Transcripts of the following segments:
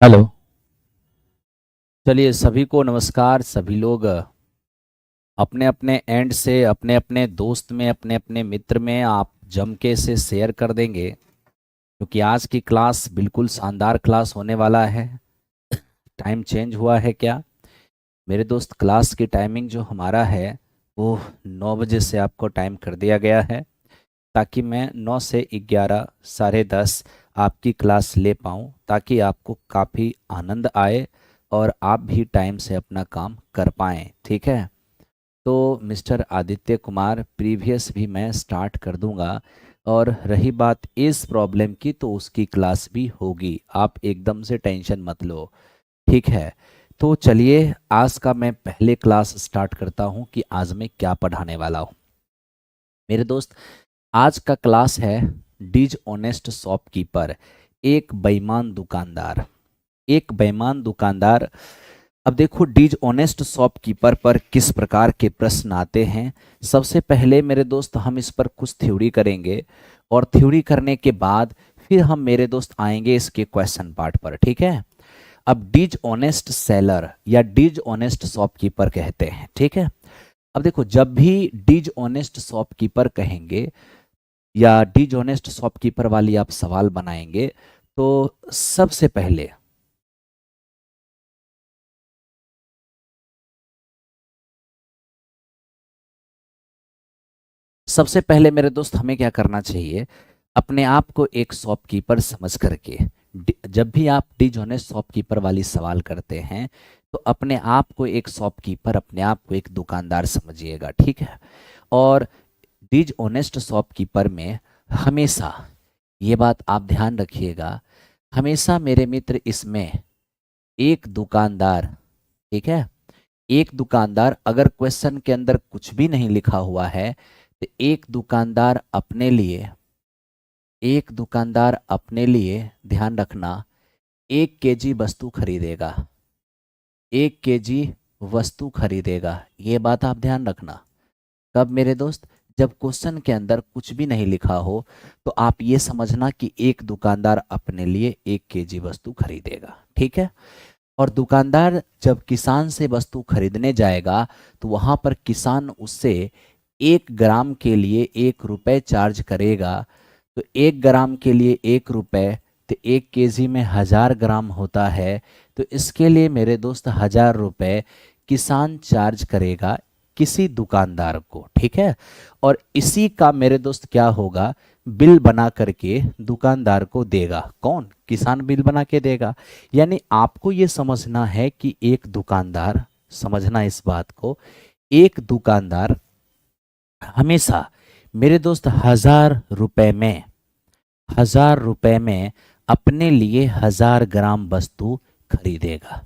Hello. चलिए सभी को नमस्कार। सभी लोग अपने अपने एंड से अपने अपने दोस्त में अपने अपने मित्र में आप जम के से शेयर कर देंगे, क्योंकि आज की क्लास बिल्कुल शानदार क्लास होने वाला है। टाइम चेंज हुआ है क्या मेरे दोस्त? क्लास की टाइमिंग जो हमारा है वो 9 बजे से आपको टाइम कर दिया गया है, ताकि मैं 9 से 11 10:30 आपकी क्लास ले पाऊँ, ताकि आपको काफ़ी आनंद आए और आप भी टाइम से अपना काम कर पाएँ। ठीक है, तो मिस्टर आदित्य कुमार प्रीवियस भी मैं स्टार्ट कर दूंगा। और रही बात इस प्रॉब्लम की, तो उसकी क्लास भी होगी, आप एकदम से टेंशन मत लो। ठीक है, तो चलिए आज का मैं पहले क्लास स्टार्ट करता हूं कि आज मैं क्या पढ़ाने वाला हूं। मेरे दोस्त, आज का क्लास है डिज ऑनेस्ट शॉपकीपर, एक बेईमान दुकानदार। एक बेईमान दुकानदार। अब देखो, डिज ऑनेस्ट शॉपकीपर पर किस प्रकार के प्रश्न आते हैं। सबसे पहले मेरे दोस्त हम इस पर कुछ थ्योरी करेंगे, और थ्योरी करने के बाद फिर हम मेरे दोस्त आएंगे इसके क्वेश्चन पार्ट पर। ठीक है, अब डिज ऑनेस्ट सेलर या डिज ऑनेस्ट शॉपकीपर कहते हैं। ठीक है, अब देखो, जब भी डिज ऑनेस्ट शॉपकीपर कहेंगे या डिज ऑनेस्ट शॉपकीपर वाली आप सवाल बनाएंगे, तो सबसे पहले मेरे दोस्त हमें क्या करना चाहिए, अपने आप को एक शॉपकीपर समझ करके जब भी आप डिजॉनेस्ट शॉपकीपर वाली सवाल करते हैं, तो अपने आप को एक शॉपकीपर, अपने आप को एक दुकानदार समझिएगा। ठीक है, और डिजऑनेस्ट शॉपकीपर में हमेशा ये बात आप ध्यान रखिएगा, हमेशा मेरे मित्र इसमें एक दुकानदार, ठीक है, एक दुकानदार, अगर क्वेश्चन के अंदर कुछ भी नहीं लिखा हुआ है तो एक दुकानदार अपने लिए ध्यान रखना, 1 केजी वस्तु खरीदेगा। 1 केजी वस्तु खरीदेगा, ये बात आप ध्यान रखना। कब मेरे दोस्त? जब क्वेश्चन के अंदर कुछ भी नहीं लिखा हो, तो आप ये समझना कि एक दुकानदार अपने लिए 1 केजी वस्तु खरीदेगा। ठीक है, और दुकानदार जब किसान से वस्तु खरीदने जाएगा, तो वहां पर किसान उससे 1 ग्राम के लिए 1 रुपए चार्ज करेगा। तो 1 ग्राम के लिए 1 रुपए, तो 1 केजी में 1000 ग्राम होता है। तो इसके लिए मेरे दोस्त 1000 रुपए किसान चार्ज करेगा किसी दुकानदार को। ठीक है, और इसी का मेरे दोस्त क्या होगा, बिल बना करके दुकानदार को देगा। कौन? किसान बिल बना के देगा। यानी आपको ये समझना है कि एक दुकानदार, समझना इस बात को, एक दुकानदार हमेशा मेरे दोस्त 1000 रुपए में अपने लिए 1000 ग्राम वस्तु खरीदेगा।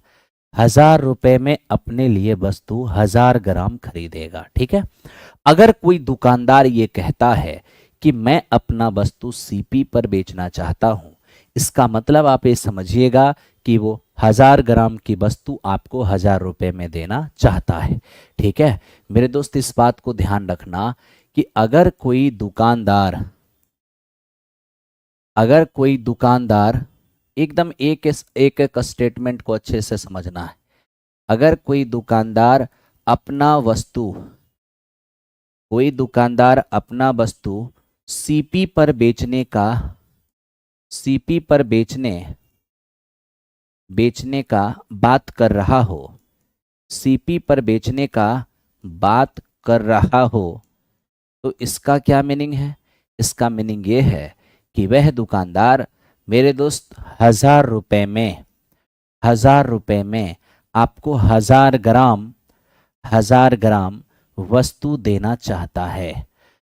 1000 रुपए में अपने लिए वस्तु 1000 ग्राम खरीदेगा। ठीक है, अगर कोई दुकानदार ये कहता है कि मैं अपना वस्तु सीपी पर बेचना चाहता हूं, इसका मतलब आप ये समझिएगा कि वो 1000 ग्राम की वस्तु आपको 1000 रुपए में देना चाहता है। ठीक है, मेरे दोस्त इस बात को ध्यान रखना कि अगर कोई दुकानदार एकदम एक स्टेटमेंट को अच्छे से समझना है। अगर अपना वस्तु कोई दुकानदार अपना वस्तु सीपी पर बेचने का बात कर रहा हो, सीपी पर बेचने का बात कर रहा हो, तो इसका क्या मीनिंग है? इसका मीनिंग ये है कि वह दुकानदार मेरे दोस्त 1000 रुपए में आपको 1000 ग्राम वस्तु देना चाहता है।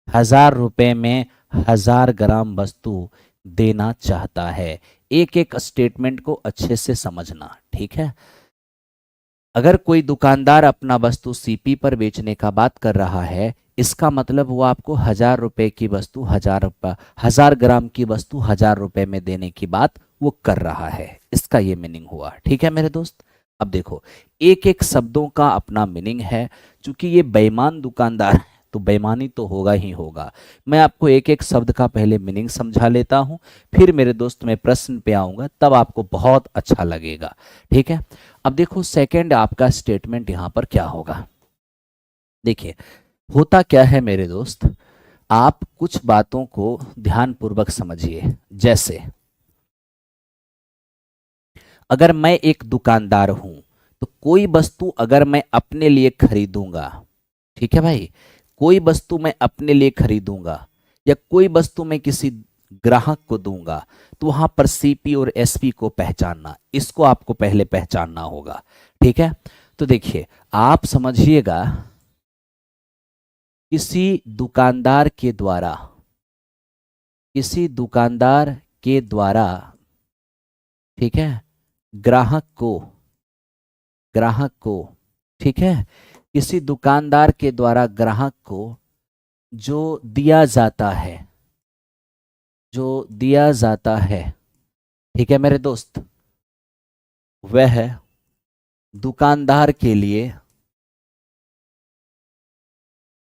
1000 रुपए में 1000 ग्राम वस्तु देना चाहता है। एक एक स्टेटमेंट को अच्छे से समझना। ठीक है, अगर कोई दुकानदार अपना वस्तु सीपी पर बेचने का बात कर रहा है, इसका मतलब वो आपको 1000 रुपए की वस्तु 1000 ग्राम की वस्तु 1000 रुपए में देने की बात वो कर रहा है। इसका ये मीनिंग हुआ। ठीक है मेरे दोस्त, अब देखो, एक एक शब्दों का अपना मीनिंग है। चूंकि ये बेईमान दुकानदार है, तो बेईमानी तो होगा ही होगा। मैं आपको एक एक शब्द का पहले मीनिंग समझा लेता हूं, फिर मेरे दोस्त मैं प्रश्न पे आऊंगा, तब आपको बहुत अच्छा लगेगा। ठीक है, अब देखो सेकंड आपका स्टेटमेंट यहां पर क्या होगा। देखिए होता क्या है मेरे दोस्त, आप कुछ बातों को ध्यानपूर्वक समझिए। जैसे अगर मैं एक दुकानदार हूं तो कोई वस्तु अगर मैं अपने लिए खरीदूंगा, ठीक है भाई, कोई वस्तु मैं अपने लिए खरीदूंगा या कोई वस्तु मैं किसी ग्राहक को दूंगा, तो वहां पर सीपी और एसपी को पहचानना, इसको आपको पहले पहचानना होगा। ठीक है, तो देखिए आप समझिएगा, किसी दुकानदार के द्वारा, किसी दुकानदार के द्वारा, ठीक है, ग्राहक को, ग्राहक को, ठीक है, किसी दुकानदार के द्वारा ग्राहक को जो दिया जाता है, जो दिया जाता है, ठीक है मेरे दोस्त, वह दुकानदार के लिए,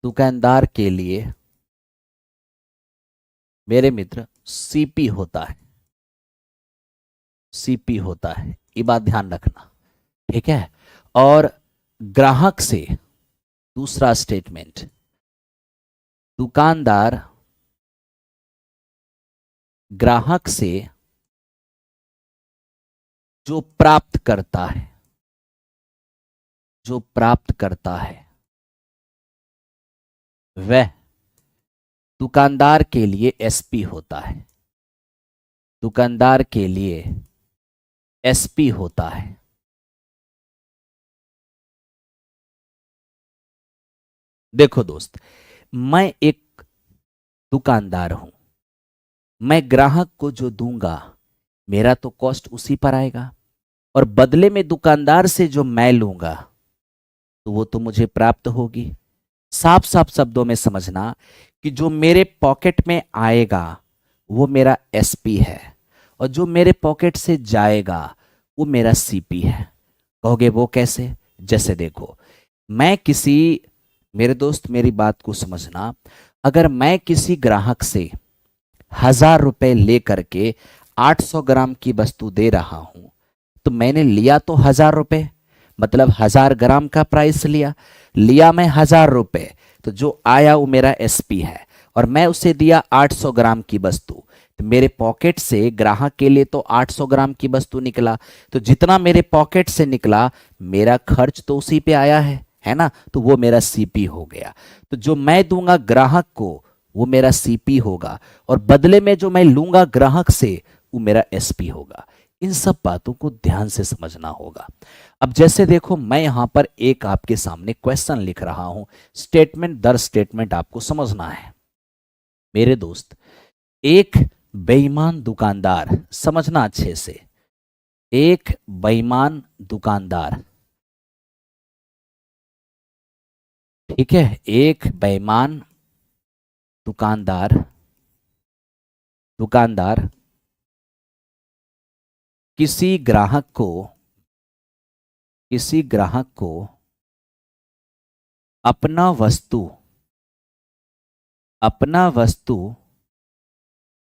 दुकानदार के लिए मेरे मित्र सीपी होता है, सीपी होता है, ये बात ध्यान रखना। ठीक है, और ग्राहक से दूसरा स्टेटमेंट, दुकानदार ग्राहक से जो प्राप्त करता है, जो प्राप्त करता है, वह दुकानदार के लिए एसपी होता है, दुकानदार के लिए एसपी होता है। देखो दोस्त, मैं एक दुकानदार हूं, मैं ग्राहक को जो दूंगा मेरा तो कॉस्ट उसी पर आएगा, और बदले में दुकानदार से जो मैं लूंगा तो वो तो मुझे प्राप्त होगी। साफ साफ शब्दों में समझना कि जो मेरे पॉकेट में आएगा वो मेरा एसपी है, और जो मेरे पॉकेट से जाएगा वो मेरा सीपी है। कहोगे वो कैसे? जैसे देखो, मैं किसी, मेरे दोस्त मेरी बात को समझना, अगर मैं किसी ग्राहक से 1000 रुपए लेकर के 800 ग्राम की वस्तु दे रहा हूं, तो मैंने लिया तो 1000 रुपए, मतलब 1000 ग्राम का प्राइस लिया, लिया मैं 1000 रुपए, तो जो आया वो मेरा एसपी है, और मैं उसे दिया 800 ग्राम की वस्तु, तो मेरे पॉकेट से ग्राहक के लिए तो 800 ग्राम की वस्तु निकला, तो जितना मेरे पॉकेट से निकला मेरा खर्च तो उसी पे आया है ना, तो वो मेरा सीपी हो गया। तो जो मैं दूंगा ग्राहक को वो मेरा सीपी होगा, और बदले में जो मैं लूंगा ग्राहक से वो मेरा एसपी होगा। इन सब बातों को ध्यान से समझना होगा। अब जैसे देखो, मैं यहां पर एक आपके सामने क्वेश्चन लिख रहा हूं, स्टेटमेंट दर स्टेटमेंट आपको समझना है मेरे दोस्त। एक बेईमान दुकानदार, समझना अच्छे से, एक बेईमान दुकानदार, ठीक है, एक बेईमान दुकानदार, दुकानदार किसी ग्राहक को, किसी ग्राहक को अपना वस्तु, अपना वस्तु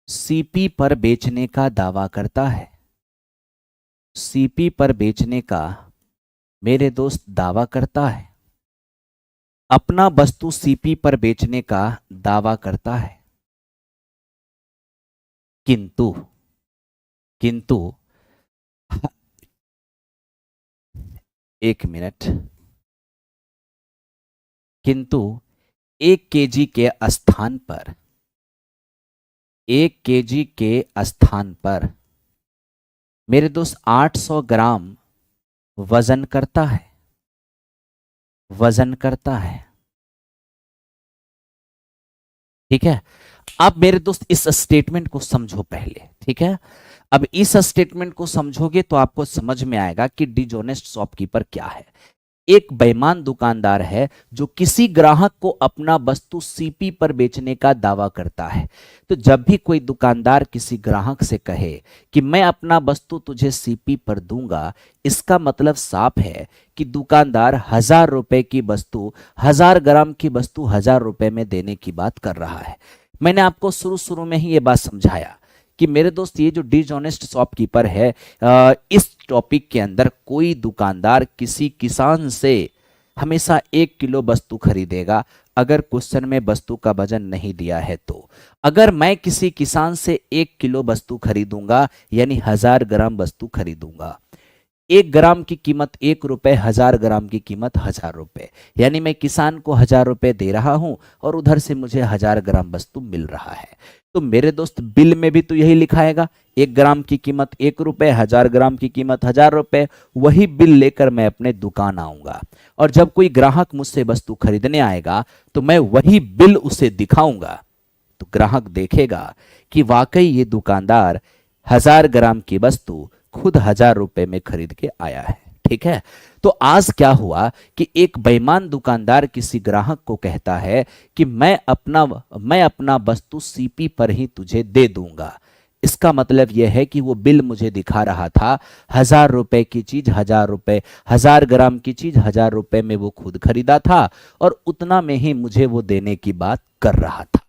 सीपी पर बेचने का दावा करता है, सीपी पर बेचने का मेरे दोस्त दावा करता है, अपना वस्तु सीपी पर बेचने का दावा करता है, किंतु, किंतु एक मिनट, किंतु 1 केजी के स्थान पर, 1 केजी के स्थान पर मेरे दोस्त 800 ग्राम वजन करता है, वजन करता है। ठीक है, अब मेरे दोस्त इस स्टेटमेंट को समझो पहले। ठीक है, अब इस स्टेटमेंट को समझोगे तो आपको समझ में आएगा कि डिजोनेस्ट शॉपकीपर क्या है। एक बेईमान दुकानदार है जो किसी ग्राहक को अपना वस्तु सीपी पर बेचने का दावा करता है। तो जब भी कोई दुकानदार किसी ग्राहक से कहे कि मैं अपना वस्तु तुझे सीपी पर दूंगा, इसका मतलब साफ है कि दुकानदार 1000 रुपए की वस्तु, 1000 ग्राम की वस्तु 1000 रुपए में देने की बात कर रहा है। मैंने आपको शुरू शुरू में ही ये बात समझाया कि मेरे दोस्त, ये जो डिसऑनेस्ट शॉपकीपर है, इस टॉपिक के अंदर कोई दुकानदार किसी किसान से हमेशा 1 किलो वस्तु खरीदेगा अगर क्वेश्चन में वस्तु का वजन नहीं दिया है। तो अगर मैं किसी किसान से 1 किलो वस्तु खरीदूंगा यानी 1000 ग्राम वस्तु खरीदूंगा, 1 ग्राम की कीमत 1 रुपए, 1000 ग्राम की कीमत 1000 रुपए, यानी मैं किसान को 1000 रुपए दे रहा हूं और उधर से मुझे 1000 ग्राम वस्तु मिल रहा है। तो मेरे दोस्त, बिल में भी तो यही लिखाएगा, 1 ग्राम की कीमत 1 रुपए, 1000 ग्राम की कीमत 1000 रुपए। वही बिल लेकर मैं अपने दुकान आऊंगा और जब कोई ग्राहक मुझसे वस्तु खरीदने आएगा तो मैं वही बिल उसे दिखाऊंगा। तो ग्राहक देखेगा कि वाकई ये दुकानदार 1000 ग्राम की वस्तु खुद 1000 रुपए में खरीद के आया है। ठीक है। तो आज क्या हुआ कि एक बेईमान दुकानदार किसी ग्राहक को कहता है कि मैं अपना वस्तु सीपी पर ही तुझे दे दूंगा। इसका मतलब यह है कि वो बिल मुझे दिखा रहा था 1000 रुपए की चीज 1000 रुपए, 1000 ग्राम की चीज 1000 रुपए में वो खुद खरीदा था और उतना में ही मुझे वो देने की बात कर रहा था,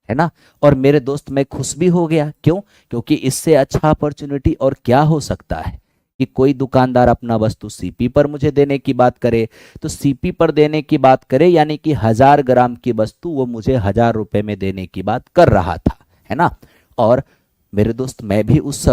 है ना। और मेरे दोस्त, मैं खुश भी हो गया। क्यों? क्योंकि इससे अच्छा अपॉर्चुनिटी और क्या हो सकता है कि कोई दुकानदार अपना वस्तु सीपी पर मुझे देने की बात करे। तो सीपी पर देने की बात करे यानी कि 1000 ग्राम की वस्तु वो मुझे 1000 रुपए में देने की बात कर रहा था, है ना। और मेरे दोस्त, मैं भी उस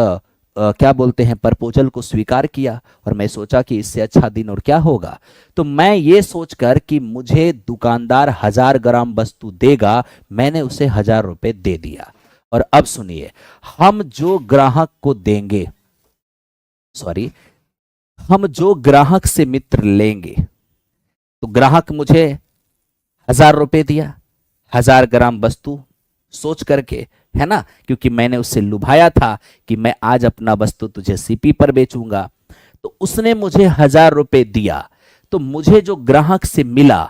क्या बोलते हैं प्रपोजल को स्वीकार किया और मैं सोचा कि इससे अच्छा दिन और क्या होगा। तो मैं ये सोचकर कि मुझे दुकानदार 1000 ग्राम वस्तु देगा, मैंने उसे 1000 रुपए दे दिया। और अब सुनिए, हम जो ग्राहक को देंगे, हम जो ग्राहक से मित्र लेंगे, तो ग्राहक मुझे 1000 रुपए दिया 1000 ग्राम वस्तु सोच करके, है ना, क्योंकि मैंने उससे लुभाया था कि मैं आज अपना वस्तु तुझे सीपी पर बेचूंगा। तो उसने मुझे 1000 रुपए दिया, तो मुझे जो ग्राहक से मिला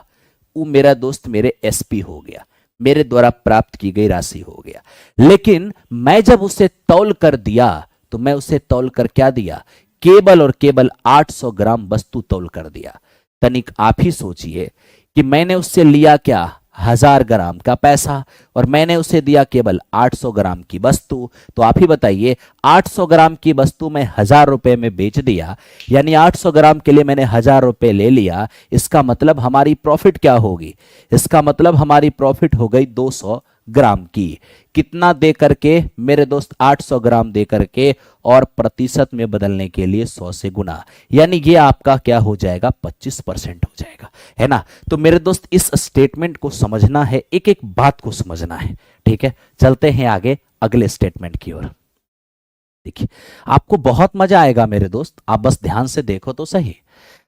वो मेरा दोस्त मेरे एसपी हो गया, मेरे द्वारा प्राप्त की गई राशि हो गया। लेकिन मैं जब उसे तौल कर दिया तो मैं उसे तौल कर क्या दिया? केवल और केवल 800 ग्राम वस्तु तौल कर दिया। तनिक आप ही सोचिए कि मैंने उससे लिया क्या? 1000 ग्राम का पैसा और मैंने उसे दिया केवल 800 ग्राम की वस्तु। तो आप ही बताइए, 800 ग्राम की वस्तु मैं 1000 रुपए में बेच दिया, यानी 800 ग्राम के लिए मैंने 1000 रुपए ले लिया। इसका मतलब हमारी प्रॉफिट क्या होगी? इसका मतलब हमारी प्रॉफिट हो गई 200 ग्राम की। कितना दे करके मेरे दोस्त? 800 ग्राम दे करके, और प्रतिशत में बदलने के लिए 100 से गुना, यानी ये आपका क्या हो जाएगा? 25% हो जाएगा, है ना। तो मेरे दोस्त, इस स्टेटमेंट को समझना है, एक एक बात को समझना है। ठीक है, चलते हैं आगे अगले स्टेटमेंट की ओर। देखिए, आपको बहुत मजा आएगा मेरे दोस्त, आप बस ध्यान से देखो तो सही।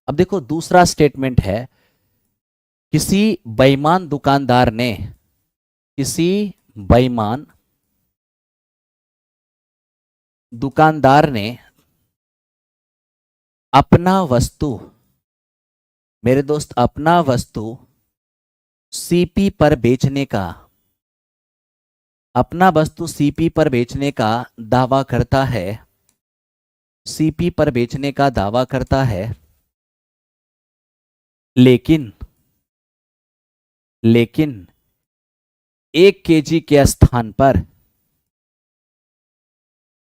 अब देखो, दूसरा स्टेटमेंट है, किसी बेईमान दुकानदार ने, किसी बेईमान दुकानदार ने अपना वस्तु, मेरे दोस्त, अपना वस्तु सीपी पर बेचने का, अपना वस्तु सीपी पर बेचने का दावा करता है, सीपी पर बेचने का दावा करता है, लेकिन 1 केजी के स्थान पर,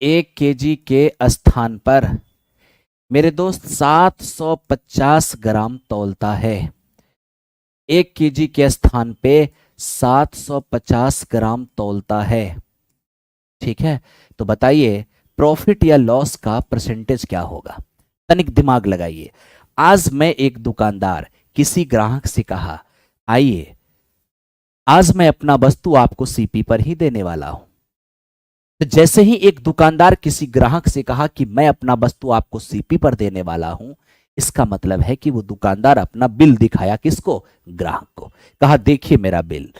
1 केजी के स्थान पर मेरे दोस्त 750 ग्राम तौलता है। 1 केजी के स्थान पे 750 ग्राम तौलता है। ठीक है, तो बताइए प्रॉफिट या लॉस का परसेंटेज क्या होगा? तनिक दिमाग लगाइए। आज मैं एक दुकानदार किसी ग्राहक से कहा, आइए आज मैं अपना वस्तु आपको सीपी पर ही देने वाला हूं। तो जैसे ही एक दुकानदार किसी ग्राहक से कहा कि मैं अपना वस्तु आपको सीपी पर देने वाला हूं, इसका मतलब है कि वो दुकानदार अपना बिल दिखाया किसको? ग्राहक को। कहा, देखिए मेरा बिल,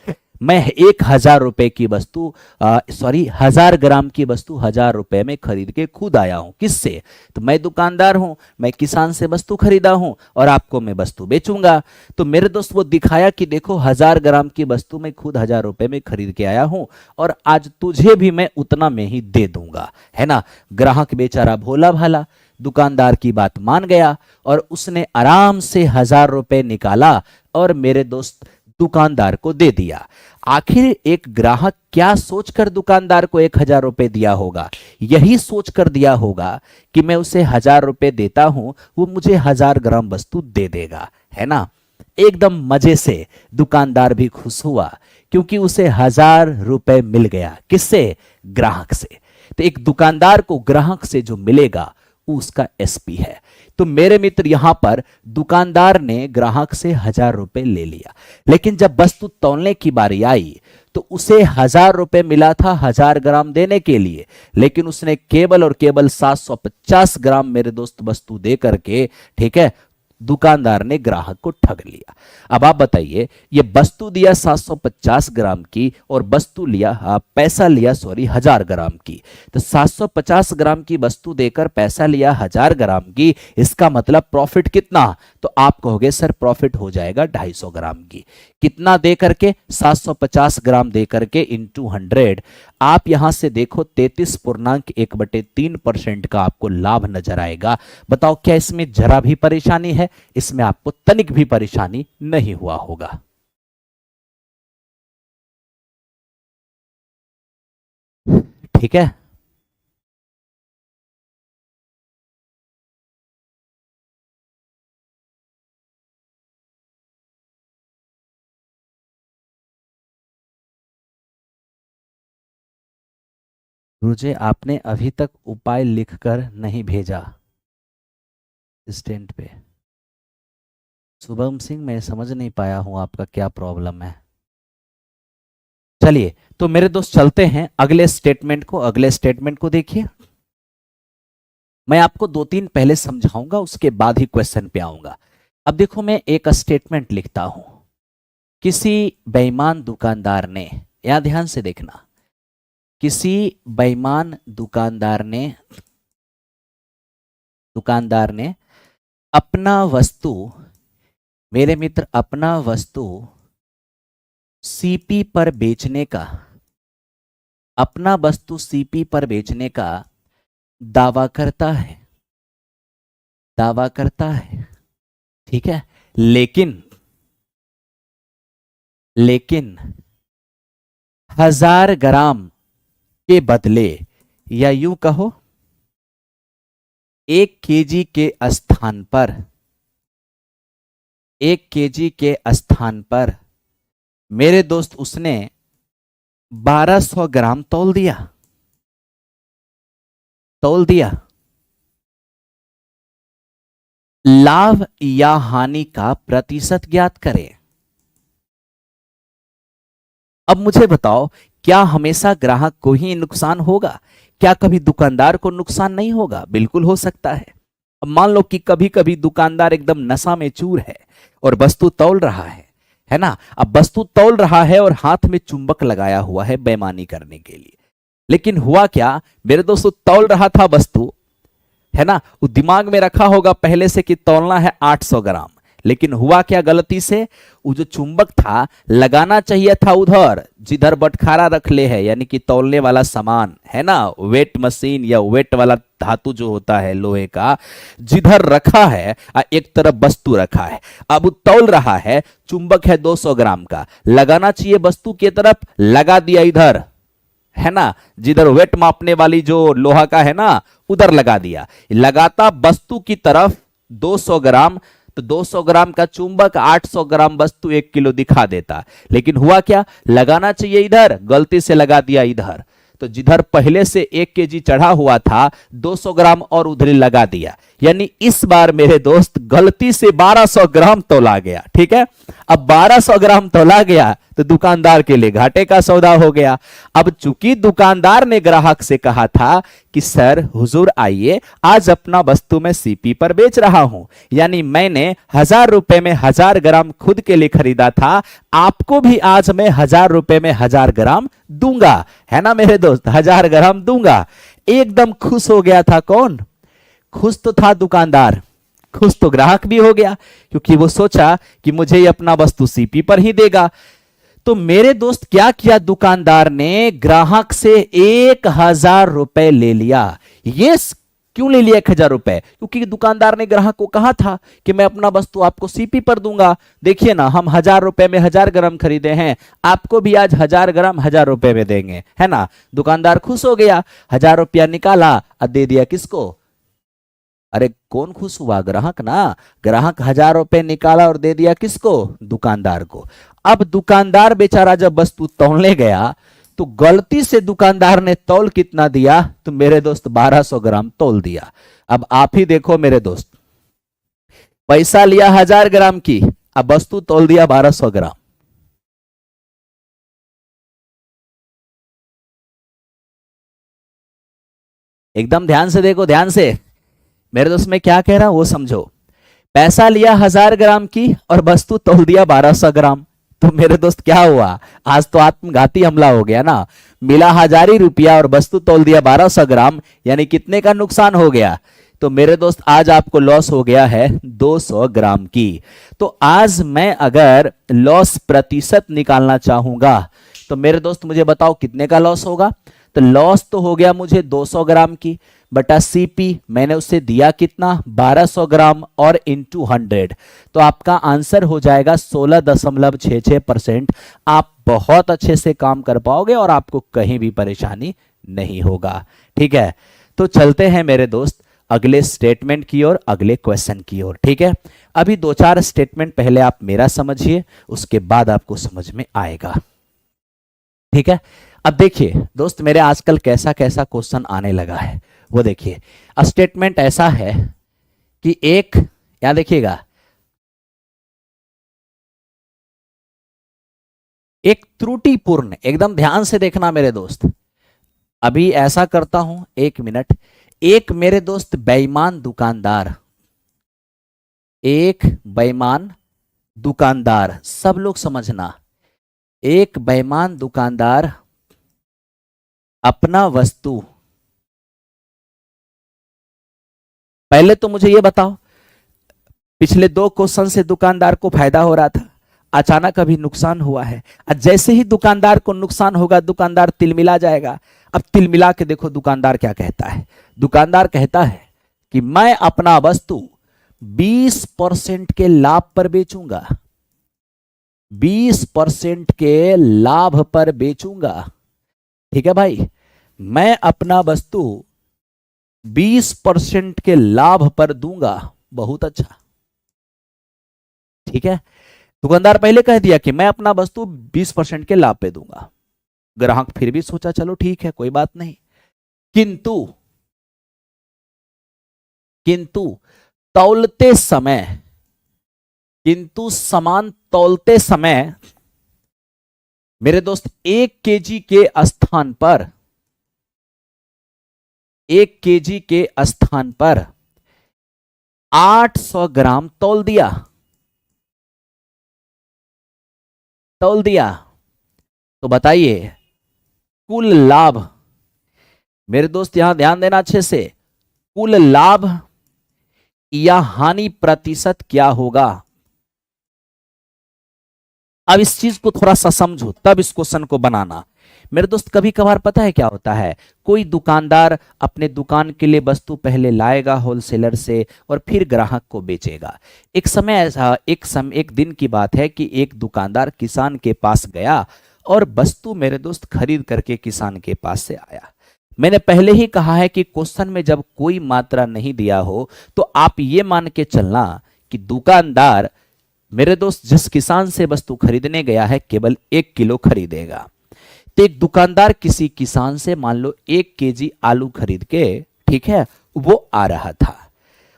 मैं 1,000 रुपए की वस्तु 1,000 ग्राम की वस्तु 1,000 रुपए में खरीद के खुद आया हूं। किससे? तो मैं दुकानदार हूं, मैं किसान से वस्तु खरीदा हूं और आपको मैं वस्तु बेचूंगा। तो मेरे दोस्त वो दिखाया कि देखो 1,000 ग्राम की वस्तु मैं खुद 1,000 रुपए में खरीद के आया हूं और आज तुझे भी मैं उतना में ही दे दूंगा, है ना। ग्राहक बेचारा भोला भाला दुकानदार की बात मान गया और उसने आराम से 1,000 रुपए निकाला और मेरे दोस्त दुकानदार को दे दिया। आखिर एक ग्राहक क्या सोचकर दुकानदार को 1,000 रुपए दिया होगा? यही सोचकर दिया होगा कि मैं उसे 1,000 रुपए देता हूं, वो मुझे 1,000 ग्राम वस्तु दे देगा, है ना। एकदम मजे से दुकानदार भी खुश हुआ क्योंकि उसे 1,000 रुपए मिल गया। किससे? ग्राहक से। तो एक दुकानदार को ग्राहक से जो मिलेगा वो उसका एसपी है। तो मेरे मित्र यहां पर दुकानदार ने ग्राहक से 1,000 रुपए ले लिया, लेकिन जब वस्तु तौलने की बारी आई तो उसे 1,000 रुपए मिला था 1,000 ग्राम देने के लिए, लेकिन उसने केवल और केवल 750 ग्राम मेरे दोस्त वस्तु दे करके, ठीक है, दुकानदार ने ग्राहक को ठग लिया। अब आप बताइए, ये वस्तु दिया 750 ग्राम की और वस्तु लिया पैसा लिया 1,000 ग्राम की। तो 750 ग्राम की वस्तु देकर पैसा लिया 1,000 ग्राम की, इसका मतलब प्रॉफिट कितना? तो आप कहोगे सर प्रॉफिट हो जाएगा 250 ग्राम की। कितना दे करके? 750 ग्राम दे करके इंटू 100। आप यहां से देखो 33.1/3% का आपको लाभ नजर आएगा। बताओ क्या इसमें जरा भी परेशानी है? इसमें आपको तनिक भी परेशानी नहीं हुआ होगा। ठीक है। गुरुजी आपने अभी तक उपाय लिखकर नहीं भेजा स्टैंड पे। शुभम सिंह, मैं समझ नहीं पाया हूं आपका क्या प्रॉब्लम है। चलिए तो मेरे दोस्त चलते हैं अगले स्टेटमेंट को। अगले स्टेटमेंट को देखिए, मैं आपको 2-3 पहले समझाऊंगा, उसके बाद ही क्वेश्चन पे आऊंगा। अब देखो मैं एक स्टेटमेंट लिखता हूं। किसी बेईमान दुकानदार ने, यहां ध्यान से देखना, किसी बेईमान दुकानदार ने अपना वस्तु, मेरे मित्र, अपना वस्तु सीपी पर बेचने का, अपना वस्तु सीपी पर बेचने का दावा करता है, दावा करता है, ठीक है। लेकिन 1,000 ग्राम के बदले, या यूं कहो 1 केजी के स्थान पर, 1 केजी के स्थान पर मेरे दोस्त उसने 1,200 ग्राम तौल दिया, लाभ या हानि का प्रतिशत ज्ञात करें। अब मुझे बताओ, क्या हमेशा ग्राहक को ही नुकसान होगा? क्या कभी दुकानदार को नुकसान नहीं होगा? बिल्कुल हो सकता है। अब मान लो कि कभी कभी दुकानदार एकदम नशा में चूर है और वस्तु तौल रहा है ना। अब वस्तु तौल रहा है और हाथ में चुंबक लगाया हुआ है बेईमानी करने के लिए। लेकिन हुआ क्या मेरे दोस्तों, तौल रहा था वस्तु, है ना, वो दिमाग में रखा होगा पहले से कि तौलना है 800 ग्राम। लेकिन हुआ क्या, गलती से वो जो चुंबक था लगाना चाहिए था उधर जिधर बटखारा रख ले है, यानी कि तौलने वाला सामान है ना, वेट मशीन या वेट वाला धातु जो होता है लोहे का, जिधर रखा है एक तरफ वस्तु रखा है। अब वो तौल रहा है, चुंबक है 200 ग्राम का, लगाना चाहिए वस्तु की तरफ, लगा दिया इधर, है ना, जिधर वेट मापने वाली जो लोहा का है ना उधर लगा दिया। लगाता वस्तु की तरफ 200 ग्राम, तो 200 ग्राम का चुंबक 800 ग्राम वस्तु 1 किलो दिखा देता। लेकिन हुआ क्या, लगाना चाहिए इधर, गलती से लगा दिया इधर। तो जिधर पहले से 1 केजी चढ़ा हुआ था 200 ग्राम और उधर लगा दिया। यानी इस बार मेरे दोस्त गलती से 1200 ग्राम तोला गया। ठीक है, अब 1200 ग्राम तोला गया तो दुकानदार के लिए घाटे का सौदा हो गया। अब चूंकि दुकानदार ने ग्राहक से कहा था कि सर हुजूर आइए, आज अपना वस्तु मैं सीपी पर बेच रहा हूं, यानी मैंने 1000 रुपए में 1000 ग्राम खुद के लिए खरीदा था, आपको भी आज मैं 1000 रुपए में 1000 ग्राम दूंगा, है ना मेरे दोस्त, 1000 ग्राम दूंगा। एकदम खुश हो गया था कौन? खुश तो था दुकानदार, खुश तो ग्राहक भी हो गया, क्योंकि वो सोचा कि मुझे ये अपना वस्तु सीपी पर ही देगा। तो मेरे दोस्त क्या किया दुकानदार ने? ग्राहक से 1000 रुपए ले लिया। ये क्यों ले लिया 1000 रुपए? क्योंकि दुकानदार ने ग्राहक को कहा था कि मैं अपना वस्तु आपको सीपी पर दूंगा। देखिए ना, हम 1000 रुपए में 1000 ग्राम खरीदे हैं, आपको भी आज 1000 ग्राम 1000 रुपए में देंगे, है ना। दुकानदार खुश हो गया, 1000 रुपया निकाला और दे दिया किसको? अरे कौन खुश हुआ? ग्राहक ना। ग्राहक 1000 रुपए निकाला और दे दिया किसको? दुकानदार को। अब दुकानदार बेचारा जब वस्तु तौलने गया तो गलती से दुकानदार ने तौल कितना दिया? तो मेरे दोस्त 1200 ग्राम तौल दिया। अब आप ही देखो मेरे दोस्त, पैसा लिया 1000 ग्राम की, अब वस्तु तौल दिया 1200 ग्राम। एकदम ध्यान से देखो, ध्यान से मेरे दोस्त, मैं क्या कह रहा हूं वो समझो। पैसा लिया 1000 ग्राम की और वस्तु तौल दिया 1200 ग्राम। तो मेरे दोस्त क्या हुआ? आज तो आत्मघाती हमला हो गया ना। मिला 1000 ही रुपया और वस्तु तौल दिया 1200 ग्राम, यानी कितने का नुकसान हो गया? तो मेरे दोस्त आज आपको लॉस हो गया है 200 ग्राम की। तो आज मैं अगर लॉस प्रतिशत निकालना चाहूंगा तो मेरे दोस्त मुझे बताओ कितने का लॉस होगा? तो लॉस तो हो गया मुझे 200 ग्राम की बटा सीपी, मैंने उसे दिया कितना? 1200 ग्राम और इंटू 100। तो आपका आंसर हो जाएगा 16.66%। आप बहुत अच्छे से काम कर पाओगे और आपको कहीं भी परेशानी नहीं होगा। ठीक है, तो चलते हैं मेरे दोस्त अगले स्टेटमेंट की ओर, अगले क्वेश्चन की ओर। ठीक है, अभी 2-4 स्टेटमेंट पहले आप मेरा समझिए, उसके बाद आपको समझ में आएगा। ठीक है, अब देखिए दोस्त, मेरे आजकल कैसा कैसा क्वेश्चन आने लगा है वो देखिए। स्टेटमेंट ऐसा है कि एक, यहां देखिएगा, एक त्रुटिपूर्ण, एकदम ध्यान से देखना मेरे दोस्त। अभी ऐसा करता हूं, 1 मिनट। एक मेरे दोस्त बेईमान दुकानदार, एक बेईमान दुकानदार, सब लोग समझना, एक बेईमान दुकानदार अपना वस्तु, पहले तो मुझे ये बताओ, पिछले 2 क्वेश्चन से दुकानदार को फायदा हो रहा था, अचानक अभी नुकसान हुआ है। जैसे ही दुकानदार को नुकसान होगा दुकानदार तिलमिला जाएगा। अब तिलमिला के देखो दुकानदार क्या कहता है। दुकानदार कहता है कि मैं अपना वस्तु 20% के लाभ पर बेचूंगा, 20% के लाभ पर बेचूंगा। ठीक है भाई, मैं अपना वस्तु 20% के लाभ पर दूंगा। बहुत अच्छा, ठीक है। दुकानदार पहले कह दिया कि मैं अपना वस्तु 20% के लाभ पे दूंगा। ग्राहक फिर भी सोचा चलो ठीक है कोई बात नहीं, किंतु तौलते समय, किंतु सामान तौलते समय मेरे दोस्त 1 केजी के स्थान पर, 1 केजी के स्थान पर 800 ग्राम तौल दिया, तौल दिया। तो बताइए कुल लाभ, मेरे दोस्त यहां ध्यान देना अच्छे से, कुल लाभ या हानि प्रतिशत क्या होगा? अब इस चीज को थोड़ा सा समझो तब इस क्वेश्चन को बनाना। मेरे दोस्त कभी कभार पता है क्या होता है, कोई दुकानदार अपने दुकान के लिए वस्तु पहले लाएगा होलसेलर से और फिर ग्राहक को बेचेगा। एक समय ऐसा, एक दिन की बात है कि एक दुकानदार किसान के पास गया और वस्तु मेरे दोस्त खरीद करके किसान के पास से आया। मैंने पहले ही कहा है कि क्वेश्चन में जब कोई मात्रा नहीं दिया हो तो आप ये मान के चलना कि दुकानदार मेरे दोस्त जिस किसान से वस्तु खरीदने गया है केवल 1 किलो खरीदेगा। तो एक दुकानदार किसी किसान से मान लो 1 केजी आलू खरीद के, ठीक है, वो आ रहा था।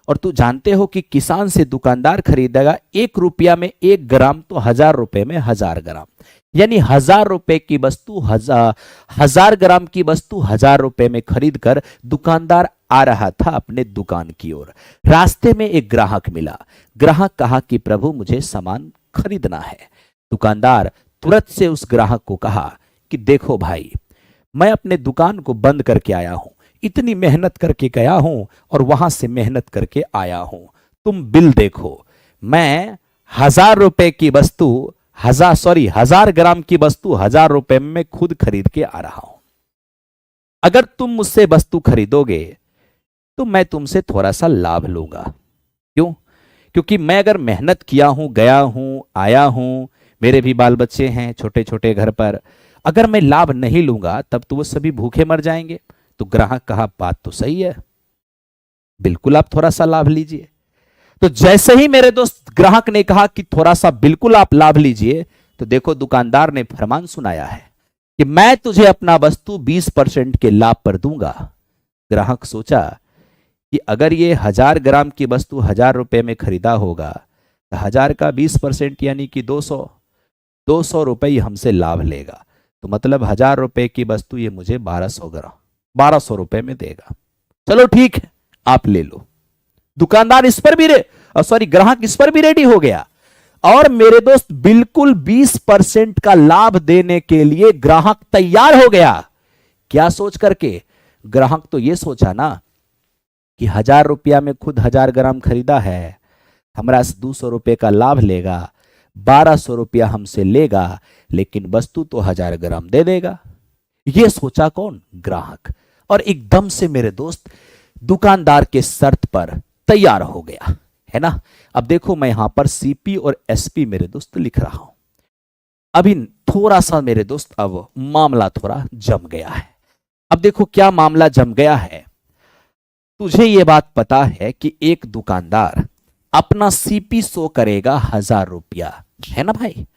और तू जानते हो कि किसान से दुकानदार खरीदेगा 1 रुपया में 1 ग्राम, तो 1000 रुपए में 1000 ग्राम, यानी 1000 रुपए की वस्तु 1000 ग्राम की वस्तु 1000 रुपए में खरीद कर दुकानदार आ रहा था अपने दुकान की ओर। रास्ते में एक ग्राहक मिला। ग्राहक कहा कि प्रभु मुझे सामान खरीदना है। दुकानदार तुरंत से उस ग्राहक को कहा कि देखो भाई, मैं अपने दुकान को बंद करके आया हूं, इतनी मेहनत करके गया हूं और वहां से मेहनत करके आया हूं, तुम बिल देखो, मैं 1000 रुपए की वस्तु 1000 ग्राम की वस्तु 1000 रुपए में मैं खुद खरीद के आ रहा हूं। अगर तुम मुझसे वस्तु खरीदोगे तो मैं तुमसे थोड़ा सा लाभ लूंगा। क्यों? क्योंकि मैं अगर मेहनत किया हूं, गया हूं, आया हूं, मेरे भी बाल बच्चे हैं छोटे छोटे घर पर, अगर मैं लाभ नहीं लूंगा तब तो वो सभी भूखे मर जाएंगे। तो ग्राहक कहा बात तो सही है, बिल्कुल आप थोड़ा सा लाभ लीजिए। तो जैसे ही मेरे दोस्त ग्राहक ने कहा कि थोड़ा सा बिल्कुल आप लाभ लीजिए, तो देखो दुकानदार ने फरमान सुनाया है कि मैं तुझे अपना वस्तु 20% के लाभ पर दूंगा। ग्राहक सोचा कि अगर ये 1000 ग्राम की वस्तु 1000 रुपए में खरीदा होगा तो 1000 का 20% यानी कि 200 रुपए ये हमसे लाभ लेगा, तो मतलब 1000 रुपए की वस्तु ये मुझे 1200 रुपए में देगा। चलो ठीक है, आप ले लो। दुकानदार इस पर भी ग्राहक इस पर भी रेडी हो गया और मेरे दोस्त बिल्कुल 20% का लाभ देने के लिए ग्राहक तैयार हो गया। क्या सोच करके? ग्राहक तो ये सोचा ना कि 1000 रुपया में खुद 1000 ग्राम खरीदा है, हमारा 200 रुपए का लाभ लेगा, 1200 रुपया हमसे लेगा, लेकिन वस्तु तो 1000 ग्राम दे देगा। ये सोचा कौन? ग्राहक। और एकदम से मेरे दोस्त दुकानदार के शर्त पर तैयार हो गया, है ना। अब देखो मैं यहां पर सीपी और एसपी मेरे दोस्त लिख रहा हूं। अभी थोड़ा सा मेरे दोस्त अब मामला थोड़ा जम गया है। अब देखो क्या मामला जम गया है। तुझे ये बात पता है कि एक दुकानदार अपना सीपी शो करेगा 1000 रुपया, है ना भाई,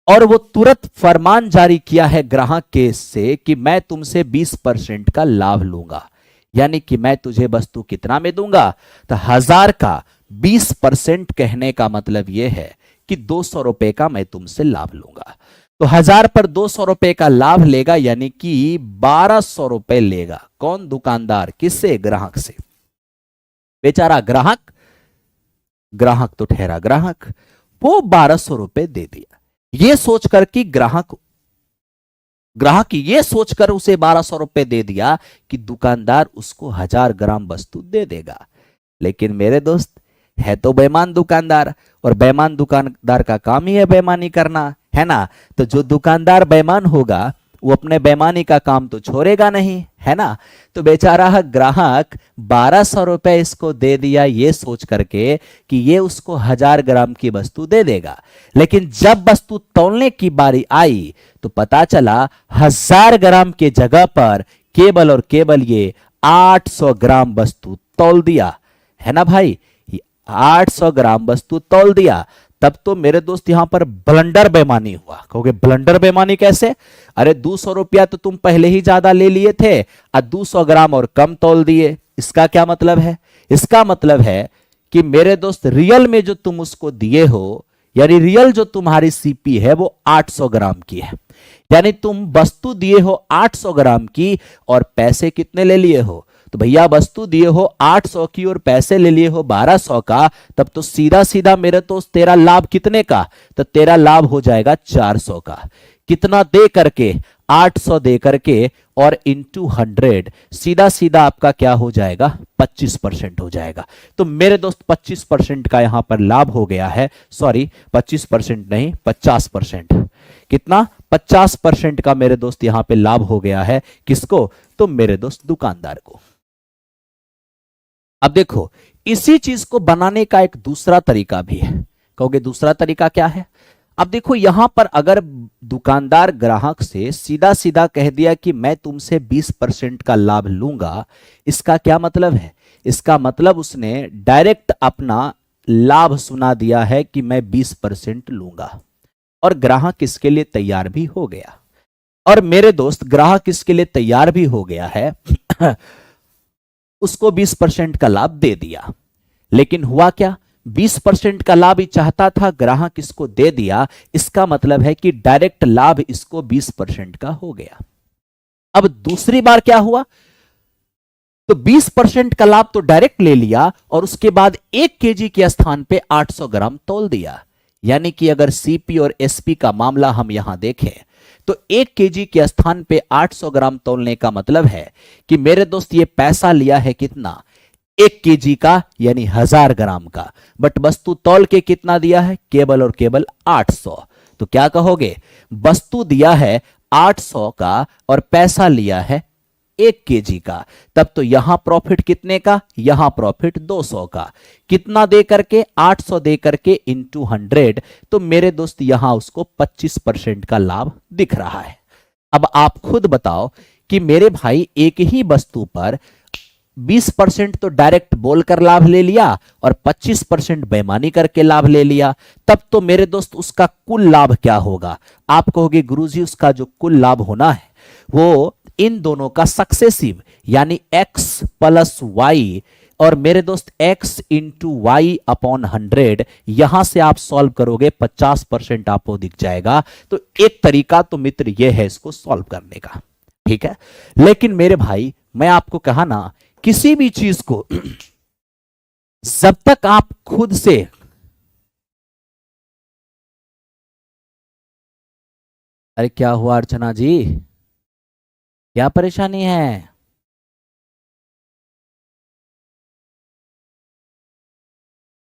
और वो तुरंत फरमान जारी किया है ग्राहक के से कि मैं तुमसे 20% का लाभ लूंगा, यानी कि मैं तुझे वस्तु कितना में दूंगा, तो 1000 का 20% कहने का मतलब यह है कि 200 रुपए का मैं तुमसे लाभ लूंगा। तो 1000 पर 200 रुपए का लाभ लेगा, यानी कि 1200 रुपए लेगा। कौन? दुकानदार। किससे? ग्राहक से। बेचारा ग्राहक तो ठहरा ग्राहक, वो 1200 रुपए दे दिया। ये सोचकर कि ग्राहक ये सोचकर उसे 1200 रुपए दे दिया कि दुकानदार उसको 1000 ग्राम वस्तु दे देगा। लेकिन मेरे दोस्त है तो बेईमान दुकानदार, और बेईमान दुकानदार का काम ही है बेईमानी करना, है ना। तो जो दुकानदार बेईमान होगा वो अपने बेईमानी का काम तो छोड़ेगा नहीं, है ना। तो बेचारा ग्राहक 1200 रुपए इसको दे दिया ये सोच करके कि ये उसको 1000 ग्राम की वस्तु दे देगा। लेकिन जब वस्तु तौलने की बारी आई तो पता चला 1000 ग्राम के जगह पर केवल और केवल ये 800 ग्राम वस्तु तौल दिया, है ना भाई। 800 ग्राम वस्तु तौल दिया। तब तो मेरे दोस्त यहां पर ब्लंडर बेईमानी हुआ। कहोगे ब्लंडर बेईमानी कैसे? अरे 200 रुपया तो तुम पहले ही ज्यादा ले लिए थे और 200 ग्राम और कम तौल दिए। इसका क्या मतलब है? इसका मतलब है कि मेरे दोस्त रियल में जो तुम उसको दिए हो, यानी रियल जो तुम्हारी सीपी है वो 800 ग्राम की है, यानी तुम वस्तु दिए हो 800 ग्राम की और पैसे कितने ले लिए हो? तो भैया वस्तु दिए हो 800 की और पैसे ले लिए हो 1200 का, तब तो सीधा सीधा मेरे तो तेरा लाभ कितने का? तो तेरा लाभ हो जाएगा 400 का। कितना दे करके? 800 दे करके और इंटू 100, सीधा सीधा आपका क्या हो जाएगा? 25% हो जाएगा। तो मेरे दोस्त 25% का यहां पर लाभ हो गया है। सॉरी 25% नहीं, 50%। कितना? 50% का मेरे दोस्त यहां पे लाभ हो गया है। किसको? तो मेरे दोस्त दुकानदार को। अब देखो इसी चीज को बनाने का एक दूसरा तरीका भी है। कहोगे दूसरा तरीका क्या है? अब देखो यहां पर अगर दुकानदार ग्राहक से सीधा सीधा कह दिया कि मैं तुमसे 20% का लाभ लूंगा, इसका क्या मतलब है? इसका मतलब उसने डायरेक्ट अपना लाभ सुना दिया है कि मैं 20% लूंगा, और ग्राहक इसके लिए तैयार भी हो गया। और मेरे दोस्त ग्राहक इसके लिए तैयार भी हो गया है उसको 20% का लाभ दे दिया। लेकिन हुआ क्या, 20% का लाभ ही चाहता था, ग्राहक इसको दे दिया। इसका मतलब है कि डायरेक्ट लाभ इसको 20% का हो गया। अब दूसरी बार क्या हुआ, तो 20% का लाभ तो डायरेक्ट ले लिया और उसके बाद 1 kg के स्थान पे 800 ग्राम तौल दिया। यानी कि अगर सीपी और एसपी का मामला हम यहां देखें तो 1 kg के स्थान पे 800 ग्राम तौलने का मतलब है कि मेरे दोस्त ये पैसा लिया है कितना, 1 kg का, यानी 1000 ग्राम का, बट वस्तु तौल के कितना दिया है, केवल और केवल 800। तो क्या कहोगे, वस्तु दिया है 800 का और पैसा लिया है 1 kg का, तब तो यहां प्रॉफिट कितने का, यहां प्रॉफिट 200 का। कितना दे करके, 800 दे करके इंटू 100, तो मेरे दोस्त यहां उसको 25% का लाभ दिख रहा है। अब आप खुद बताओ कि मेरे भाई एक ही वस्तु पर 20% तो डायरेक्ट बोलकर लाभ ले लिया और 25% बेईमानी करके लाभ ले लिया, तब तो मेरे दोस्त उसका कुल लाभ क्या होगा। आप कहोगे गुरुजी उसका जो कुल लाभ होना है वो इन दोनों का सक्सेसिव, यानी x प्लस वाई, और मेरे दोस्त x इंटू वाई अपॉन 100, यहां से आप सॉल्व करोगे 50% आपको दिख जाएगा। तो एक तरीका तो मित्र यह है इसको सॉल्व करने का, ठीक है। लेकिन मेरे भाई मैं आपको कहा ना, किसी भी चीज को जब तक आप खुद से, अरे क्या हुआ अर्चना जी, क्या परेशानी है,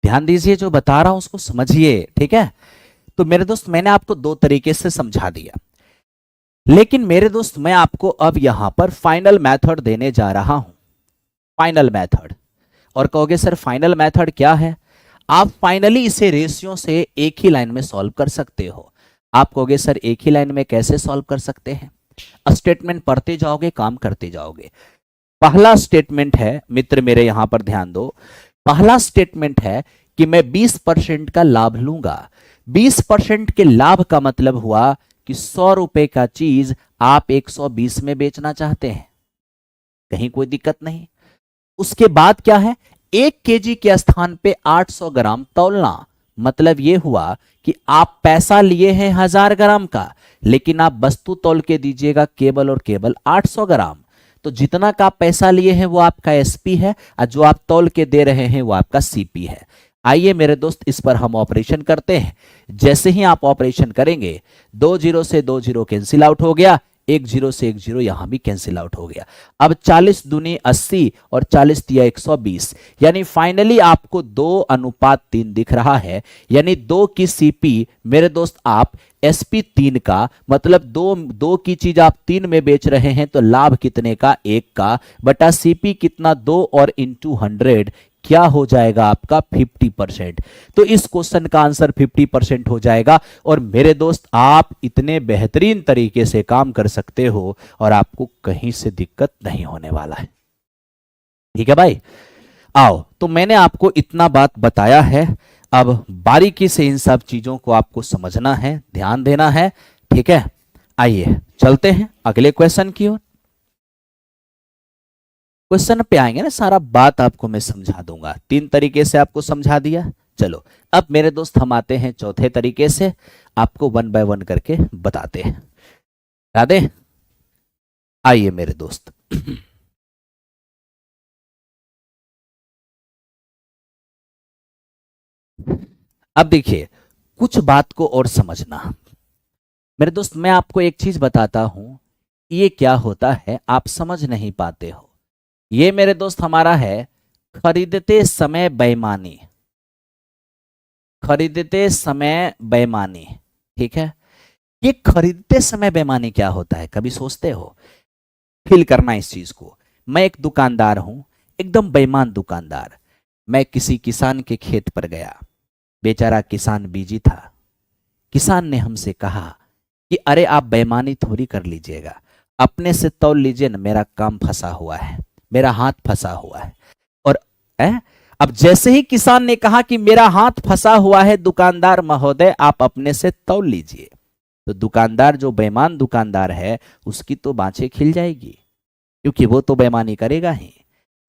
ध्यान दीजिए जो बता रहा हूं उसको समझिए, ठीक है। तो मेरे दोस्त मैंने आपको दो तरीके से समझा दिया, लेकिन मेरे दोस्त मैं आपको अब यहां पर फाइनल मेथड देने जा रहा हूं, फाइनल मेथड। और कहोगे सर फाइनल मेथड क्या है, आप फाइनली इसे रेशियो से एक ही लाइन में सॉल्व कर सकते हो। आप कहोगे सर एक ही लाइन में कैसे सॉल्व कर सकते हैं, स्टेटमेंट पढ़ते जाओगे, काम करते जाओगे। पहला स्टेटमेंट है मित्र मेरे, यहां पर ध्यान दो, पहला स्टेटमेंट है कि मैं 20% का लाभ लूंगा। 20% के लाभ का मतलब हुआ कि 100 रुपए का चीज आप 120 में बेचना चाहते हैं, कहीं कोई दिक्कत नहीं। उसके बाद क्या है, 1 kg के स्थान पे 800 ग्राम तौलना, मतलब यह हुआ कि आप पैसा लिए हैं 1000 ग्राम का, लेकिन आप वस्तु तौल के दीजिएगा केवल और केवल 800 ग्राम। तो जितना का आप पैसा लिए हैं वो आपका एसपी है और जो आप तौल के दे रहे हैं वो आपका सीपी है। आइए मेरे दोस्त इस पर हम ऑपरेशन करते हैं। जैसे ही आप ऑपरेशन करेंगे, 2 जीरो से 2 जीरो कैंसिल आउट हो गया, 1 जीरो से 1 जीरो यहां भी कैंसिल आउट हो गया। अब 40 दूनी 80 और 40 दिया 120, यानी फाइनली आपको 2:3 दिख रहा है, यानी 2 की सीपी मेरे दोस्त आप एसपी 3 का, मतलब दो की चीज आप 3 में बेच रहे हैं तो लाभ कितने का, 1 का, बटा सीपी कितना 2 और इंटू 100 क्या हो जाएगा आपका 50%। तो इस क्वेश्चन का आंसर 50% हो जाएगा। और मेरे दोस्त आप इतने बेहतरीन तरीके से काम कर सकते हो और आपको कहीं से दिक्कत नहीं होने वाला है, ठीक है भाई। आओ, तो मैंने आपको इतना बात बताया है, अब बारीकी से इन सब चीजों को आपको समझना है, ध्यान देना है, ठीक है। आइए चलते हैं अगले क्वेश्चन की ओर। क्वेश्चन पे आएंगे ना, सारा बात आपको मैं समझा दूंगा, 3 तरीके से आपको समझा दिया। चलो अब मेरे दोस्त हम आते हैं चौथे तरीके से, आपको 1 बाय 1 करके बताते हैं, याद है। आइए मेरे दोस्त अब देखिए कुछ बात को और समझना मेरे दोस्त, मैं आपको एक चीज बताता हूं, ये क्या होता है आप समझ नहीं पाते हो। ये मेरे दोस्त हमारा है खरीदते समय बेईमानी, खरीदते समय बेईमानी, ठीक है। ये खरीदते समय बेईमानी क्या होता है, कभी सोचते हो, फील करना इस चीज को। मैं एक दुकानदार हूं, एकदम बेईमान दुकानदार। मैं किसी किसान के खेत पर गया, बेचारा किसान बिजी था। किसान ने हमसे कहा कि अरे आप बेईमानी थोड़ी कर लीजिएगा, अपने से तौल लीजिए ना, मेरा काम फंसा हुआ है, मेरा हाथ फंसा हुआ है। और अब जैसे ही किसान ने कहा कि मेरा हाथ फंसा हुआ है दुकानदार महोदय, आप अपने से तौल लीजिए, तो दुकानदार जो बेईमान दुकानदार है उसकी तो बाँछें खिल जाएगी, क्योंकि वो तो बेईमानी करेगा ही।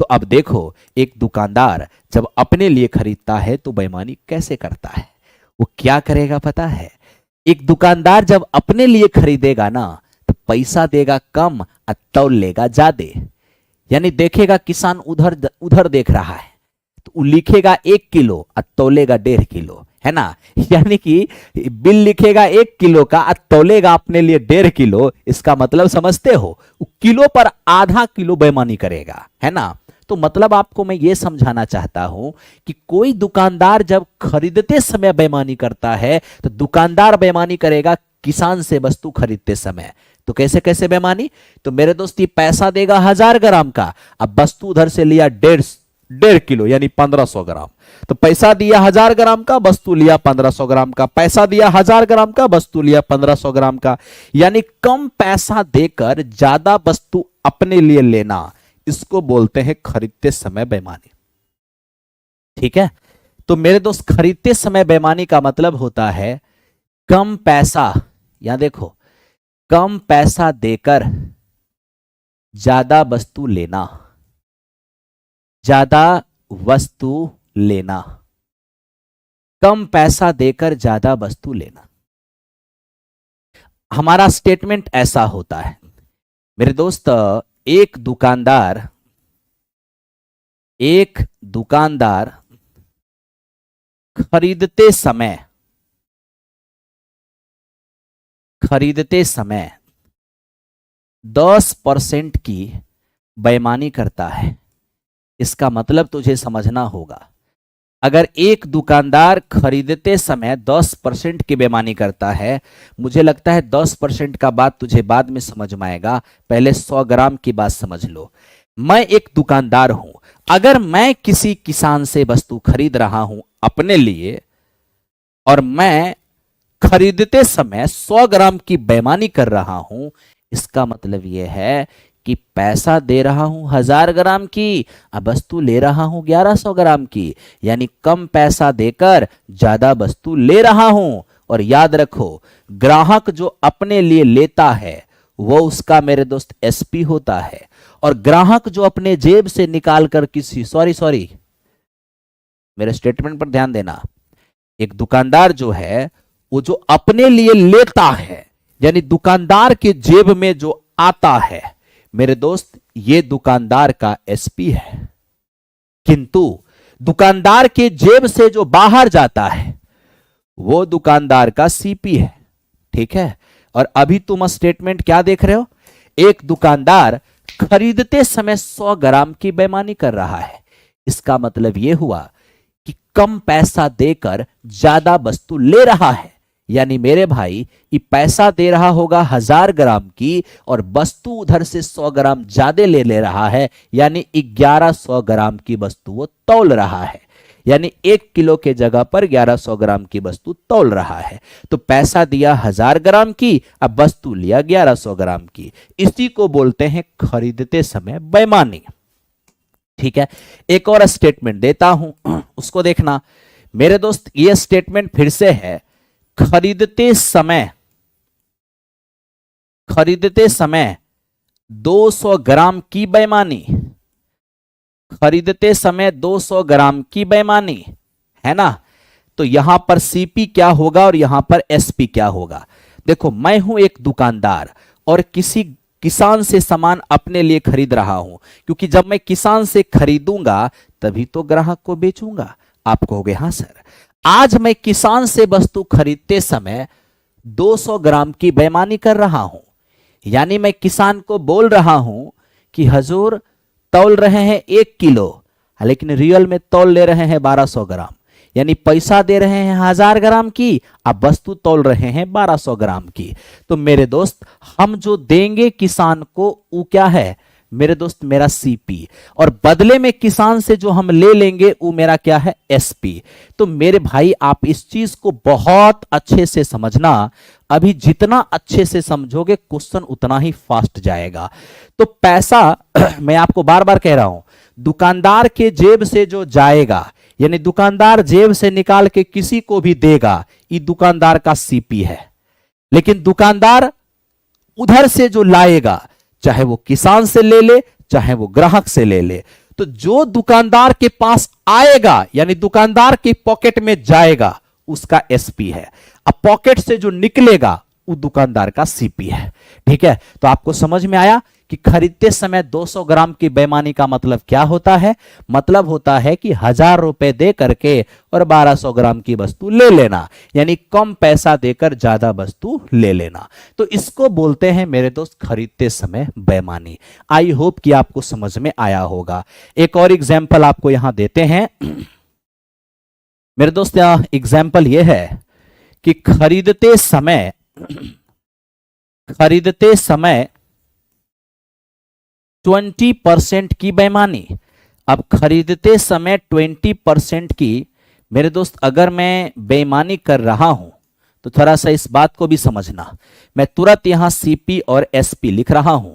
तो अब देखो, एक दुकानदार जब अपने लिए खरीदता है तो बेईमानी कैसे करता है? वो क्या करेगा पता है? एक दुकानदार जब अपने लिए खरीदेगा ना, तो पैसा देगा कम और तौल लेगा ज्यादा। यानी देखेगा किसान उधर उधर देख रहा है तो वो लिखेगा 1 किलो और तौलेगा 1.5 किलो, है ना। यानी कि बिल लिखेगा 1 किलो का और तौलेगा अपने लिए 1.5 किलो। इसका मतलब समझते हो, वो किलो पर आधा किलो बेईमानी करेगा, है ना। तो मतलब आपको मैं ये समझाना चाहता हूं कि कोई दुकानदार जब खरीदते समय बेईमानी करता है तो दुकानदार बेईमानी करेगा किसान से वस्तु खरीदते समय। तो कैसे कैसे बेईमानी? तो मेरे दोस्त, ये पैसा देगा 1000 ग्राम का, अब वस्तु उधर से लिया 1.5 किलो यानी 1500 ग्राम। तो पैसा दिया 1000 ग्राम का, वस्तु लिया 1500 ग्राम का। पैसा दिया 1000 ग्राम का, वस्तु लिया 1500 ग्राम का। यानी कम पैसा देकर ज्यादा वस्तु अपने लिए लेना, इसको बोलते हैं खरीदते समय बेईमानी। ठीक है। तो मेरे दोस्त, खरीदते समय बेईमानी का मतलब होता है कम पैसा, यहां देखो, कम पैसा देकर ज्यादा वस्तु लेना, ज्यादा वस्तु लेना, कम पैसा देकर ज्यादा वस्तु लेना। हमारा स्टेटमेंट ऐसा होता है मेरे दोस्त, एक दुकानदार खरीदते समय 10% की बेईमानी करता है। इसका मतलब तुझे समझना होगा, अगर एक दुकानदार खरीदते समय 10% की बेईमानी करता है, मुझे लगता है 10% का बात तुझे बाद में समझ में आएगा, पहले 100 ग्राम की बात समझ लो। मैं एक दुकानदार हूं, अगर मैं किसी किसान से वस्तु खरीद रहा हूं अपने लिए और मैं खरीदते समय 100 ग्राम की बेईमानी कर रहा हूं, इसका मतलब यह है कि पैसा दे रहा हूं 1000 ग्राम की, अब वस्तु ले रहा हूं 1100 ग्राम की। यानी कम पैसा देकर ज्यादा वस्तु ले रहा हूं। और याद रखो, ग्राहक जो अपने लिए लेता है वो उसका मेरे दोस्त एसपी होता है, और ग्राहक जो अपने जेब से निकाल कर किसी सॉरी मेरे स्टेटमेंट पर ध्यान देना, एक दुकानदार जो है वो जो अपने लिए लेता है, यानी दुकानदार के जेब में जो आता है, मेरे दोस्त, ये दुकानदार का एसपी है। किंतु दुकानदार के जेब से जो बाहर जाता है वो दुकानदार का सीपी है। ठीक है। और अभी तुम स्टेटमेंट क्या देख रहे हो? एक दुकानदार खरीदते समय 100 ग्राम की बेईमानी कर रहा है। इसका मतलब यह हुआ कि कम पैसा देकर ज्यादा वस्तु ले रहा है। यानी मेरे भाई, ये पैसा दे रहा होगा 1000 ग्राम की और वस्तु उधर से 100 ग्राम ज्यादा ले रहा है, यानी 1100 ग्राम की वस्तु वो तौल रहा है। यानी 1 किलो के जगह पर 1100 ग्राम की वस्तु तौल रहा है। तो पैसा दिया 1000 ग्राम की, अब वस्तु लिया 1100 ग्राम की। इसी को बोलते हैं खरीदते समय बेईमानी। ठीक है। एक और स्टेटमेंट देता हूं, उसको देखना मेरे दोस्त। यह स्टेटमेंट फिर से है, खरीदते समय 200 ग्राम की बेईमानी, खरीदते समय 200 ग्राम की बेईमानी, है ना। तो यहां पर सीपी क्या होगा और यहां पर एसपी क्या होगा? देखो, मैं हूं एक दुकानदार और किसी किसान से सामान अपने लिए खरीद रहा हूं, क्योंकि जब मैं किसान से खरीदूंगा तभी तो ग्राहक को बेचूंगा। आप कहोगे हाँ सर, आज मैं किसान से वस्तु खरीदते समय 200 ग्राम की बेईमानी कर रहा हूं। यानी मैं किसान को बोल रहा हूं कि हजूर तौल रहे हैं 1 किलो, लेकिन रियल में तौल ले रहे हैं 1200 ग्राम। यानी पैसा दे रहे हैं 1000 ग्राम की, अब वस्तु तौल रहे हैं 1200 ग्राम की। तो मेरे दोस्त, हम जो देंगे किसान को वो क्या है मेरे दोस्त? मेरा सीपी। और बदले में किसान से जो हम ले लेंगे वो मेरा क्या है? एसपी। तो मेरे भाई, आप इस चीज को बहुत अच्छे से समझना। अभी जितना अच्छे से समझोगे क्वेश्चन उतना ही फास्ट जाएगा। तो पैसा मैं आपको बार बार कह रहा हूं, दुकानदार के जेब से जो जाएगा, यानी दुकानदार जेब से निकाल के किसी को भी देगा, ये दुकानदार का सीपी है। लेकिन दुकानदार उधर से जो लाएगा, चाहे वो किसान से ले ले चाहे वो ग्राहक से ले ले, तो जो दुकानदार के पास आएगा यानी दुकानदार के पॉकेट में जाएगा उसका एसपी है, अब पॉकेट से जो निकलेगा वो दुकानदार का सीपी है। ठीक है, तो आपको समझ में आया कि खरीदते समय 200 ग्राम की बेईमानी का मतलब क्या होता है। मतलब होता है कि 1000 रुपए दे करके और 1200 ग्राम की वस्तु ले लेना, यानी कम पैसा देकर ज्यादा वस्तु ले लेना। तो इसको बोलते हैं मेरे दोस्त खरीदते समय बेईमानी। आई होप कि आपको समझ में आया होगा। एक और एग्जाम्पल आपको यहां देते हैं मेरे दोस्त। एग्जाम्पल यह है कि खरीदते समय 20% की बेईमानी। अब खरीदते समय 20% की मेरे दोस्त अगर मैं बेईमानी कर रहा हूं तो थोड़ा सा इस बात को भी समझना। मैं तुरंत यहां सीपी और एसपी लिख रहा हूं,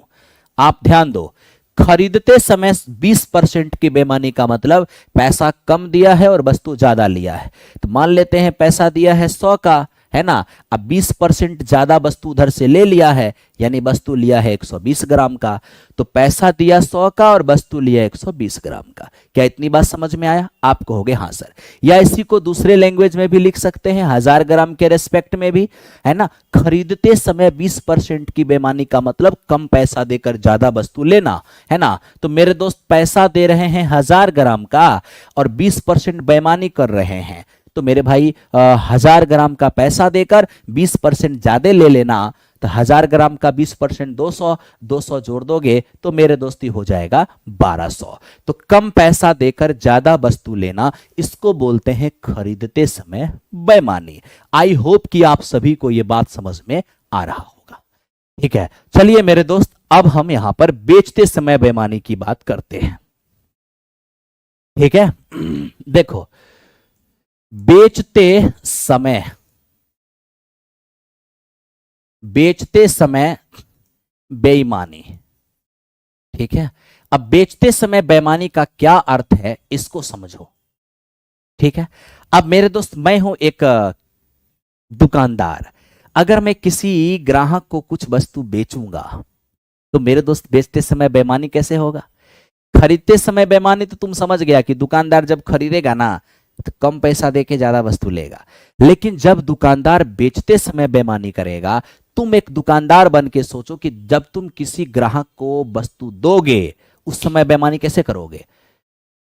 आप ध्यान दो। खरीदते समय 20% की बेईमानी का मतलब पैसा कम दिया है और वस्तु ज्यादा लिया है। तो मान लेते हैं पैसा दिया है 100 का, है ना। अब 20% ज्यादा वस्तु उधर से ले लिया है, यानी वस्तु लिया है 120 ग्राम का। तो पैसा दिया 100 का और वस्तु लिया 120 ग्राम का। क्या इतनी बात समझ में आया? आप कहोगे हाँ सर। या इसी को दूसरे लैंग्वेज में भी लिख सकते हैं, 1000 ग्राम के रेस्पेक्ट में भी, है ना। खरीदते समय 20% की बेईमानी का मतलब कम पैसा देकर ज्यादा वस्तु लेना, है ना। तो मेरे दोस्त पैसा दे रहे हैं 1000 ग्राम का और 20% बेईमानी कर रहे हैं। तो मेरे भाई 1000 ग्राम का पैसा देकर 20% ज्यादा ले लेना। तो 1000 ग्राम का 20% 200, 200 जोड़ दोगे तो मेरे दोस्ती हो जाएगा 1200। तो कम पैसा देकर ज्यादा वस्तु लेना, इसको बोलते हैं खरीदते समय बेईमानी। आई होप कि आप सभी को यह बात समझ में आ रहा होगा। ठीक है, चलिए मेरे दोस्त अब हम यहां पर बेचते समय बेईमानी की बात करते हैं। ठीक है, देखो बेचते समय बेईमानी। ठीक है, अब बेचते समय बेईमानी का क्या अर्थ है इसको समझो। ठीक है, अब मेरे दोस्त मैं हूं एक दुकानदार। अगर मैं किसी ग्राहक को कुछ वस्तु बेचूंगा तो मेरे दोस्त बेचते समय बेईमानी कैसे होगा? खरीदते समय बेईमानी तो तुम समझ गया कि दुकानदार जब खरीदेगा ना तो कम पैसा देके ज्यादा वस्तु लेगा। लेकिन जब दुकानदार बेचते समय बेईमानी करेगा, तुम एक दुकानदार बन के सोचो कि जब तुम किसी ग्राहक को वस्तु दोगे उस समय बेईमानी कैसे करोगे?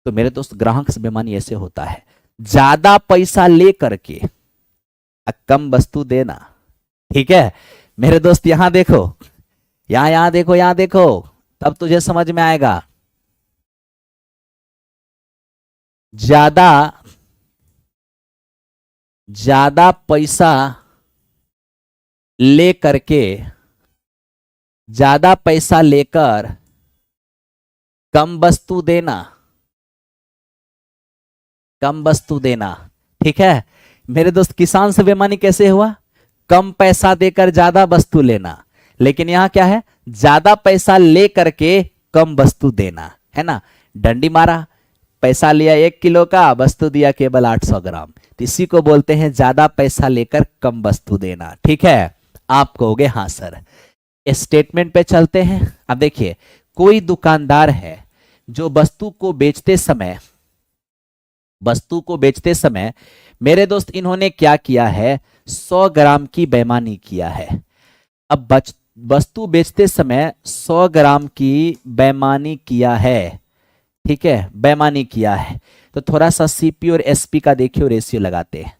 तो मेरे दोस्त ग्राहक से बेईमानी ऐसे होता है, ज्यादा पैसा ले करके कम वस्तु देना। ठीक है मेरे दोस्त, यहां देखो, यहां देखो, यहां देखो, तब तुझे समझ में आएगा। ज्यादा पैसा ले करके, ज्यादा पैसा लेकर कम वस्तु देना, कम वस्तु देना। ठीक है मेरे दोस्त, किसान से बेईमानी कैसे हुआ? कम पैसा देकर ज्यादा वस्तु लेना। लेकिन यहां क्या है? ज्यादा पैसा ले करके कम वस्तु देना, है ना। डंडी मारा, पैसा लिया 1 किलो का, वस्तु दिया केवल 800 ग्राम। तो इसी को बोलते हैं ज्यादा पैसा लेकर कम वस्तु देना। ठीक है, आप कहोगे हाँ सर। स्टेटमेंट पे चलते हैं। अब देखिए, कोई दुकानदार है जो वस्तु को बेचते समय मेरे दोस्त इन्होंने क्या किया है? 100 ग्राम की बेईमानी किया है। अब वस्तु बेचते समय 100 ग्राम की बेईमानी किया है। ठीक है, बेईमानी किया है। तो थोड़ा सा सीपी और एसपी का देखिए रेशियो लगाते हैं।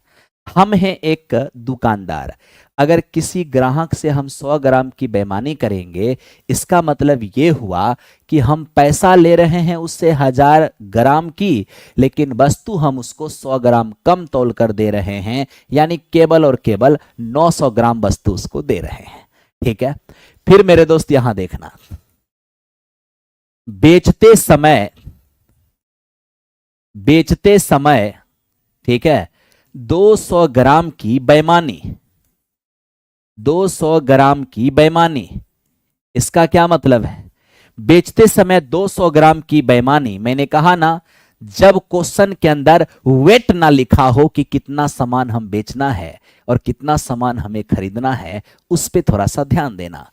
हम हैं एक दुकानदार, अगर किसी ग्राहक से हम 100 ग्राम की बेईमानी करेंगे, इसका मतलब ये हुआ कि हम पैसा ले रहे हैं उससे 1000 ग्राम की, लेकिन वस्तु हम उसको 100 ग्राम कम तौल कर दे रहे हैं, यानी केवल और केवल 900 ग्राम वस्तु उसको दे रहे हैं। ठीक है, फिर मेरे दोस्त यहां देखना, बेचते समय ठीक है 200 ग्राम की बेईमानी, 200 ग्राम की बेईमानी। इसका क्या मतलब है? बेचते समय 200 ग्राम की बेईमानी। मैंने कहा ना, जब क्वेश्चन के अंदर वेट ना लिखा हो कि कितना सामान हम बेचना है और कितना सामान हमें खरीदना है, उस पे थोड़ा सा ध्यान देना।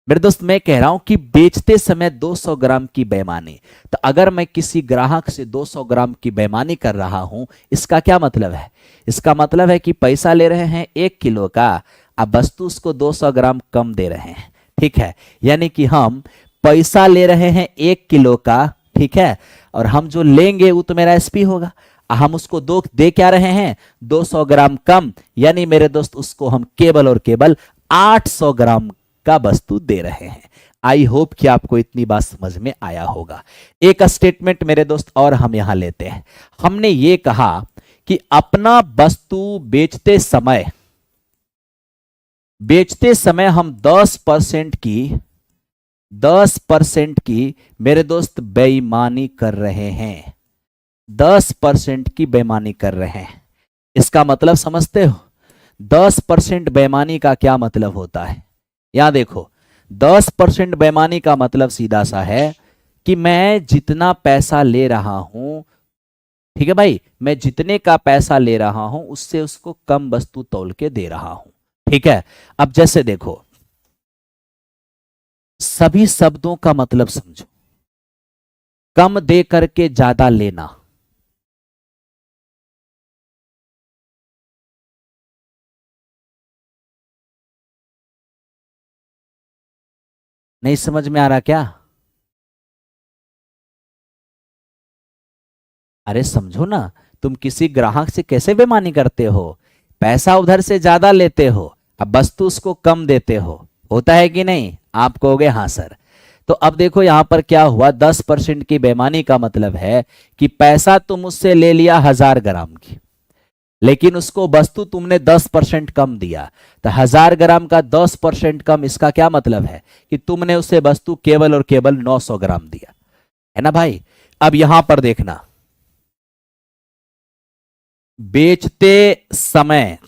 मेरे दोस्त मैं कह रहा हूं कि बेचते समय 200 ग्राम की बेईमानी, तो अगर मैं किसी ग्राहक से 200 ग्राम की बेईमानी कर रहा हूं, इसका क्या मतलब है? इसका मतलब है कि पैसा ले रहे हैं 1 किलो का, अब वस्तु उसको 200 ग्राम कम दे रहे हैं। ठीक है, यानी कि हम पैसा ले रहे हैं 1 किलो का, ठीक है, और हम जो लेंगे वो तो मेरा एसपी होगा, हम उसको दो दे क्या रहे हैं 200 ग्राम कम, यानी मेरे दोस्त उसको हम केवल और केवल 800 ग्राम का वस्तु दे रहे हैं। आई होप कि आपको इतनी बात समझ में आया होगा। एक स्टेटमेंट मेरे दोस्त और हम यहां लेते हैं। हमने ये कहा कि अपना वस्तु बेचते समय हम 10% की मेरे दोस्त बेईमानी कर रहे हैं, 10% की बेईमानी कर रहे हैं। इसका मतलब समझते हो? 10% बेईमानी का क्या मतलब होता है? यहां देखो, 10% बेईमानी का मतलब सीधा सा है कि मैं जितना पैसा ले रहा हूं, ठीक है भाई, मैं जितने का पैसा ले रहा हूं उससे उसको कम वस्तु तौल के दे रहा हूं। ठीक है, अब जैसे देखो, सभी शब्दों का मतलब समझो। कम दे करके ज्यादा लेना, नहीं समझ में आ रहा क्या? अरे समझो ना, तुम किसी ग्राहक से कैसे बेईमानी करते हो? पैसा उधर से ज्यादा लेते हो, अब वस्तु उसको कम देते हो, होता है कि नहीं? आप कहोगे हाँ सर। तो अब देखो यहां पर क्या हुआ, 10% की बेईमानी का मतलब है कि पैसा तुम उससे ले लिया 1000 ग्राम की, लेकिन उसको वस्तु तुमने 10% कम दिया। तो 1000 ग्राम का 10% कम, इसका क्या मतलब है कि तुमने उसे वस्तु केवल और केवल 900 ग्राम दिया, है ना भाई? अब यहां पर देखना, बेचते समय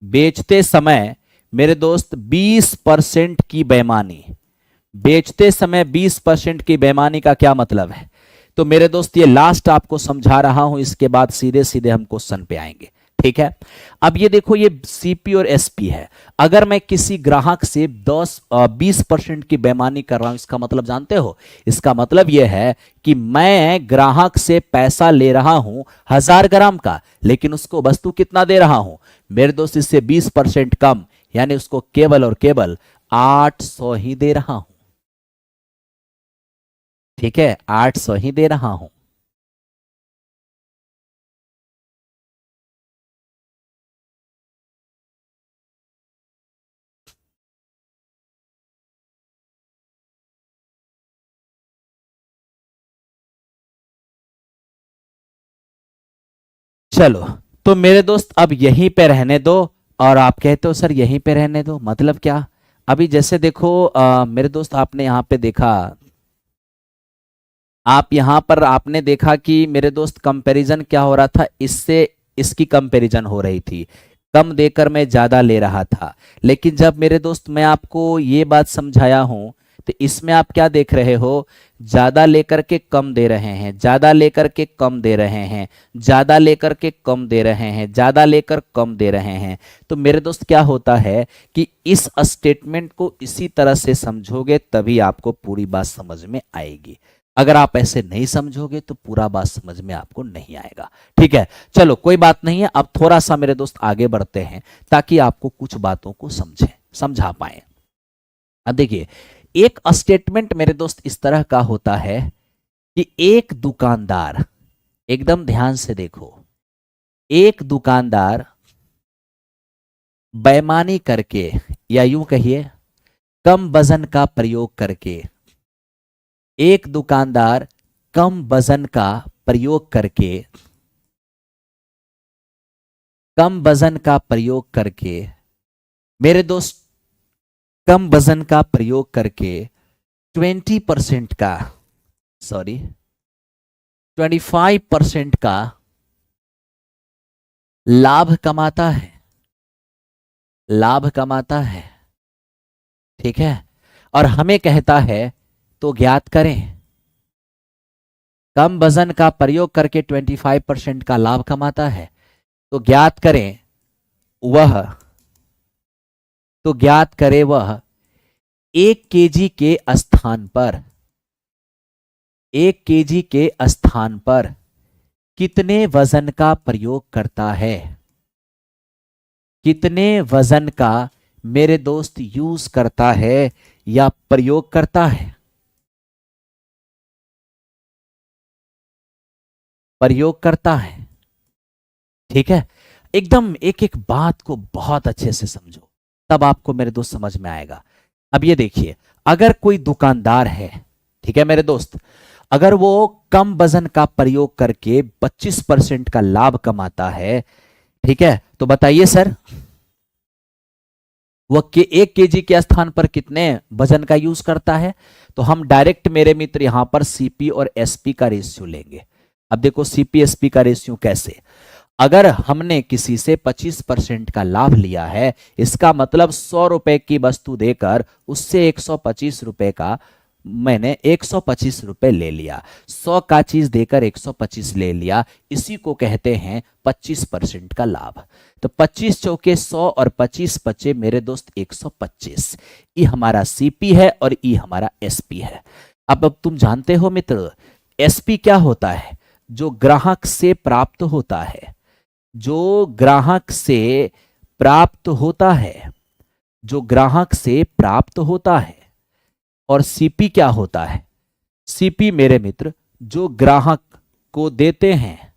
बेचते समय मेरे दोस्त 20% की बेईमानी, बेचते समय 20% की बेईमानी का क्या मतलब है? तो मेरे दोस्त ये लास्ट आपको समझा रहा हूं, इसके बाद सीधे सीधे हम क्वेश्चन पे आएंगे। ठीक है, अब ये देखो, ये सीपी और एसपी है। अगर मैं किसी ग्राहक से 20% की बेईमानी कर रहा हूं, इसका मतलब जानते हो? इसका मतलब यह है कि मैं ग्राहक से पैसा ले रहा हूं 1000 ग्राम का, लेकिन उसको वस्तु कितना दे रहा हूं मेरे दोस्त? इससे 20% कम, यानी उसको केवल और केवल 800 ही दे रहा हूं। ठीक है, 800 ही दे रहा हूं। चलो, तो मेरे दोस्त अब यहीं पे रहने दो, और आप कहते हो सर यहीं पे रहने दो, मतलब क्या? अभी जैसे देखो मेरे दोस्त, आपने यहां पे देखा, आप यहां पर आपने देखा कि मेरे दोस्त कंपैरिजन क्या हो रहा था, इससे इसकी कंपैरिजन हो रही थी, कम देकर मैं ज्यादा ले रहा था। लेकिन जब मेरे दोस्त मैं आपको ये बात समझाया हूं, तो इसमें आप क्या देख रहे हो? ज्यादा लेकर के कम दे रहे हैं, ज्यादा लेकर के कम दे रहे हैं, ज्यादा लेकर के कम दे रहे हैं, ज्यादा लेकर कम दे रहे हैं। तो मेरे दोस्त क्या होता है कि इस स्टेटमेंट को इसी तरह से समझोगे तभी आपको पूरी बात समझ में आएगी। अगर आप ऐसे नहीं समझोगे तो पूरा बात समझ में आपको नहीं आएगा। ठीक है, चलो कोई बात नहीं है, अब थोड़ा सा मेरे दोस्त आगे बढ़ते हैं ताकि आपको कुछ बातों को समझा पाए। अब देखिए, एक स्टेटमेंट मेरे दोस्त इस तरह का होता है कि एक दुकानदार, एकदम ध्यान से देखो, एक दुकानदार बेईमानी करके, या यूं कहिए कम वजन का प्रयोग करके, एक दुकानदार कम वजन का प्रयोग करके, कम वजन का प्रयोग करके मेरे दोस्त, कम वजन का प्रयोग करके 20% का, सॉरी 25% का लाभ कमाता है, लाभ कमाता है। ठीक है, और हमें कहता है तो ज्ञात करें, कम वजन का प्रयोग करके 25% का लाभ कमाता है, तो ज्ञात करें वह 1 केजी के स्थान पर 1 केजी के स्थान पर कितने वजन का प्रयोग करता है? कितने वजन का मेरे दोस्त यूज करता है या प्रयोग करता है? प्रयोग करता है। ठीक है, एकदम एक एक बात को बहुत अच्छे से समझो, तब आपको मेरे दोस्त समझ में आएगा। अब ये देखिए, अगर कोई दुकानदार है, ठीक है मेरे दोस्त, अगर वो कम वजन का प्रयोग करके 25% का लाभ कमाता है, ठीक है, तो बताइए सर, वो के 1 केजी के स्थान पर कितने वजन का यूज करता है? तो हम डायरेक्ट मेरे मित्र यहां पर सीपी और एसपी का रेशियो लेंगे। अब देखो सीपी एसपी का रेशियो कैसे, अगर हमने किसी से 25% का लाभ लिया है, इसका मतलब 100 रुपए की वस्तु देकर उससे 125 रुपए का मैंने 125 रुपए ले लिया, 100 का चीज देकर 125 ले लिया, इसी को कहते हैं 25% का लाभ। तो 25 चौके 100 और 25 बचे मेरे दोस्त 125। ये हमारा सीपी है और ये हमारा एसपी है। अब तुम जानते हो मित्र, एसपी क्या होता है? जो ग्राहक से प्राप्त होता है, जो ग्राहक से प्राप्त होता है, जो ग्राहक से प्राप्त होता है। और सीपी क्या होता है? सीपी मेरे मित्र जो ग्राहक को देते हैं,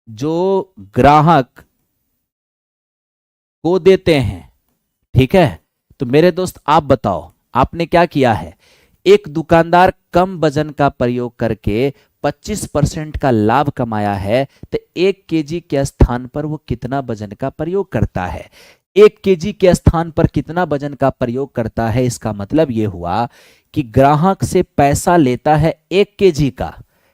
जो ग्राहक को देते हैं। ठीक है, तो मेरे दोस्त आप बताओ, आपने क्या किया है? एक दुकानदार कम वजन का प्रयोग करके 25% का लाभ कमाया है, तो 1 केजी के स्थान पर वो कितना वजन का प्रयोग करता है? 1 केजी के स्थान पर कितना वजन का प्रयोग करता है? इसका मतलब यह हुआ कि ग्राहक से पैसा लेता है 1 केजी का,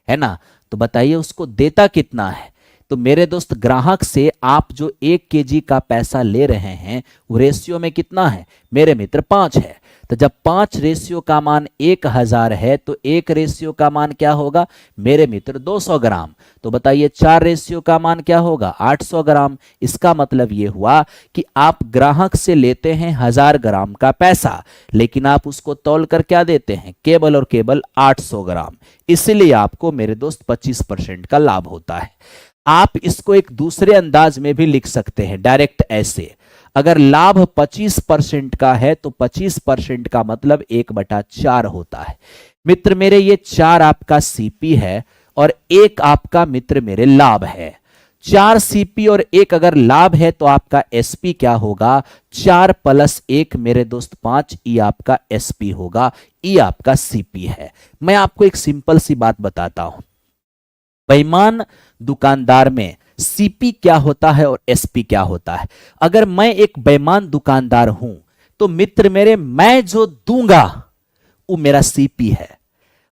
है ना? तो बताइए उसको देता कितना है? तो मेरे दोस्त ग्राहक से आप जो 1 केजी का पैसा ले रहे हैं वो रेशियो में कितना है मेरे मित्र? 5 है। तो जब 5 रेशियो का मान 1000 है तो 1 रेशियो का मान क्या होगा मेरे मित्र? 200 ग्राम। तो बताइए 4 रेशियो का मान क्या होगा? 800 ग्राम। इसका मतलब ये हुआ कि आप ग्राहक से लेते हैं 1000 ग्राम का पैसा, लेकिन आप उसको तौल कर क्या देते हैं? केवल और केवल 800 ग्राम। इसलिए आपको मेरे दोस्त 25% का लाभ होता है। आप इसको एक दूसरे अंदाज में भी लिख सकते हैं, डायरेक्ट ऐसे, अगर लाभ 25% का है तो 25% का मतलब 1/4 होता है। मित्र मेरे ये 4 आपका सीपी है और 1 आपका मित्र मेरे लाभ है। 4 सीपी और 1 अगर लाभ है तो आपका एसपी क्या होगा? 4 + 1 मेरे दोस्त 5, ई आपका एसपी होगा, ई आपका सीपी है। मैं आपको एक सिंपल सी बात बताता हूं, बेईमान दुकानदार में सीपी क्या होता है और एसपी क्या होता है। अगर मैं एक बेईमान दुकानदार हूं तो मित्र मेरे मैं जो दूंगा वो मेरा सीपी है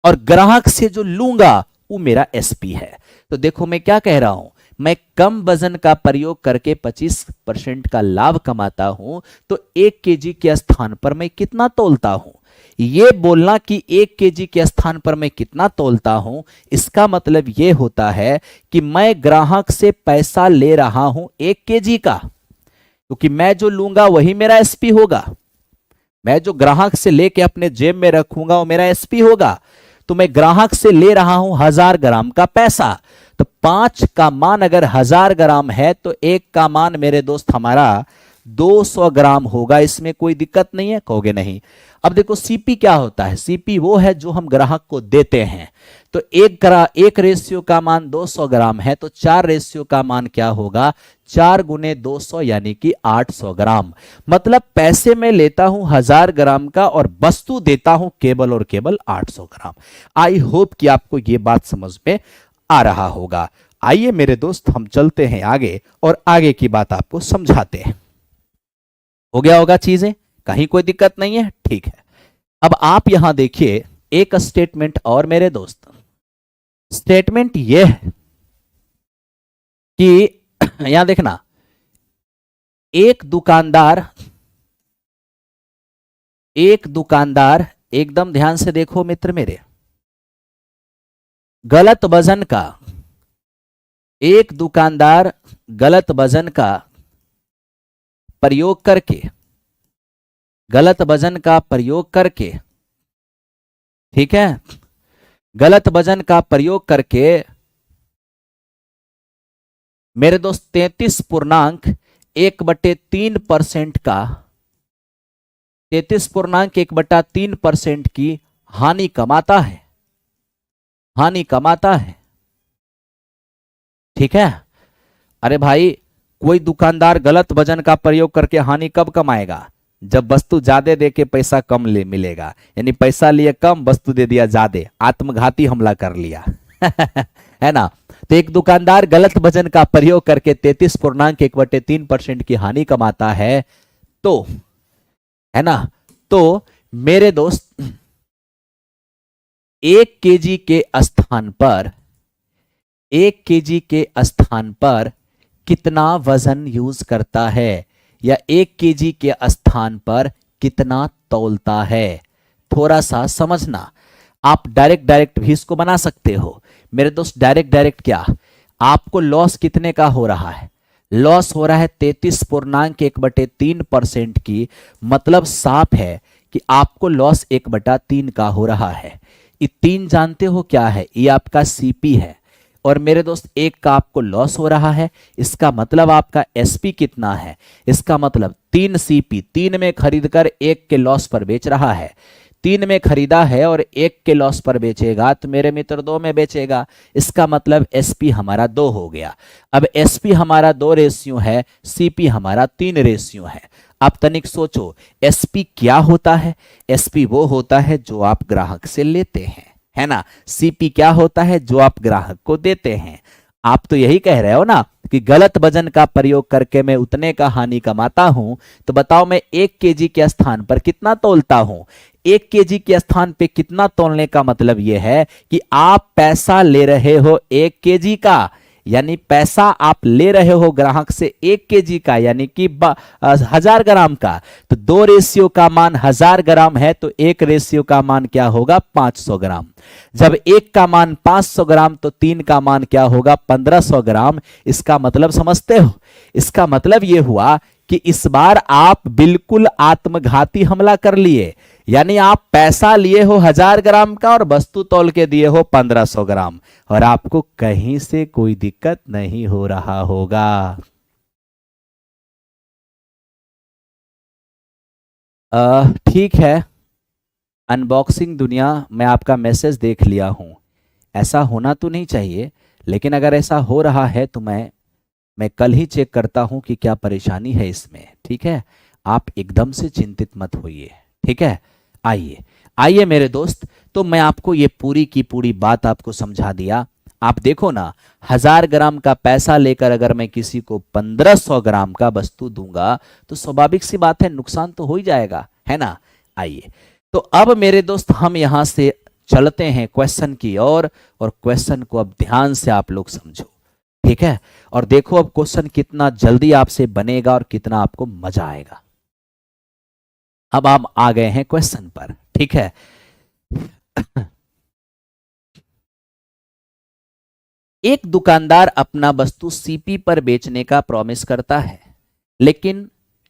और ग्राहक से जो लूंगा वो मेरा एसपी है। तो देखो मैं क्या कह रहा हूं, मैं कम वजन का प्रयोग करके 25% का लाभ कमाता हूं, तो 1 केजी के स्थान पर मैं कितना तोलता हूं? ये बोलना कि 1 केजी के स्थान पर मैं कितना तोलता हूं, इसका मतलब यह होता है कि मैं ग्राहक से पैसा ले रहा हूं 1 केजी का, क्योंकि मैं जो लूंगा वही मेरा एसपी होगा। मैं जो ग्राहक से लेके अपने जेब में रखूंगा वो मेरा एसपी होगा। तो मैं ग्राहक से ले रहा हूं 1000 ग्राम का पैसा, तो 5 का मान अगर 1000 ग्राम है तो 1 का मान मेरे दोस्त हमारा 200 ग्राम होगा। इसमें कोई दिक्कत नहीं है, कहोगे नहीं। अब देखो सीपी क्या होता है? सीपी वो है जो हम ग्राहक को देते हैं। तो 1 रेशियो का मान 200 ग्राम है, तो 4 रेशियो का मान क्या होगा? 4 × 200 यानी कि 800 ग्राम। मतलब पैसे में लेता हूं 1000 ग्राम का और वस्तु देता हूं केवल और केवल 800 ग्राम। आई होप कि आपको यह बात समझ में आ रहा होगा। आइए मेरे दोस्त हम चलते हैं आगे और आगे की बात आपको समझाते हैं। हो गया होगा चीजें, कहीं कोई दिक्कत नहीं है? ठीक है। अब आप यहां देखिए एक स्टेटमेंट और मेरे दोस्त, स्टेटमेंट यह है कि यहां देखना, एक दुकानदार एकदम ध्यान से देखो मित्र मेरे, गलत वजन का, एक दुकानदार गलत वजन का प्रयोग करके गलत वजन का प्रयोग करके, ठीक है, गलत वजन का प्रयोग करके मेरे दोस्त 33.1/3% का 33.1/3% की हानि कमाता है, हानि कमाता है। ठीक है। अरे भाई, कोई दुकानदार गलत वजन का प्रयोग करके हानि कब कमाएगा? जब वस्तु ज्यादा दे के पैसा कम ले मिलेगा, यानी पैसा लिए कम, वस्तु दे दिया ज्यादा, आत्मघाती हमला कर लिया। है ना। तो एक दुकानदार गलत वजन का प्रयोग करके 33.1/3% की हानि कमाता है, तो, है ना, तो मेरे दोस्त 1 kg के स्थान पर 1 kg के स्थान पर कितना वजन यूज करता है, या 1 kg के स्थान पर कितना तौलता है? थोड़ा सा समझना। आप डायरेक्ट डायरेक्ट भी इसको बना सकते हो मेरे दोस्त। डायरेक्ट डायरेक्ट क्या, आपको लॉस कितने का हो रहा है? लॉस हो रहा है 33.1/3% की, मतलब साफ है कि आपको लॉस 1/3 का हो रहा है। ये 3 जानते हो क्या है? ये आपका सीपी है। और मेरे दोस्त 1 का आपको लॉस हो रहा है, इसका मतलब आपका एसपी कितना है? इसका मतलब 3 सीपी, 3 में खरीद कर 1 के लॉस पर बेच रहा है। 3 में खरीदा है और 1 के लॉस पर बेचेगा तो मेरे मित्र 2 में बेचेगा। इसका मतलब एसपी हमारा 2 हो गया। अब एसपी हमारा 2 रेशियो है, सीपी हमारा 3 रेशियो है। अब तनिक सोचो, एसपी क्या होता है? एसपी वो होता है जो आप ग्राहक से लेते हैं, है ना। सीपी क्या होता है? जो आप ग्राहक को देते हैं। आप तो यही कह रहे हो ना कि गलत वजन का प्रयोग करके मैं उतने का हानि कमाता हूं, तो बताओ मैं 1 kg के स्थान पर कितना तौलता हूं? 1 kg के स्थान पे कितना तौलने का मतलब यह है कि आप पैसा ले रहे हो 1 kg का, यानी पैसा आप ले रहे हो ग्राहक से 1 kg का, यानी कि 1000 ग्राम का। तो 2 रेशियो का मान 1000 ग्राम है, तो 1 रेशियो का मान क्या होगा? 500 ग्राम। जब 1 का मान 500 ग्राम, तो 3 का मान क्या होगा? 1500 ग्राम। इसका मतलब समझते हो? इसका मतलब यह हुआ कि इस बार आप बिल्कुल आत्मघाती हमला कर लिए, यानी आप पैसा लिए हो 1000 ग्राम का और वस्तु तौल के दिए हो 1500 ग्राम, और आपको कहीं से कोई दिक्कत नहीं हो रहा होगा। ठीक है, अनबॉक्सिंग दुनिया, मैं आपका मैसेज देख लिया हूं। ऐसा होना तो नहीं चाहिए, लेकिन अगर ऐसा हो रहा है तो मैं कल ही चेक करता हूं कि क्या परेशानी है इसमें। ठीक है, आप एकदम से चिंतित मत होइए। ठीक है, आइए आइए मेरे दोस्त, तो मैं आपको ये पूरी की पूरी बात आपको समझा दिया। आप देखो ना, 1000 ग्राम का पैसा लेकर अगर मैं किसी को 1500 ग्राम का वस्तु दूंगा, तो स्वाभाविक सी बात है नुकसान तो हो ही जाएगा, है ना। आइए, तो अब मेरे दोस्त हम यहां से चलते हैं क्वेश्चन की ओर, और क्वेश्चन को अब ध्यान से आप लोग समझो। ठीक है, और देखो अब क्वेश्चन कितना जल्दी आपसे बनेगा और कितना आपको मजा आएगा। अब हम आ गए हैं क्वेश्चन पर। ठीक है, एक दुकानदार अपना वस्तु सीपी पर बेचने का प्रॉमिस करता है, लेकिन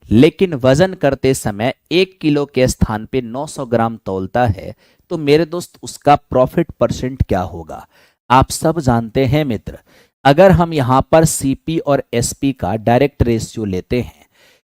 लेकिन वजन करते समय 1 किलो के स्थान पे 900 ग्राम तौलता है, तो मेरे दोस्त उसका प्रॉफिट परसेंट क्या होगा? आप सब जानते हैं मित्र, अगर हम यहां पर सीपी और एसपी का डायरेक्ट रेशियो लेते हैं,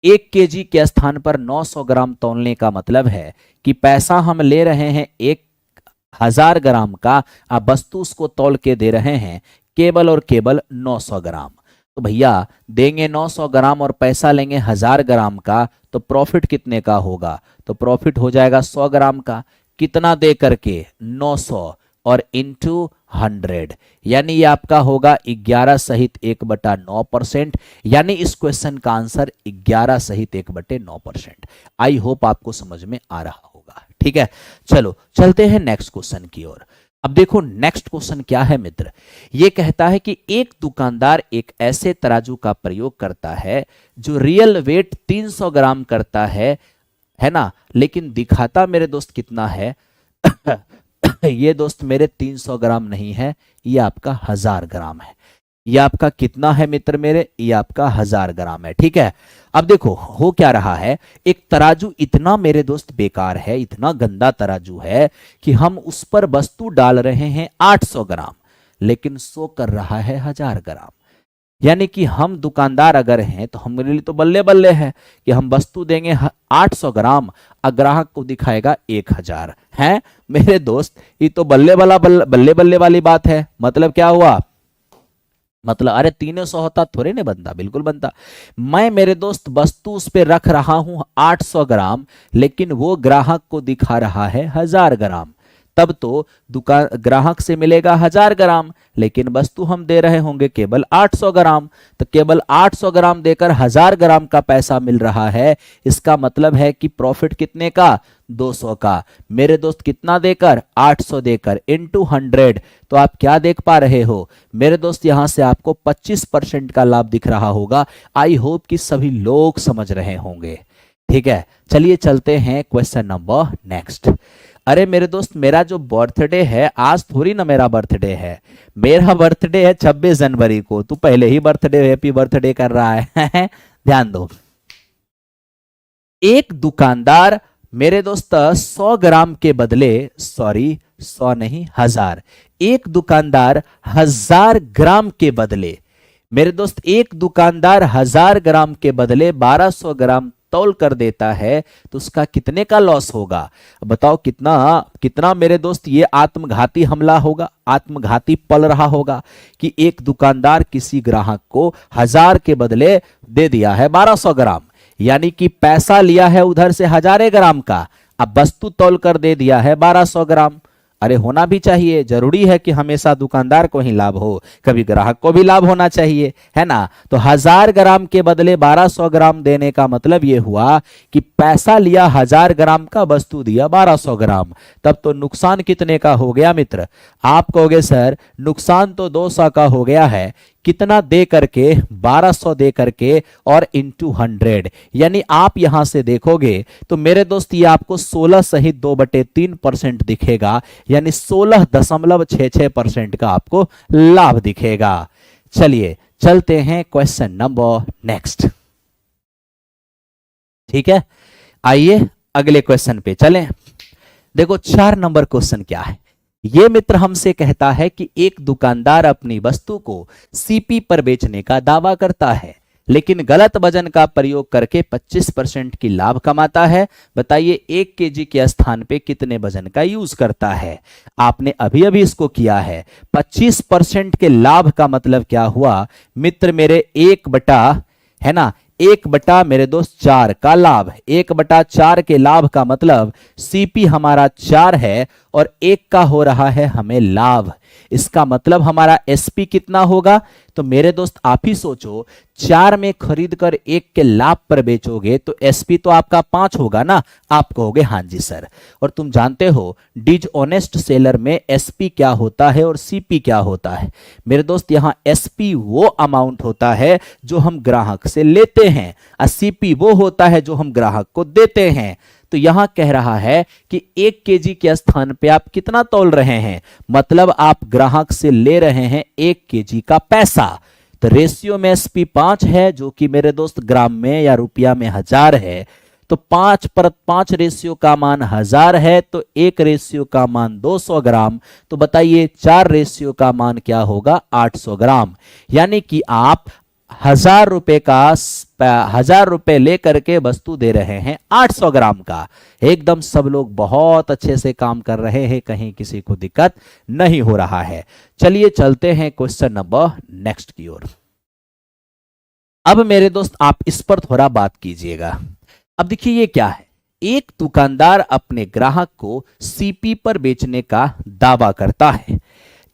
1 kg के स्थान पर 900 ग्राम तौलने का मतलब है कि पैसा हम ले रहे हैं 1000 ग्राम का, आप वस्तु उसको तौल के दे रहे हैं केवल और केवल 900 ग्राम। तो भैया देंगे 900 ग्राम और पैसा लेंगे 1000 ग्राम का, तो प्रॉफिट कितने का होगा? तो प्रॉफिट हो जाएगा 100 ग्राम का। कितना दे करके? 900 और इंटू 100, यानी ये आपका होगा 11 सहित 1/9%, यानी इस क्वेश्चन का आंसर 11 सहित 1/9%। आई होप आपको समझ में आ रहा होगा। ठीक है, चलो चलते हैं नेक्स्ट क्वेश्चन की ओर। अब देखो नेक्स्ट क्वेश्चन क्या है मित्र, ये कहता है कि एक दुकानदार एक ऐसे तराजू का प्रयोग करता है जो रियल वेट 300 ग्राम करता है ना, लेकिन दिखाता मेरे दोस्त कितना है? ये दोस्त मेरे 300 ग्राम नहीं है, ये आपका 1000 ग्राम है। ये आपका कितना है मित्र मेरे, ये आपका 1000 ग्राम है। ठीक है, अब देखो हो क्या रहा है, एक तराजू इतना मेरे दोस्त बेकार है, इतना गंदा तराजू है कि हम उस पर वस्तु डाल रहे हैं 800 ग्राम, लेकिन शो कर रहा है 1000 ग्राम। यानी कि हम दुकानदार अगर हैं तो हमारे लिए तो बल्ले बल्ले है कि हम वस्तु देंगे 800 ग्राम और ग्राहक को दिखाएगा 1000 है। मेरे दोस्त ये तो बल्ले बल्ले वाली बात है। मतलब क्या हुआ, मतलब अरे 300 होता थोड़े नहीं बनता, बिल्कुल बनता। मैं मेरे दोस्त वस्तु उस पे रख रहा हूं 800 ग्राम, लेकिन वो ग्राहक को दिखा रहा है 1000 ग्राम। तब तो दुकान ग्राहक से मिलेगा 1000 ग्राम, लेकिन वस्तु हम दे रहे होंगे केवल 800 ग्राम। तो केवल 800 ग्राम देकर 1000 ग्राम का पैसा मिल रहा है। इसका मतलब है कि प्रॉफिट कितने का, 200 का। मेरे दोस्त कितना देकर, 800 देकर इंटू 100। तो आप क्या देख पा रहे हो मेरे दोस्त, यहां से आपको 25% का लाभ दिख रहा होगा। आई होप कि सभी लोग समझ रहे होंगे। ठीक है, चलिए चलते हैं क्वेश्चन नंबर नेक्स्ट। अरे मेरे दोस्त, मेरा जो बर्थडे है आज थोड़ी ना मेरा बर्थडे है, मेरा बर्थडे है 26 जनवरी को। तू पहले ही बर्थडे हैप्पी बर्थडे कर रहा है ध्यान दो। एक दुकानदार मेरे दोस्त 100 ग्राम के बदले, सॉरी 100 नहीं 1000, एक दुकानदार 1000 ग्राम के बदले, मेरे दोस्त एक दुकानदार 1000 ग्राम के बदले 1200 ग्राम तौल कर देता है, तो उसका कितने का लॉस होगा। बताओ कितना कितना मेरे दोस्त ये आत्मघाती हमला होगा, आत्मघाती पल रहा होगा कि एक दुकानदार किसी ग्राहक को 1000 के बदले दे दिया है 1200 ग्राम, यानी कि पैसा लिया है उधर से 1000 ग्राम का, अब वस्तु तौल कर दे दिया है 1200 ग्राम। अरे होना भी चाहिए, जरूरी है कि हमेशा दुकानदार को ही लाभ हो, कभी ग्राहक को भी लाभ होना चाहिए, है ना। तो 1000 ग्राम के बदले 1200 ग्राम देने का मतलब यह हुआ कि पैसा लिया 1000 ग्राम का, वस्तु दिया 1200 ग्राम। तब तो नुकसान कितने का हो गया मित्र, आप कहोगे सर नुकसान तो 200 का हो गया है। कितना दे करके, 1200 दे करके और इंटू 100, यानी आप यहां से देखोगे तो मेरे दोस्त ये आपको 16 सहित 2/3% दिखेगा, यानी 16.66% का आपको लाभ दिखेगा। चलिए चलते हैं क्वेश्चन नंबर नेक्स्ट। ठीक है, आइए अगले क्वेश्चन पे चलें। देखो 4 नंबर क्वेश्चन क्या है, ये मित्र हमसे कहता है कि एक दुकानदार अपनी वस्तु को सीपी पर बेचने का दावा करता है, लेकिन गलत वजन का प्रयोग करके 25% की लाभ कमाता है। बताइए 1 केजी के स्थान पे कितने वजन का यूज करता है। आपने अभी अभी इसको किया है। 25% के लाभ का मतलब क्या हुआ मित्र मेरे, 1/, है ना, 1/, मेरे दोस्त 4 का लाभ। 1/4 के लाभ का मतलब सीपी हमारा 4 है और 1 का हो रहा है हमें लाभ। इसका मतलब हमारा एसपी कितना होगा, तो मेरे दोस्त आप ही सोचो, 4 में खरीद कर 1 के लाभ पर बेचोगे तो एसपी तो आपका 5 होगा ना। आप कहोगे हाँ जी सर। और तुम जानते हो डिसऑनेस्ट सेलर में एसपी क्या होता है और सीपी क्या होता है। मेरे दोस्त यहां एसपी वो अमाउंट होता है जो हम ग्राहक से लेते हैं और सीपी वो होता है जो हम ग्राहक को देते हैं। तो यहां कह रहा है कि 1 केजी के स्थान पे आप कितना तौल रहे हैं, मतलब आप ग्राहक से ले रहे हैं 1 केजी का पैसा। तो रेशियो में एसपी 5 है, जो कि मेरे दोस्त ग्राम में या रुपया में 1000 है। तो 5/5 रेशियो का मान 1000 है, तो 1 रेशियो का मान 200 ग्राम। तो बताइए 4 रेशियो का मान क्या होगा, 800 ग्राम। यानी कि आप 1000 रुपए लेकर के वस्तु दे रहे हैं 800 ग्राम का। एकदम सब लोग बहुत अच्छे से काम कर रहे हैं, कहीं किसी को दिक्कत नहीं हो रहा है। चलिए चलते हैं क्वेश्चन नंबर नेक्स्ट की ओर। अब मेरे दोस्त आप इस पर थोड़ा बात कीजिएगा। अब देखिए ये क्या है, एक दुकानदार अपने ग्राहक को सीपी पर बेचने का दावा करता है।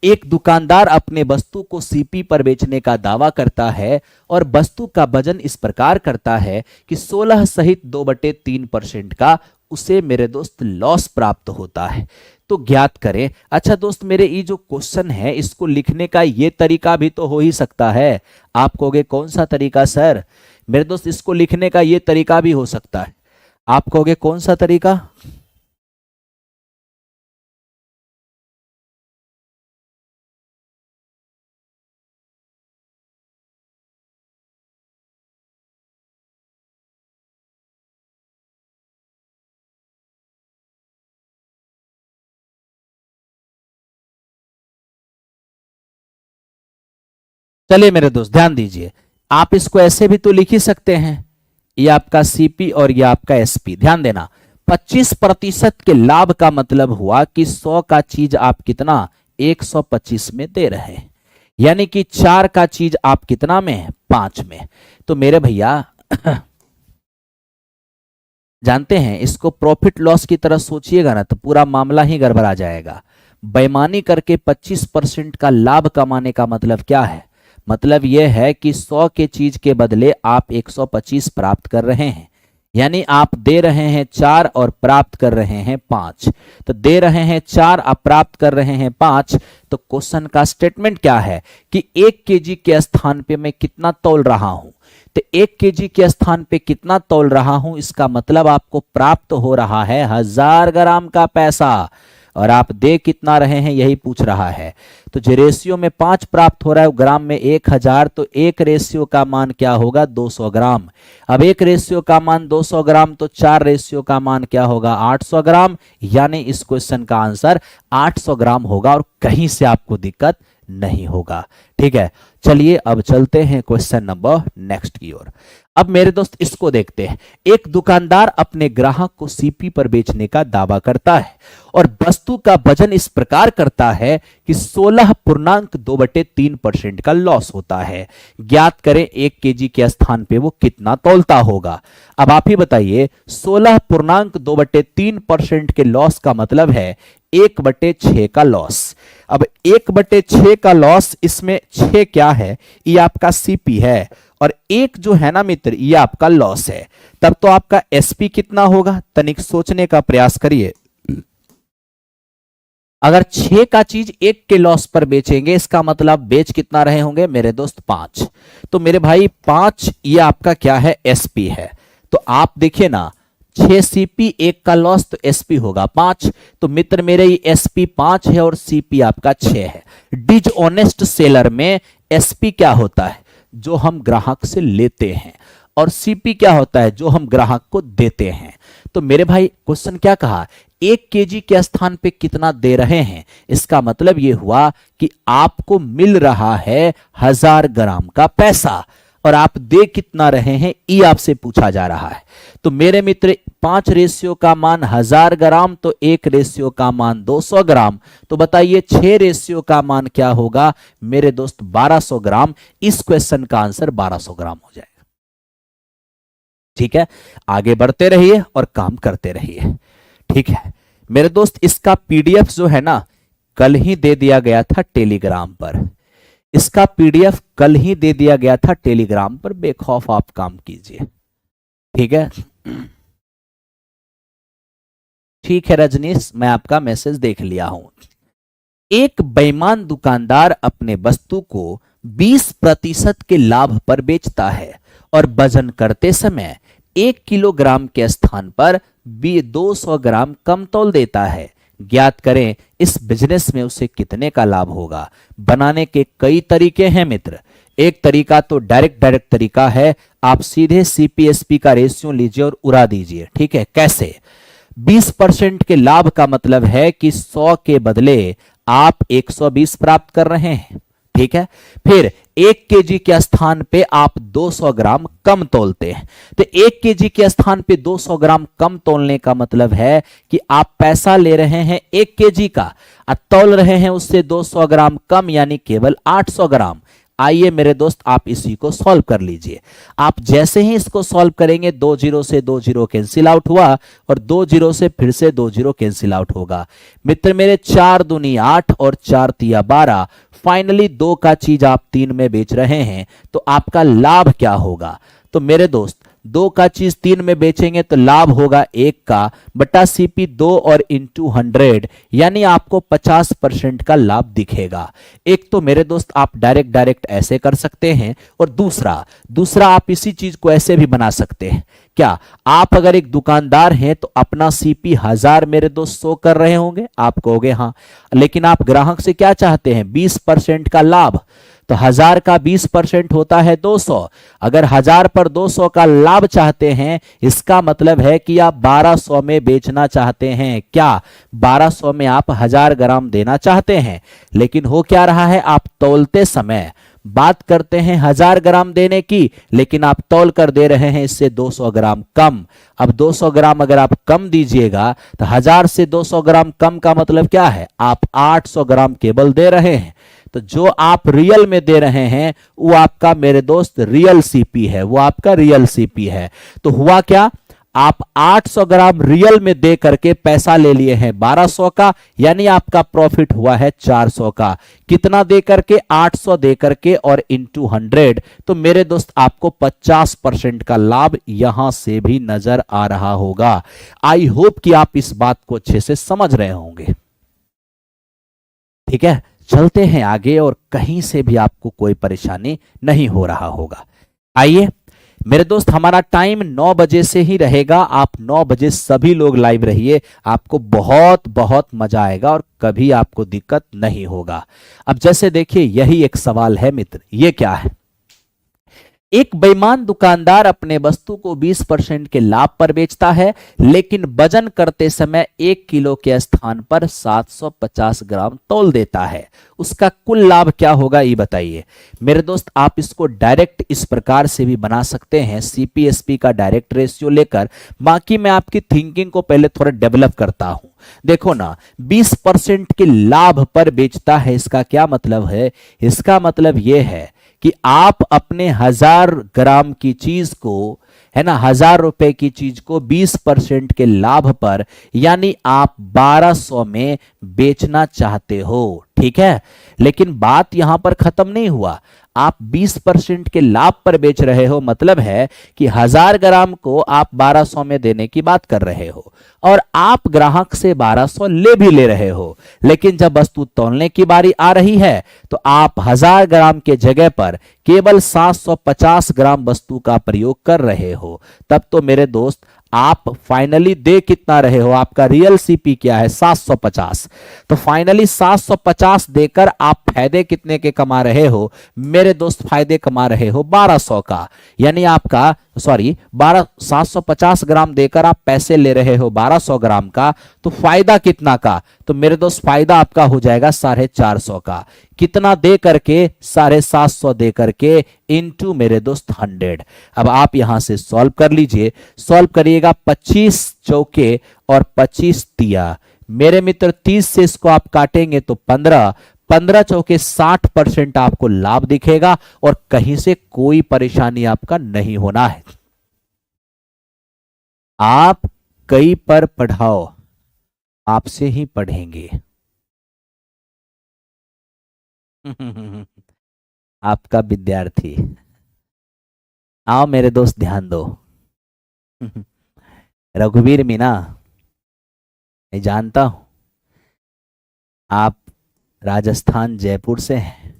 एक दुकानदार अपने वस्तु को सीपी पर बेचने का दावा करता है और वस्तु का वजन इस प्रकार करता है कि 16 सहित 2/3% का उसे मेरे दोस्त लॉस प्राप्त होता है। तो ज्ञात करें। अच्छा दोस्त, मेरे ये जो क्वेश्चन है इसको लिखने का ये तरीका भी तो हो ही सकता है। आप कहोगे कौन सा तरीका सर, मेरे दोस्त इसको लिखने का ये तरीका भी हो सकता है। आप कहोगे कौन सा तरीका, चलिए मेरे दोस्त ध्यान दीजिए, आप इसको ऐसे भी तो लिख ही सकते हैं, ये आपका सीपी और ये आपका एसपी। ध्यान देना, 25% के लाभ का मतलब हुआ कि 100 का चीज आप कितना 125 में दे रहे हैं, यानी कि 4 का चीज आप कितना में है 5 में। तो मेरे भैया जानते हैं, इसको प्रॉफिट लॉस की तरह सोचिएगा ना तो पूरा मामला ही गड़बड़ा जाएगा। बेईमानी करके 25% का लाभ कमाने का मतलब क्या है? मतलब यह है कि 100 के चीज के बदले आप 125 प्राप्त कर रहे हैं, यानी आप दे रहे हैं 4 और प्राप्त कर रहे हैं 5। तो दे रहे हैं 4 और प्राप्त कर रहे हैं 5, तो क्वेश्चन का स्टेटमेंट क्या है कि 1 केजी के स्थान पे मैं कितना तौल रहा हूं। तो 1 केजी के स्थान पे कितना तौल रहा हूं, इसका मतलब आपको प्राप्त हो रहा है 1000 ग्राम का पैसा, और आप दे कितना रहे हैं यही पूछ रहा है। तो जो रेशियो में 5 प्राप्त हो रहा है वो ग्राम में 1000, तो 1 रेशियो का मान क्या होगा 200 ग्राम। अब 1 रेशियो का मान 200 ग्राम, तो 4 रेशियो का मान क्या होगा 800 ग्राम, यानी इस क्वेश्चन का आंसर 800 ग्राम होगा और कहीं से आपको दिक्कत नहीं होगा। ठीक है, चलिए अब चलते हैं क्वेश्चन नंबर नेक्स्ट की ओर। अब मेरे दोस्त इसको देखते हैं। एक दुकानदार अपने ग्राहक को सीपी पर बेचने का दावा करता है और वस्तु का वजन इस प्रकार करता है कि 16.2/3% का लॉस होता है। ज्ञात करें 1 केजी के स्थान पे वो कितना तौलता होगा। अब आप ही बताइए, 16.2/3% के लॉस का मतलब है 1/6 का लॉस। अब 1/6 का लॉस, इसमें 6 क्या है, ये आपका सीपी है, और 1 जो है ना मित्र ये आपका लॉस है। तब तो आपका एसपी कितना होगा, तनिक सोचने का प्रयास करिए। अगर 6 का चीज 1 के लॉस पर बेचेंगे, इसका मतलब बेच कितना रहे होंगे मेरे दोस्त 5। तो मेरे भाई 5 ये आपका क्या है एसपी है। तो आप देखिए ना, 6 सीपी 1 का लॉस, तो एसपी होगा 5। तो मित्र मेरे ये एसपी 5 है और सीपी आपका 6 है। डिसऑनेस्ट सेलर में एसपी क्या होता है, जो हम ग्राहक से लेते हैं, और सीपी क्या होता है, जो हम ग्राहक को देते हैं। तो मेरे भाई क्वेश्चन क्या कहा, 1 केजी के स्थान पे कितना दे रहे हैं, इसका मतलब यह हुआ कि आपको मिल रहा है 1000 ग्राम का पैसा, और आप दे कितना रहे हैं ये आपसे पूछा जा रहा है। तो मेरे मित्र 5 रेशियो का मान 1000 ग्राम, तो 1 रेशियो का मान 200 ग्राम। तो बताइए 6 रेशियो का मान क्या होगा मेरे दोस्त 1200 ग्राम। इस क्वेश्चन का आंसर 1200 ग्राम हो जाएगा। ठीक है, आगे बढ़ते रहिए और काम करते रहिए। ठीक है मेरे दोस्त, इसका पीडीएफ जो है ना कल ही दे दिया गया था टेलीग्राम पर। इसका पीडीएफ कल ही दे दिया गया था टेलीग्राम पर, बेखौफ आप काम कीजिए। ठीक है, ठीक है रजनीश, मैं आपका मैसेज देख लिया हूं। एक बेईमान दुकानदार अपने वस्तु को 20% के लाभ पर बेचता है और वजन करते समय 1 किलोग्राम के स्थान पर 200 ग्राम कम तौल देता है। ज्ञात करें इस बिजनेस में उसे कितने का लाभ होगा। बनाने के कई तरीके हैं मित्र। एक तरीका तो डायरेक्ट तरीका है, आप सीधे सीपीएसपी का रेशियो लीजिए और उड़ा दीजिए। ठीक है, कैसे? 20% के लाभ का मतलब है कि 100 के बदले आप 120 प्राप्त कर रहे हैं। ठीक है, फिर 1 केजी के स्थान पे आप 200 ग्राम कम तौलते हैं। तो 1 केजी के स्थान पे 200 ग्राम कम तौलने का मतलब है कि आप पैसा ले रहे हैं 1 केजी का और तौल रहे हैं उससे 200 ग्राम कम, यानी केवल 800 ग्राम। आइए मेरे दोस्त आप इसी को सॉल्व कर लीजिए। आप जैसे ही इसको सॉल्व करेंगे 2 जीरो से 2 जीरो कैंसिल आउट हुआ और 2 जीरो से फिर से 2 जीरो कैंसिल आउट होगा। मित्र मेरे 4 दूनी 8 और 4 तिया 12, फाइनली 2 का चीज आप 3 में बेच रहे हैं, तो आपका लाभ क्या होगा? तो मेरे दोस्त 2 का चीज 3 में बेचेंगे तो लाभ होगा 1 का बटा सीपी 2 और इंटू 100, यानी आपको 50% का लाभ दिखेगा। एक तो मेरे दोस्त आप डायरेक्ट ऐसे कर सकते हैं, और दूसरा आप इसी चीज को ऐसे भी बना सकते हैं। क्या आप अगर एक दुकानदार हैं तो अपना सीपी 1000 मेरे दोस्त 100 कर रहे होंगे, आप कहोगे हाँ, लेकिन आप ग्राहक से क्या चाहते हैं 20% का लाभ। तो 1000 का 20% होता है 200। अगर 1000 पर 200 का लाभ चाहते हैं, इसका मतलब है कि आप 1200 में बेचना चाहते हैं। क्या 1200 में आप 1000 ग्राम देना चाहते हैं? लेकिन हो क्या रहा है, आप तौलते समय बात करते हैं 1000 ग्राम देने की, लेकिन आप तौल कर दे रहे हैं इससे 200 ग्राम कम। अब 200 ग्राम अगर आप कम दीजिएगा तो 1000 से 200 ग्राम कम का मतलब क्या है, आप 800 ग्राम केवल दे रहे हैं। तो जो आप रियल में दे रहे हैं वो आपका मेरे दोस्त रियल सीपी है, वो आपका रियल सीपी है। तो हुआ क्या, आप 800 ग्राम रियल में दे करके पैसा ले लिए हैं 1200 का, यानी आपका प्रॉफिट हुआ है 400 का। कितना दे करके, 800 दे करके और इंटू 100, तो मेरे दोस्त आपको 50% का लाभ यहां से भी नजर आ रहा होगा। आई होप कि आप इस बात को अच्छे से समझ रहे होंगे। ठीक है, चलते हैं आगे और कहीं से भी आपको कोई परेशानी नहीं हो रहा होगा। आइए मेरे दोस्त, हमारा टाइम 9 बजे से ही रहेगा। आप 9 बजे सभी लोग लाइव रहिए, आपको बहुत बहुत मजा आएगा और कभी आपको दिक्कत नहीं होगा। अब जैसे देखिए, यही एक सवाल है मित्र, ये क्या है, एक बेईमान दुकानदार अपने वस्तु को 20% के लाभ पर बेचता है, लेकिन वजन करते समय 1 किलो के स्थान पर 750 ग्राम तौल देता है। उसका कुल लाभ क्या होगा ये बताइए। मेरे दोस्त, आप इसको डायरेक्ट इस प्रकार से भी बना सकते हैं, सीपीएसपी का डायरेक्ट रेशियो लेकर। बाकी मैं आपकी थिंकिंग को पहले थोड़ा डेवलप करता हूं। देखो ना, 20% के लाभ पर बेचता है, इसका क्या मतलब है, इसका मतलब यह है कि आप अपने 1000 ग्राम की चीज को, है ना, 1000 रुपए की चीज को 20% के लाभ पर, यानी आप 1200 में बेचना चाहते हो। ठीक है, लेकिन बात यहां पर खत्म नहीं हुआ। आप 20% के लाभ पर बेच रहे हो, मतलब है कि 1000 ग्राम को आप 1200 में देने की बात कर रहे हो और आप ग्राहक से 1200 ले भी ले रहे हो। लेकिन जब वस्तु तौलने की बारी आ रही है तो आप 1000 ग्राम के जगह पर केवल 750 ग्राम वस्तु का प्रयोग कर रहे हो। तब तो मेरे दोस्त आप फाइनली दे कितना रहे हो, आपका रियल सीपी क्या है, 750। तो फाइनली 750 देकर आप फायदे कितने के कमा रहे हो मेरे दोस्त, फायदे कमा रहे हो 1200 का। यानी आपका 750 ग्राम देकर आप पैसे ले रहे हो 1200 ग्राम का, तो फायदा कितना का, तो मेरे दोस्त फायदा आपका हो जाएगा 450 का। कितना दे करके, 750 दे करके इनटू मेरे दोस्त 100। अब आप यहां से सॉल्व कर लीजिए, सॉल्व करिएगा 25 चौके और 25 तिया। मेरे मित्र 30 से इसको आप काटेंगे तो 15, 15 चौके 60% आपको लाभ दिखेगा और कहीं से कोई परेशानी आपका नहीं होना है। आप कई पर पढ़ाओ, आपसे ही पढ़ेंगे। आपका विद्यार्थी, आओ मेरे दोस्त ध्यान दो। रघुवीर मीना, मैं जानता हूं आप राजस्थान जयपुर से हैं।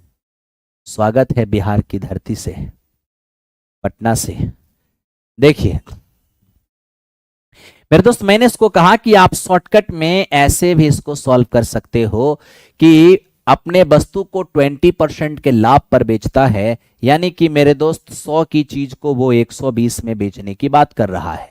स्वागत है बिहार की धरती से, पटना से। देखिए मेरे दोस्त, मैंने इसको कहा कि आप शॉर्टकट में ऐसे भी इसको सॉल्व कर सकते हो कि अपने वस्तु को 20% के लाभ पर बेचता है, यानी कि मेरे दोस्त 100 की चीज को वो 120 में बेचने की बात कर रहा है।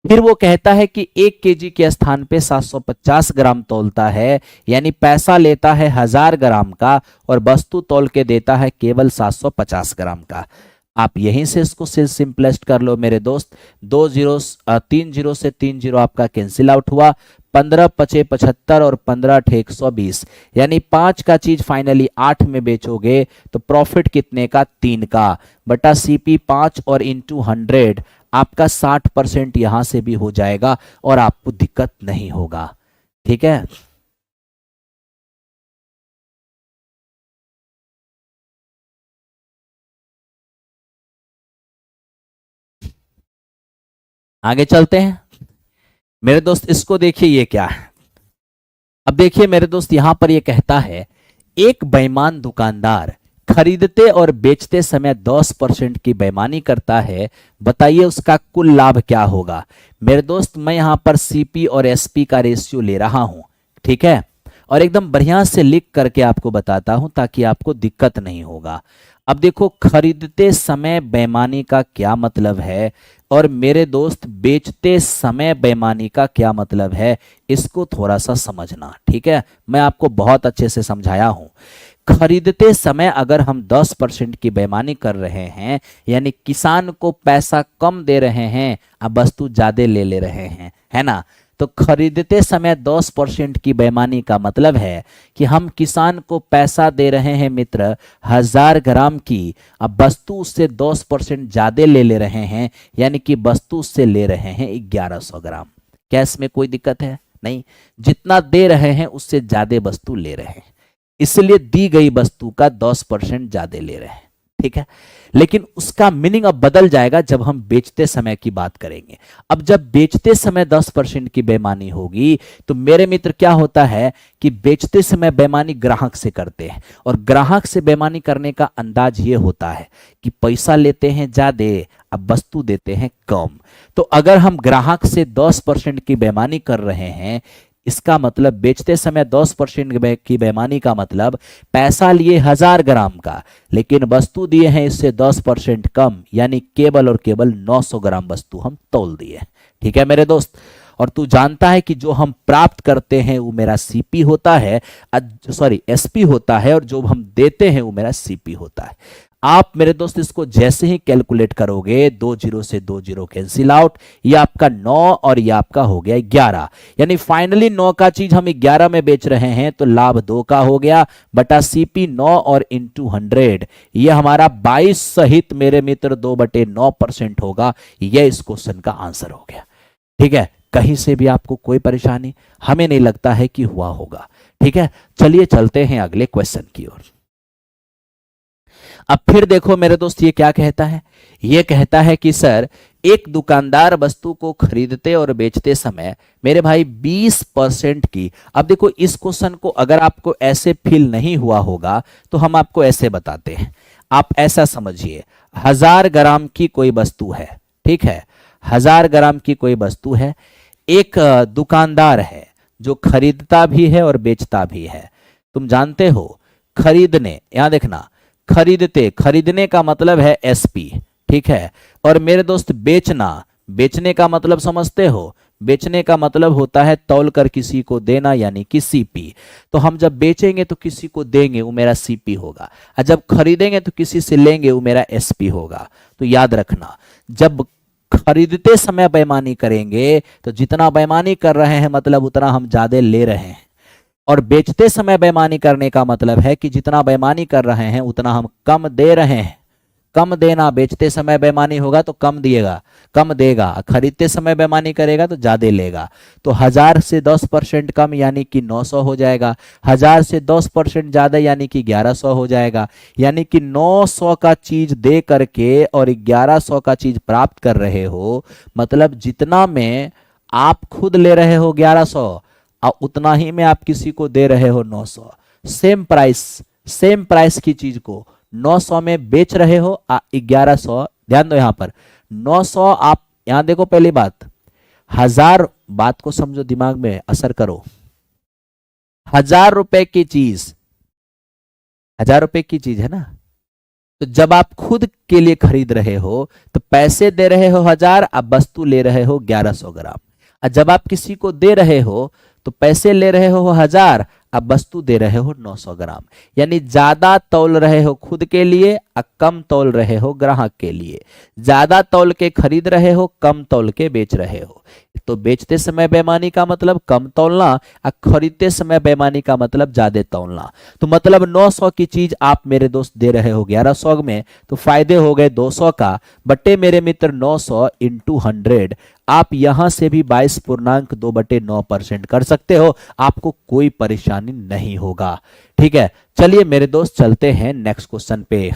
फिर वो कहता है कि 1 केजी के स्थान पे 750 ग्राम तौलता है, यानी पैसा लेता है 1000 ग्राम का और वस्तु तौल के देता है केवल 750 ग्राम का। आप यहीं से इसको सिंपलेस्ट कर लो मेरे दोस्त। 3 जीरो से 3 जीरो आपका कैंसिल आउट हुआ। 15 पचे 75 और 15 अठे 120, यानी 5 का चीज फाइनली 8 में बेचोगे तो प्रॉफिट कितने का, 3 का, बटा सीपी 5 और इंटू 100। आपका 60% यहां से भी हो जाएगा और आपको दिक्कत नहीं होगा। ठीक है, आगे चलते हैं मेरे दोस्त। इसको देखिए, ये क्या है। अब देखिए मेरे दोस्त, यहां पर ये कहता है एक बेईमान दुकानदार खरीदते और बेचते समय 10% की बेईमानी करता है, बताइए उसका कुल लाभ क्या होगा। मेरे दोस्त, मैं यहां पर सीपी और एसपी का रेशियो ले रहा हूं, ठीक है, और एकदम बढ़िया से लिख करके आपको बताता हूं ताकि आपको दिक्कत नहीं होगा। अब देखो, खरीदते समय बेईमानी का क्या मतलब है और मेरे दोस्त बेचते समय बेईमानी का क्या मतलब है, इसको थोड़ा सा समझना। ठीक है, मैं आपको बहुत अच्छे से समझाया हूं। खरीदते समय अगर हम 10% की बेईमानी कर रहे हैं, यानी किसान को पैसा कम दे रहे हैं, अब वस्तु ज्यादा ले ले रहे हैं, है ना। तो खरीदते समय 10% की बेईमानी का मतलब है कि हम किसान को पैसा दे रहे हैं मित्र 1000 ग्राम की, अब वस्तु उससे 10% ज्यादा ले ले रहे हैं, यानी कि वस्तु उससे ले रहे हैं 1100 ग्राम। क्या इसमें कोई दिक्कत है? नहीं, जितना दे रहे हैं उससे ज्यादा वस्तु ले रहे हैं, इसलिए दी गई वस्तु का 10% ज्यादा ले रहे हैं, ठीक है। लेकिन उसका मीनिंग अब बदल जाएगा जब हम बेचते समय की बात करेंगे। अब जब बेचते समय 10% की बेईमानी होगी तो मेरे मित्र क्या होता है कि बेचते समय बेईमानी ग्राहक से करते हैं, और ग्राहक से बेईमानी करने का अंदाज ये होता है कि पैसा लेते हैं ज्यादा, अब वस्तु देते हैं कम। तो अगर हम ग्राहक से 10% की बेईमानी कर रहे हैं, इसका मतलब बेचते समय 10% की बेईमानी का मतलब पैसा लिए 1000 ग्राम का, लेकिन वस्तु दिए हैं इससे 10% कम, यानी केवल और केवल 900 ग्राम वस्तु हम तौल दिए। ठीक है मेरे दोस्त। और तू जानता है कि जो हम प्राप्त करते हैं वो मेरा सीपी होता है, सॉरी एसपी होता है, और जो हम देते हैं वो मेरा सीपी होता है। आप मेरे दोस्त इसको जैसे ही कैलकुलेट करोगे, 2 जीरो से 2 जीरो कैंसिल आउट, ये आपका 9 और ये आपका हो गया 11, यानी फाइनली 9 का चीज हम 11 में बेच रहे हैं तो लाभ 2 का हो गया, बटा सीपी 9 और इंटू 100, ये हमारा 22 सहित मेरे मित्र 2/9% होगा। यह इस क्वेश्चन का आंसर हो गया। ठीक है, कहीं से भी आपको कोई परेशानी हमें नहीं लगता है कि हुआ होगा। ठीक है, चलिए चलते हैं अगले क्वेश्चन की ओर। अब फिर देखो मेरे दोस्त ये क्या कहता है, ये कहता है कि सर एक दुकानदार वस्तु को खरीदते और बेचते समय मेरे भाई 20% की, अब देखो इस क्वेश्चन को अगर आपको ऐसे फील नहीं हुआ होगा तो हम आपको ऐसे बताते हैं। आप ऐसा समझिए, 1000 ग्राम की कोई वस्तु है, ठीक है, 1000 ग्राम की कोई वस्तु है, एक दुकानदार है जो खरीदता भी है और बेचता भी है। तुम जानते हो खरीदने, यहां देखना, खरीदते, खरीदने का मतलब है एसपी, ठीक है। और मेरे दोस्त बेचना, बेचने का मतलब समझते हो, बेचने का मतलब होता है तौल कर किसी को देना, यानी कि सीपी। तो हम जब बेचेंगे तो किसी को देंगे, वो मेरा सीपी होगा, और जब खरीदेंगे तो किसी से लेंगे, वो मेरा एसपी होगा। तो याद रखना, जब खरीदते समय बेईमानी करेंगे तो जितना बेईमानी कर रहे हैं मतलब उतना हम ज्यादा ले रहे हैं, और बेचते समय बेईमानी करने का मतलब है कि जितना बेईमानी कर रहे हैं उतना हम कम दे रहे हैं। कम देना, बेचते समय बेईमानी होगा तो कम दिएगा, कम देगा, खरीदते समय बेईमानी करेगा तो ज्यादा लेगा। तो 1000 से 10% कम यानी कि 900 हो जाएगा, 1000 से 10% ज्यादा यानी कि 1100 हो जाएगा। यानी कि 900 का चीज दे करके और 1100 का चीज प्राप्त कर रहे हो, मतलब जितना में आप खुद ले रहे हो 1100 और उतना ही में आप किसी को दे रहे हो 900। सेम प्राइस, सेम प्राइस की चीज को 900 में बेच रहे हो 1100। ध्यान दो यहां पर 900, आप यहां देखो पहली बात, 1000, बात को समझो, दिमाग में असर करो। 1000 रुपए की चीज, 1000 रुपए की चीज है ना, तो जब आप खुद के लिए खरीद रहे हो तो पैसे दे रहे हो 1000, अब वस्तु ले रहे हो 1100 ग्राम। और जब आप किसी को दे रहे हो तो पैसे ले रहे हो 1000, अब वस्तु दे रहे हो 900 ग्राम, यानी ज्यादा तौल रहे हो खुद के लिए और कम तौल रहे हो ग्राहक के लिए। ज्यादा तौल के खरीद रहे हो, कम तौल के बेच रहे हो। तो बेचते समय बेईमानी का मतलब कम तौलना, और खरीदते समय बेईमानी का मतलब ज्यादा तौलना। तो मतलब 900 की चीज आप मेरे दोस्त दे रहे हो 1100 में, तो फायदे हो गए 200 का, बट्टे मेरे मित्र 900 इंटू 100। आप यहां से भी 22.2/9% कर सकते हो, आपको कोई परेशानी नहीं होगा। ठीक है, चलिए मेरे दोस्त चलते हैं नेक्स्ट क्वेश्चन पे।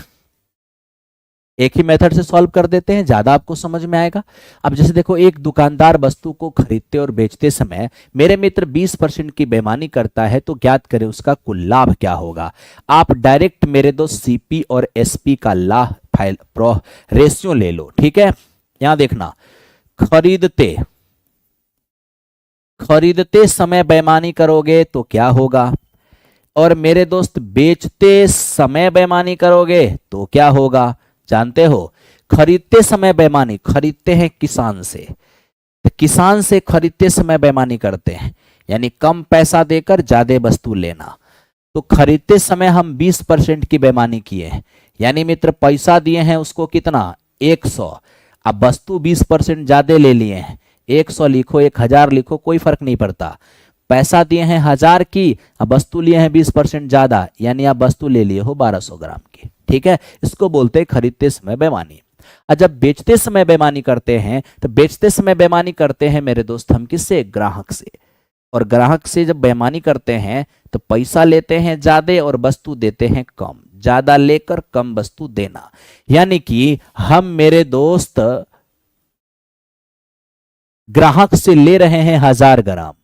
एक ही मेथड से सॉल्व कर देते हैं, ज्यादा आपको समझ में आएगा। अब जैसे देखो, एक दुकानदार वस्तु को खरीदते और बेचते समय मेरे मित्र 20% की बेईमानी करता है, तो ज्ञात करें उसका कुल लाभ क्या होगा। आप डायरेक्ट मेरे दोस्त सीपी और एसपी का लाभ रेशियो ले लो। ठीक है, यहां देखना, खरीदते, खरीदते समय बेईमानी करोगे तो क्या होगा, और मेरे दोस्त बेचते समय बेईमानी करोगे तो क्या होगा। जानते हो, खरीदते समय बेईमानी, खरीदते हैं किसान से, तो किसान से खरीदते समय बेईमानी करते हैं, यानी कम पैसा देकर ज्यादा वस्तु लेना। तो खरीदते समय हम 20% की बेईमानी किए हैं, यानी मित्र पैसा दिए हैं उसको कितना 100, अब वस्तु 20% ज्यादा ले लिए हैं, 100 लिखो 1000 लिखो कोई फर्क नहीं पड़ता, पैसा दिए हैं 1000 की, अब वस्तु लिए हैं 20% ज्यादा, यानी आप वस्तु ले लिए हो 1200 ग्राम की। ठीक है, इसको बोलते हैं खरीदते समय बेईमानी। और जब बेचते समय बेईमानी करते हैं, तो बेचते समय बेईमानी करते हैं मेरे दोस्त हम किससे, ग्राहक से। और ग्राहक से जब बेईमानी करते हैं तो पैसा लेते हैं ज्यादा और वस्तु देते हैं कम, ज्यादा लेकर कम वस्तु देना। यानी कि हम मेरे दोस्त ग्राहक से ले रहे हैं 1000 ग्राम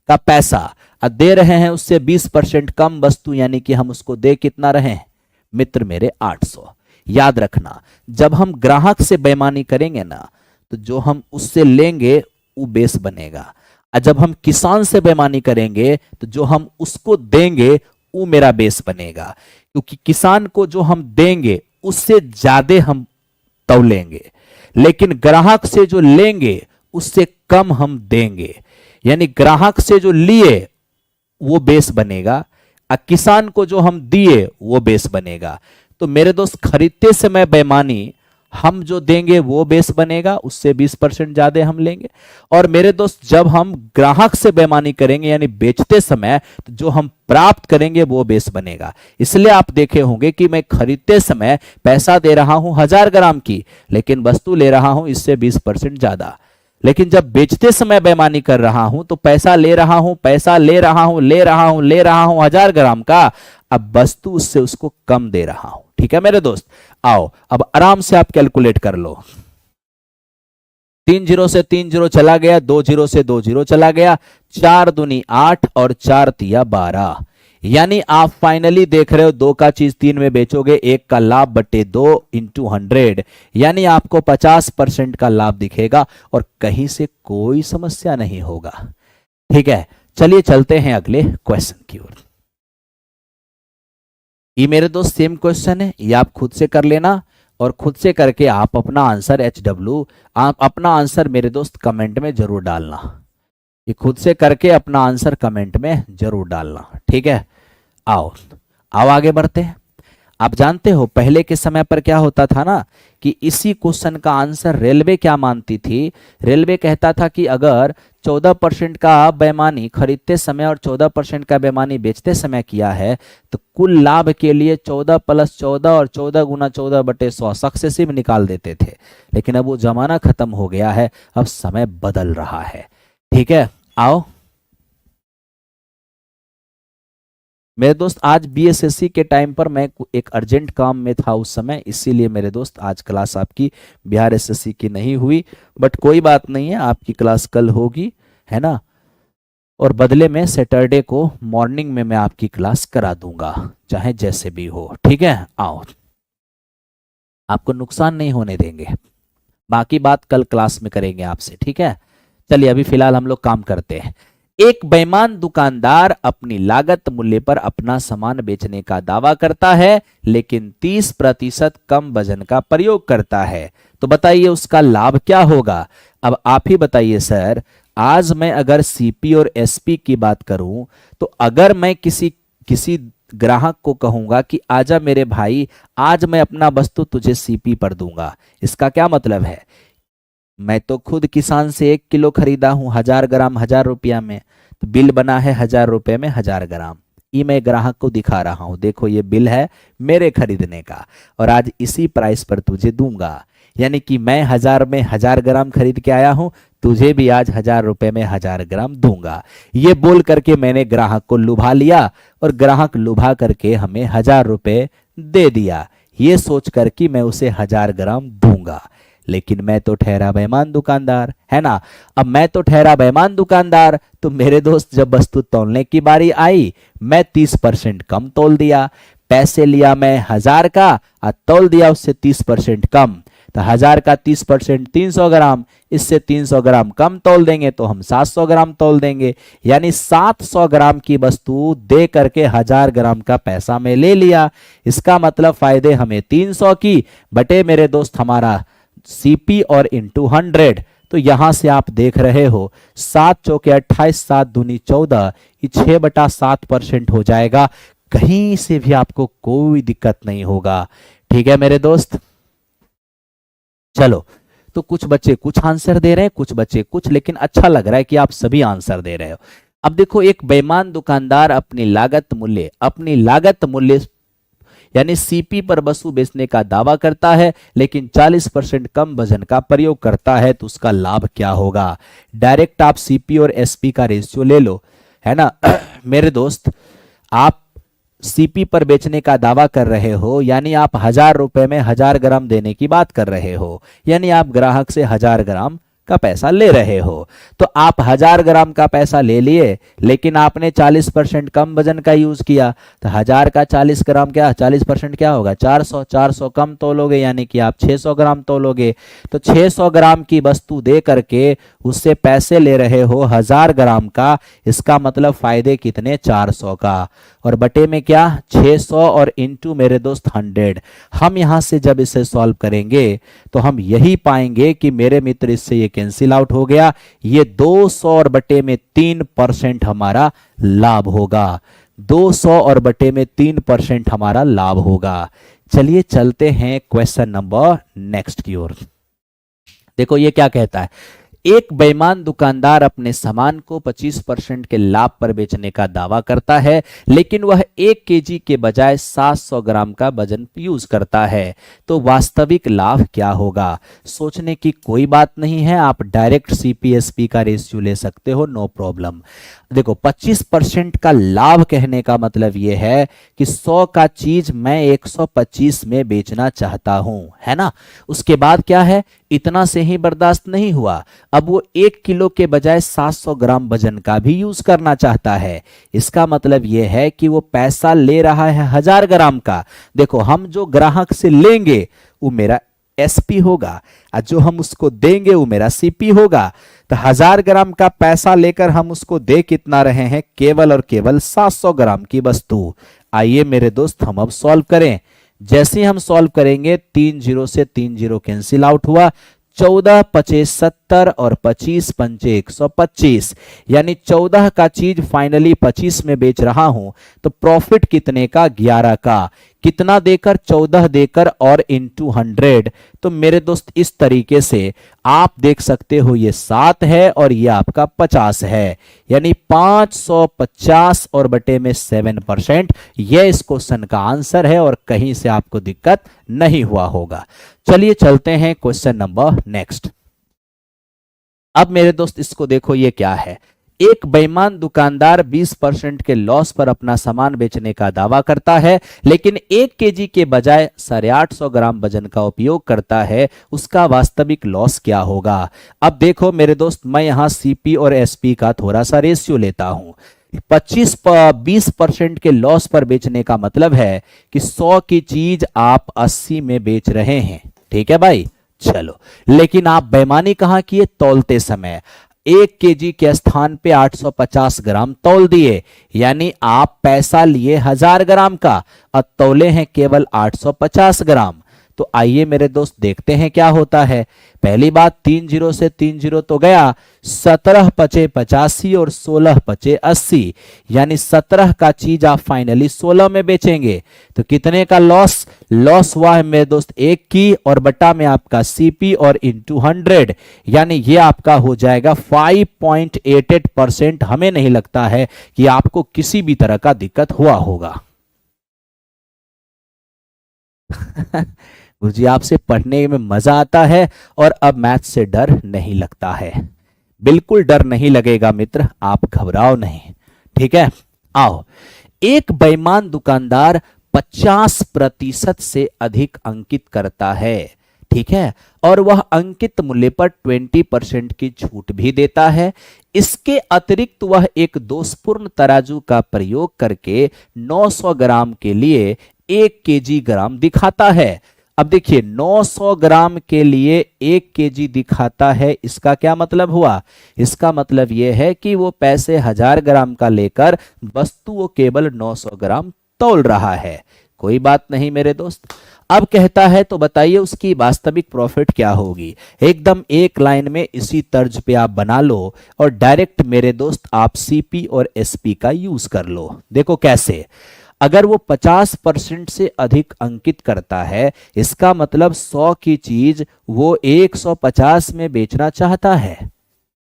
का पैसा और दे रहे हैं उससे 20% कम वस्तु, यानी कि हम उसको दे कितना रहे हैं मित्र मेरे 800। याद रखना, जब हम ग्राहक से बेईमानी करेंगे ना, तो जो हम उससे लेंगे वो बेस बनेगा, और जब हम किसान से बेईमानी करेंगे तो जो हम उसको देंगे वो मेरा बेस बनेगा, क्योंकि किसान को जो हम देंगे उससे ज्यादा हम तौलेंगे, लेकिन ग्राहक से जो लेंगे उससे कम हम देंगे। यानी ग्राहक से जो लिए वो बेस बनेगा और किसान को जो हम दिए वो बेस बनेगा। तो मेरे दोस्त खरीदते समय बेईमानी, हम जो देंगे वो बेस बनेगा, उससे 20% ज्यादा हम लेंगे। और मेरे दोस्त जब हम ग्राहक से बेईमानी करेंगे यानी बेचते समय, तो जो हम प्राप्त करेंगे वो बेस बनेगा। इसलिए आप देखे होंगे कि मैं खरीदते समय पैसा दे रहा हूं 1000 ग्राम की, लेकिन वस्तु ले रहा हूं इससे 20% ज्यादा। लेकिन जब बेचते समय बेईमानी कर रहा हूं तो पैसा ले रहा हूं 1000 ग्राम का, अब वस्तु उससे उसको कम दे रहा हूं। ठीक है मेरे दोस्त, आओ अब आराम से आप कैलकुलेट कर लो। 3 0 से 3 0 चला गया, 2 0 से 2 0 चला गया, 4 दूनी 8 और 4 तिया 12। यानी आप फाइनली देख रहे हो 2 का चीज 3 में बेचोगे, 1 का लाभ बटे 2 इंटू 100, यानी आपको 50% का लाभ दिखेगा और कहीं से कोई समस्या नहीं होगा। ठीक है, चलिए चलते हैं अगले क्वेश्चन की ओर। ये मेरे दोस्त सेम क्वेश्चन है, ये आप खुद से कर लेना और खुद से करके आप अपना आंसर आप अपना आंसर मेरे दोस्त कमेंट में जरूर डालना। ये खुद से करके अपना आंसर कमेंट में जरूर डालना। ठीक है, आओ आगे बढ़ते हैं। आप जानते हो पहले के समय पर क्या होता था ना, कि इसी क्वेश्चन का आंसर रेलवे क्या मानती थी, रेलवे कहता था कि अगर 14% का बेईमानी खरीदते समय और 14% का बेईमानी बेचते समय किया है, तो कुल लाभ के लिए 14 + 14 और 14 × 14/100 सक्सेसिव निकाल देते थे। लेकिन अब वो जमाना खत्म हो गया है, अब समय बदल रहा है। ठीक है, आओ मेरे दोस्त, आज बीएसएससी के टाइम पर मैं एक अर्जेंट काम में था उस समय, इसीलिए मेरे दोस्त आज क्लास आपकी बिहार एसएससी की नहीं हुई, बट कोई बात नहीं है, आपकी क्लास कल होगी, है ना। और बदले में सैटरडे को मॉर्निंग में मैं आपकी क्लास करा दूंगा, चाहे जैसे भी हो। ठीक है, आओ आपको नुकसान नहीं होने देंगे, बाकी बात कल क्लास में करेंगे आपसे। ठीक है, चलिए अभी फिलहाल हम लोग काम करते हैं। एक बेईमान दुकानदार अपनी लागत मूल्य पर अपना सामान बेचने का दावा करता है, लेकिन 30% कम वजन का प्रयोग करता है, तो बताइए उसका लाभ क्या होगा। अब आप ही बताइए सर, आज मैं अगर सीपी और एसपी की बात करूं, तो अगर मैं किसी ग्राहक को कहूंगा कि आजा मेरे भाई, आज मैं अपना वस्तु तुझे सीपी पर दूंगा, इसका क्या मतलब है, मैं तो खुद किसान से 1 किलो खरीदा हूं 1000 ग्राम 1000 रुपया में, तो बिल बना है 1000 रुपये में 1000 ग्राम, ये मैं ग्राहक को दिखा रहा हूं, देखो ये बिल है मेरे खरीदने का, और आज इसी प्राइस पर तुझे दूंगा। यानी कि मैं 1000 में 1000 ग्राम खरीद के आया हूं, तुझे भी आज 1000 रुपये में 1000 ग्राम दूंगा। ये बोल करके मैंने ग्राहक को लुभा लिया और ग्राहक लुभा करके हमें 1000 रुपये दे दिया, ये सोच कर कि मैं उसे 1000 ग्राम दूंगा। लेकिन मैं तो ठहरा बेईमान दुकानदार, है ना। अब मैं तो ठहरा बेईमान दुकानदार, तो मेरे दोस्त जब वस्तु तौलने की बारी आई, मैं 30% कम तौल दिया, पैसे लिया मैं 1000 का और तौल दिया उससे 30% कम, तो 1000 का 30% 300 ग्राम, इससे 300 ग्राम कम तौल देंगे तो हम 700 ग्राम तौल देंगे, यानी 700 ग्राम की वस्तु दे करके 1000 ग्राम का पैसा मैं ले लिया। इसका मतलब फायदे हमें 300 की बटे मेरे दोस्त हमारा सीपी और इंटू 100। तो यहां से आप देख रहे हो 7 चौके 28, 7 दूनी 14, ये 6/7% हो जाएगा। कहीं से भी आपको कोई दिक्कत नहीं होगा। ठीक है मेरे दोस्त, चलो। तो कुछ बच्चे कुछ आंसर दे रहे हैं, कुछ बच्चे कुछ, लेकिन अच्छा लग रहा है कि आप सभी आंसर दे रहे हो। अब देखो, एक बेईमान दुकानदार अपनी लागत मूल्य यानी सीपी पर वस्तु बेचने का दावा करता है, लेकिन 40% कम वजन का प्रयोग करता है, तो उसका लाभ क्या होगा? डायरेक्ट आप सीपी और एसपी का रेशियो ले लो, है ना। मेरे दोस्त, आप सीपी पर बेचने का दावा कर रहे हो, यानी आप 1000 रुपए में 1000 ग्राम देने की बात कर रहे हो, यानी आप ग्राहक से 1000 ग्राम का पैसा ले रहे हो। तो आप 1000 ग्राम का पैसा ले लिए, लेकिन आपने 40% कम वजन का यूज किया, तो 1000 का 40 ग्राम क्या 40% क्या होगा? 400। 400 कम तोलोगे, यानी कि आप 600 ग्राम तोलोगे। तो 600 ग्राम की वस्तु दे करके उससे पैसे ले रहे हो 1000 ग्राम का, इसका मतलब फायदे कितने? 400 का। और बटे में क्या? 600 और इंटू मेरे दोस्त 100। हम यहां से जब इसे सॉल्व करेंगे तो हम यही पाएंगे कि मेरे मित्र इससे ये कैंसिल आउट हो गया। ये 200 और बटे में 3% हमारा लाभ होगा। 200 और बटे में 3% हमारा लाभ होगा। चलिए चलते हैं क्वेश्चन नंबर नेक्स्ट की ओर। देखो ये क्या कहता है, एक बेईमान दुकानदार अपने सामान को 25% के लाभ पर बेचने का दावा करता है, लेकिन वह 1 केजी के बजाय 700 ग्राम का वजन यूज करता है, तो वास्तविक लाभ क्या होगा? सोचने की कोई बात नहीं है, आप डायरेक्ट सीपीएसपी का रेशियो ले सकते हो, नो प्रॉब्लम। देखो 25% का लाभ कहने का मतलब यह है कि 100 का चीज मैं 125 में बेचना चाहता हूं, है ना। उसके बाद क्या है, इतना से ही बर्दाश्त नहीं हुआ, अब वो 1 किलो के बजाय 700 ग्राम वजन का भी यूज करना चाहता है। इसका मतलब यह है कि वो पैसा ले रहा है 1000 ग्राम का। देखो हम जो ग्राहक से लेंगे वो मेरा एसपी होगा, और जो हम उसको देंगे वो मेरा सीपी होगा। तो 1000 ग्राम का पैसा लेकर हम उसको दे कितना रहे हैं? केवल और केवल 700 ग्राम की वस्तु। आइए मेरे दोस्त हम अब सॉल्व करें। जैसे ही हम सॉल्व करेंगे 3 0 से 3 0 कैंसिल आउट हुआ, 14 पचे 70 और 25 पंचे 125, यानी 14 का चीज फाइनली 25 में बेच रहा हूं, तो प्रॉफिट कितने का? 11 का। कितना देकर? 14 देकर और इंटू 100। तो मेरे दोस्त इस तरीके से आप देख सकते हो, ये 7 है और ये आपका 50 है, यानी 550 और बटे में 7%। यह इस क्वेश्चन का आंसर है और कहीं से आपको दिक्कत नहीं हुआ होगा। चलिए चलते हैं क्वेश्चन नंबर नेक्स्ट। अब मेरे दोस्त इसको देखो, ये क्या है, एक बेईमान दुकानदार 20% के लॉस पर अपना सामान बेचने का दावा करता है, लेकिन 1 केजी के बजाय 850 ग्राम वजन का उपयोग करता है, उसका वास्तविक लॉस क्या होगा? अब देखो मेरे दोस्त, मैं यहां सीपी और एसपी का थोड़ा सा रेशियो लेता हूं। 20% के लॉस पर बेचने का मतलब है कि 100 की चीज आप 80 में बेच रहे हैं, ठीक है भाई। चलो, लेकिन आप बेईमानी कहां किए? तौलते समय 1 केजी के स्थान पे 850 ग्राम तौल दिए, यानी आप पैसा लिए 1000 ग्राम का और तौले हैं केवल 850 ग्राम। तो आइए मेरे दोस्त देखते हैं क्या होता है। पहली बात, 3 0 से 3 0 तो गया, 17 पचे 85 और 16 पचे 80, यानी 17 का चीज आप फाइनली 16 में बेचेंगे, तो कितने का लॉस? लॉस हुआ है मेरे दोस्त 1 की, और बटा में आपका सीपी और इंटू 100, यानी ये आपका हो जाएगा 5.88%। हमें नहीं लगता है कि आपको किसी भी तरह का दिक्कत हुआ होगा। गुरुजी आपसे पढ़ने में मजा आता है और अब मैथ से डर नहीं लगता है। बिल्कुल डर नहीं लगेगा मित्र, आप घबराओ नहीं, ठीक है। आओ, एक बेईमान दुकानदार 50% से अधिक अंकित करता है, ठीक है, और वह अंकित मूल्य पर 20% की छूट भी देता है। इसके अतिरिक्त वह एक दोषपूर्ण तराजू का प्रयोग करके 900 ग्राम के लिए 1 केजी ग्राम दिखाता है। अब देखिए 900 ग्राम के लिए 1 केजी दिखाता है, इसका क्या मतलब हुआ? इसका मतलब यह है कि वो पैसे 1000 ग्राम का लेकर वस्तु वो केवल 900 ग्राम तौल रहा है। कोई बात नहीं मेरे दोस्त। अब कहता है तो बताइए उसकी वास्तविक प्रॉफिट क्या होगी? एकदम एक लाइन में इसी तर्ज पे आप बना लो और डायरेक्ट मेरे दोस्त आप सीपी और एसपी का यूज कर लो। देखो कैसे। अगर वो 50% से अधिक अंकित करता है, इसका मतलब 100 की चीज वो 150 में बेचना चाहता है।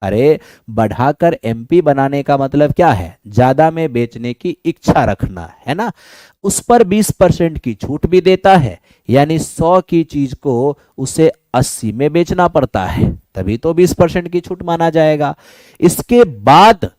अरे बढ़ाकर एमपी बनाने का मतलब क्या है? ज्यादा में बेचने की इच्छा रखना, है ना। उस पर 20% की छूट भी देता है, यानी 100 की चीज को उसे 80 में बेचना पड़ता है, तभी तो 20% की छूट माना जाएगा। इसके बाद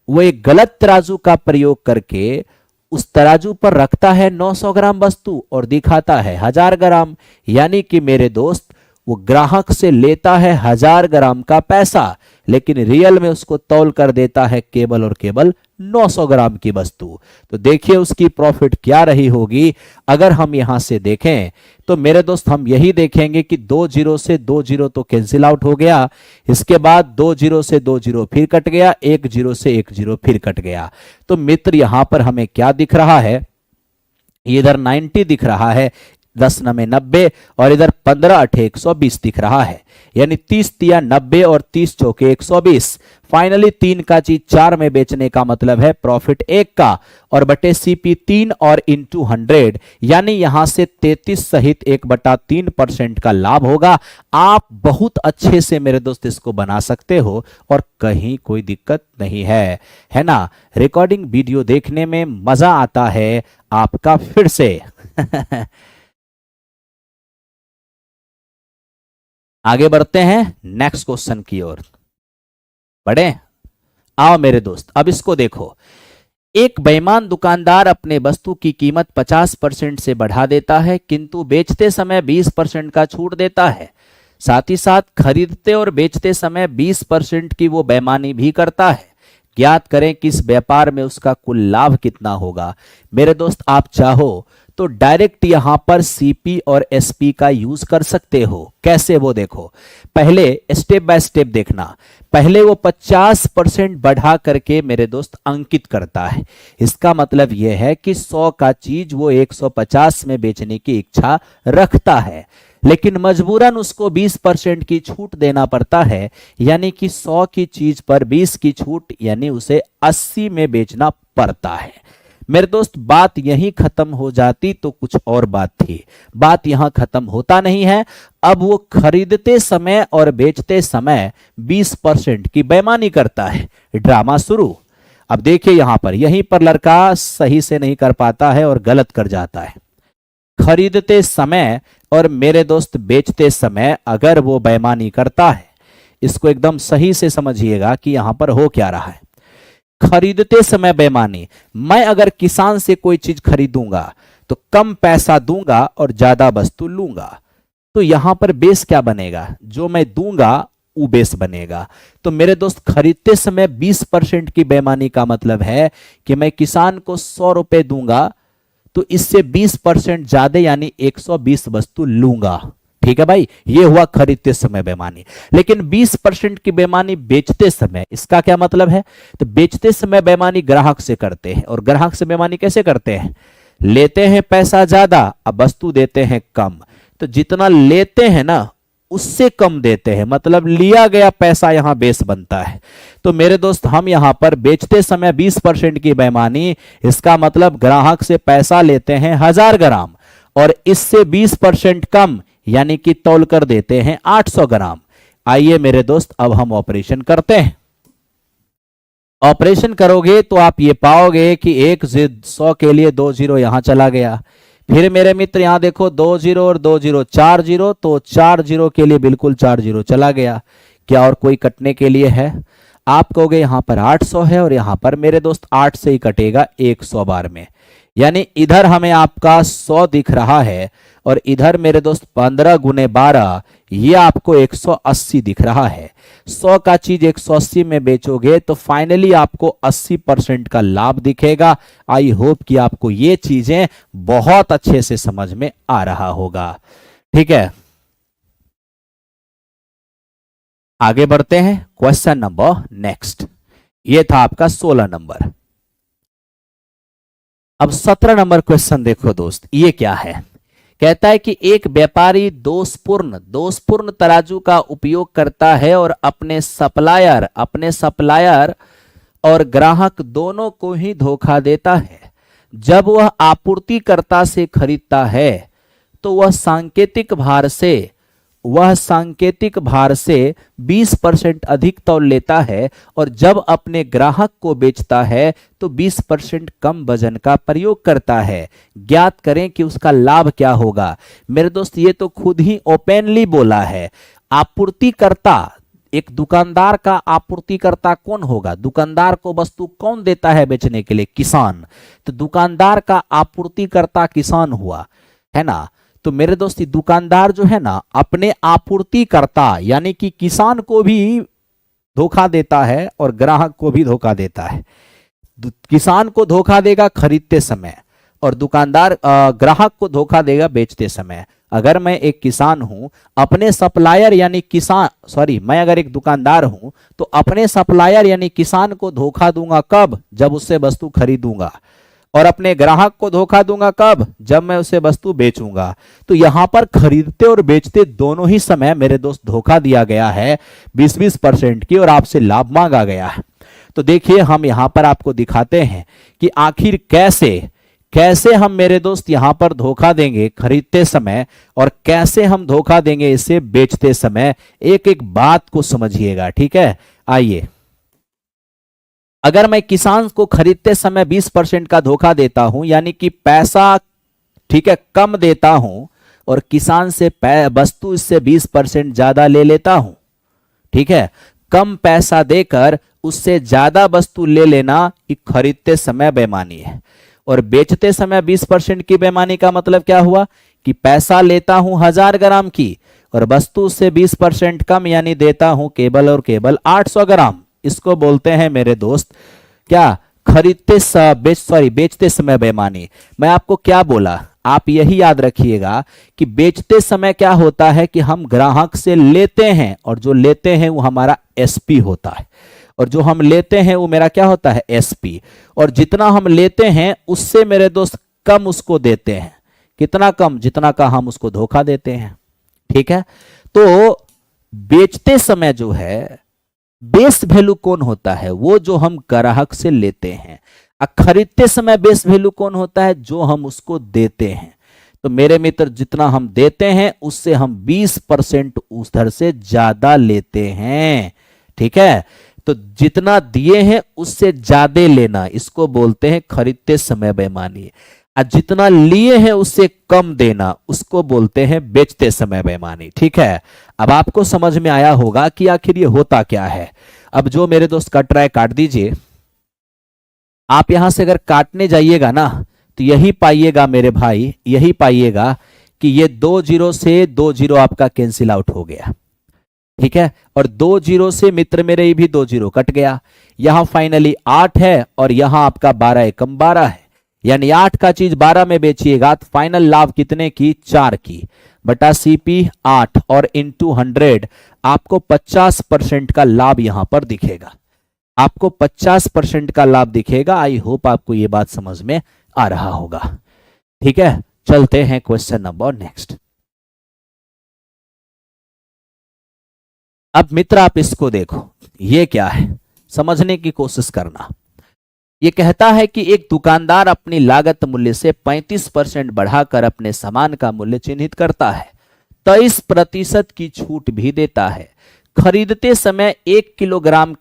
वो एक गलत तराजू का प्रयोग करके उस तराजू पर रखता है 900 ग्राम वस्तु और दिखाता है 1000 ग्राम, यानी कि मेरे दोस्त वो ग्राहक से लेता है 1000 ग्राम का पैसा, लेकिन रियल में उसको तौल कर देता है केवल और केवल 900 ग्राम की वस्तु। तो देखिए उसकी प्रॉफिट क्या रही होगी। अगर हम यहां से देखें तो मेरे दोस्त हम यही देखेंगे कि 2 जीरो से 2 जीरो तो कैंसिल आउट हो गया, इसके बाद 2 जीरो से 2 जीरो फिर कट गया, 1 जीरो से 1 जीरो फिर कट गया। तो मित्र यहां पर हमें क्या दिख रहा है? इधर 90 दिख रहा है, 10 9 90, और इधर 15 8 120 दिख रहा है, यानी 30 तिया 90 और 30 चौके 120। फाइनली 3 का चीज 4 में बेचने का मतलब है प्रॉफिट 1 का, और बटे सीपी 3 और इंटू 100, यानी यहां से 33 सहित 1/3% का लाभ होगा। आप बहुत अच्छे से मेरे दोस्त इसको बना सकते हो और कहीं कोई दिक्कत नहीं है ना। रिकॉर्डिंग वीडियो देखने में मजा आता है आपका फिर से। आगे बढ़ते हैं नेक्स्ट क्वेश्चन की ओर। बढ़े, आओ मेरे दोस्त, अब इसको देखो। एक बेईमान दुकानदार अपने वस्तु की कीमत 50% से बढ़ा देता है, किंतु बेचते समय 20% का छूट देता है। साथ ही साथ खरीदते और बेचते समय 20% की वो बेईमानी भी करता है। ज्ञात करें कि इस व्यापार में उसका कुल लाभ कितना होगा। मेरे दोस्त आप चाहो तो डायरेक्ट यहां पर सीपी और एसपी का यूज कर सकते हो। कैसे वो देखो, पहले स्टेप बाय स्टेप देखना। पहले वो 50% बढ़ा करके मेरे दोस्त अंकित करता है, इसका मतलब यह है कि 100 का चीज वो 150 में बेचने की इच्छा रखता है, लेकिन मजबूरन उसको 20% की छूट देना पड़ता है, यानी कि 100 की चीज पर 20 की छूट, यानी उसे 80 में बेचना पड़ता है। मेरे दोस्त बात यहीं खत्म हो जाती तो कुछ और बात थी, बात यहां खत्म होता नहीं है। अब वो खरीदते समय और बेचते समय 20% की बेईमानी करता है। ड्रामा शुरू। अब देखिए यहां पर, यहीं पर लड़का सही से नहीं कर पाता है और गलत कर जाता है। खरीदते समय और मेरे दोस्त बेचते समय अगर वो बेईमानी करता है, इसको एकदम सही से समझिएगा कि यहां पर हो क्या रहा है। खरीदते समय बेईमानी, मैं अगर किसान से कोई चीज खरीदूंगा तो कम पैसा दूंगा और ज्यादा वस्तु लूंगा, तो यहां पर बेस क्या बनेगा? जो मैं दूंगा वो बेस बनेगा। तो मेरे दोस्त खरीदते समय 20% की बेईमानी का मतलब है कि मैं किसान को 100 रुपए दूंगा तो इससे 20% ज्यादा यानी 120 वस्तु लूंगा। ठीक है भाई, ये हुआ खरीदते समय बेईमानी। लेकिन 20% की बेईमानी बेचते समय, इसका क्या मतलब है? तो बेचते समय बेईमानी ग्राहक से करते हैं, और ग्राहक से बेईमानी कैसे करते हैं? लेते हैं पैसा ज्यादा, अब वस्तु देते हैं कम। तो जितना लेते हैं ना उससे कम देते हैं, मतलब लिया गया पैसा यहां बेस बनता है। तो मेरे दोस्त हम यहां पर बेचते समय 20% की बेईमानी, इसका मतलब ग्राहक से पैसा लेते हैं 1000 ग्राम और इससे 20% कम, यानी कि तौल कर देते हैं 800 ग्राम। आइए मेरे दोस्त अब हम ऑपरेशन करते हैं। ऑपरेशन करोगे तो आप ये पाओगे कि 100 के लिए 2 जीरो यहां चला गया। फिर मेरे मित्र यहां देखो 2 जीरो और 2 जीरो 4 जीरो, तो 4 जीरो के लिए बिल्कुल 4 जीरो चला गया। क्या और कोई कटने के लिए है? आप कहोगे यहां पर 800 है और यहां पर मेरे दोस्त 8 से ही कटेगा 100 बार में, यानी इधर हमें आपका 100 दिख रहा है और इधर मेरे दोस्त 15 गुने 12, ये आपको 180 दिख रहा है। 100 का चीज 180 में बेचोगे तो फाइनली आपको 80% का लाभ दिखेगा। आई होप कि आपको ये चीजें बहुत अच्छे से समझ में आ रहा होगा। ठीक है, आगे बढ़ते हैं क्वेश्चन नंबर नेक्स्ट। ये था आपका 16 नंबर। अब 17 नंबर क्वेश्चन देखो दोस्त, ये क्या है? कहता है कि एक व्यापारी दोषपूर्ण तराजू का उपयोग करता है और अपने सप्लायर और ग्राहक दोनों को ही धोखा देता है। जब वह आपूर्तिकर्ता से खरीदता है तो वह सांकेतिक भार से 20% अधिक तौल लेता है, और जब अपने ग्राहक को बेचता है तो 20% कम वजन का प्रयोग करता है। ज्ञात करें कि उसका लाभ क्या होगा। मेरे दोस्त, ये तो खुद ही ओपनली बोला है। आपूर्तिकर्ता, एक दुकानदार का आपूर्तिकर्ता कौन होगा? दुकानदार को वस्तु कौन देता है बेचने के लिए? किसान। तो दुकानदार का आपूर्तिकर्ता किसान हुआ, है ना। तो मेरे दोस्त, दुकानदार जो है ना अपने आपूर्तिकर्ता यानी कि किसान को भी धोखा देता है और ग्राहक को भी धोखा देता है। किसान को धोखा देगा खरीदते समय और दुकानदार ग्राहक को धोखा देगा बेचते समय। अगर मैं एक किसान हूं, अपने सप्लायर यानी मैं अगर एक दुकानदार हूं तो अपने सप्लायर यानी किसान को धोखा दूंगा कब? जब उससे वस्तु खरीदूंगा। और अपने ग्राहक को धोखा दूंगा कब? जब मैं उसे वस्तु बेचूंगा। तो यहां पर खरीदते और बेचते दोनों ही समय मेरे दोस्त धोखा दिया गया है 20% की, और आपसे लाभ मांगा गया है। तो देखिए, हम यहां पर आपको दिखाते हैं कि आखिर कैसे हम मेरे दोस्त यहां पर धोखा देंगे खरीदते समय और कैसे हम धोखा देंगे इसे बेचते समय। एक एक बात को समझिएगा, ठीक है। आइए, अगर मैं किसान को खरीदते समय 20% का धोखा देता हूं, यानी कि पैसा, ठीक है, कम देता हूं और किसान से वस्तु इससे 20% ज्यादा ले लेता हूं, ठीक है। कम पैसा देकर उससे ज्यादा वस्तु ले लेना ये खरीदते समय बेईमानी है। और बेचते समय 20% की बेईमानी का मतलब क्या हुआ कि पैसा लेता हूं 1000 ग्राम की और वस्तु से 20% कम यानी देता हूं केवल और केवल 800 ग्राम। इसको बोलते हैं मेरे दोस्त क्या? बेचते समय बेईमानी। मैं आपको क्या बोला, आप यही याद रखिएगा कि बेचते समय क्या होता है कि हम ग्राहक से लेते हैं और जो लेते हैं वो हमारा एसपी होता है, और जो हम लेते हैं वो मेरा क्या होता है? एसपी। और जितना हम लेते हैं उससे मेरे दोस्त कम उसको देते हैं। कितना कम? जितना का हम उसको धोखा देते हैं, ठीक है। तो बेचते समय जो है बेस वैल्यू कौन होता है? वो जो हम ग्राहक से लेते हैं। खरीदते समय बेस वैल्यू कौन होता है? जो हम उसको देते हैं। तो मेरे मित्र, जितना हम देते हैं उससे हम 20% उधर से ज्यादा लेते हैं, ठीक है। तो जितना दिए हैं उससे ज्यादा लेना, इसको बोलते हैं खरीदते समय बेईमानी। और जितना लिए हैं उससे कम देना, उसको बोलते हैं बेचते समय बेईमानी, ठीक है। अब आपको समझ में आया होगा कि आखिर ये होता क्या है। अब जो मेरे दोस्त कट रहा है काट दीजिए। आप यहां से अगर काटने जाइएगा ना तो यही पाइएगा मेरे भाई, यही पाइएगा कि ये 2 0 से 2 0 आपका कैंसिल आउट हो गया, ठीक है। और 2 0 से मित्र मेरे भी 2 0 कट गया। यहां फाइनली 8 है और यहां आपका 12 एकम 12 है, यानी 8 का चीज 12 में बेचिएगा तो फाइनल लाभ कितने की? 4 की बटा सीपी 8 और इंटू 100 आपको 50% का लाभ यहां पर दिखेगा। आपको 50% का लाभ दिखेगा। आई होप आपको यह बात समझ में आ रहा होगा, ठीक है। चलते हैं क्वेश्चन नंबर नेक्स्ट। अब मित्र आप इसको देखो, ये क्या है समझने की कोशिश करना। ये कहता है कि एक दुकानदार अपनी लागत मूल्य से 35% बढ़ाकर अपने सामान का मूल्य चिन्हित करता है, 23% की छूट भी देता है। खरीदते समय 1 किलोग्राम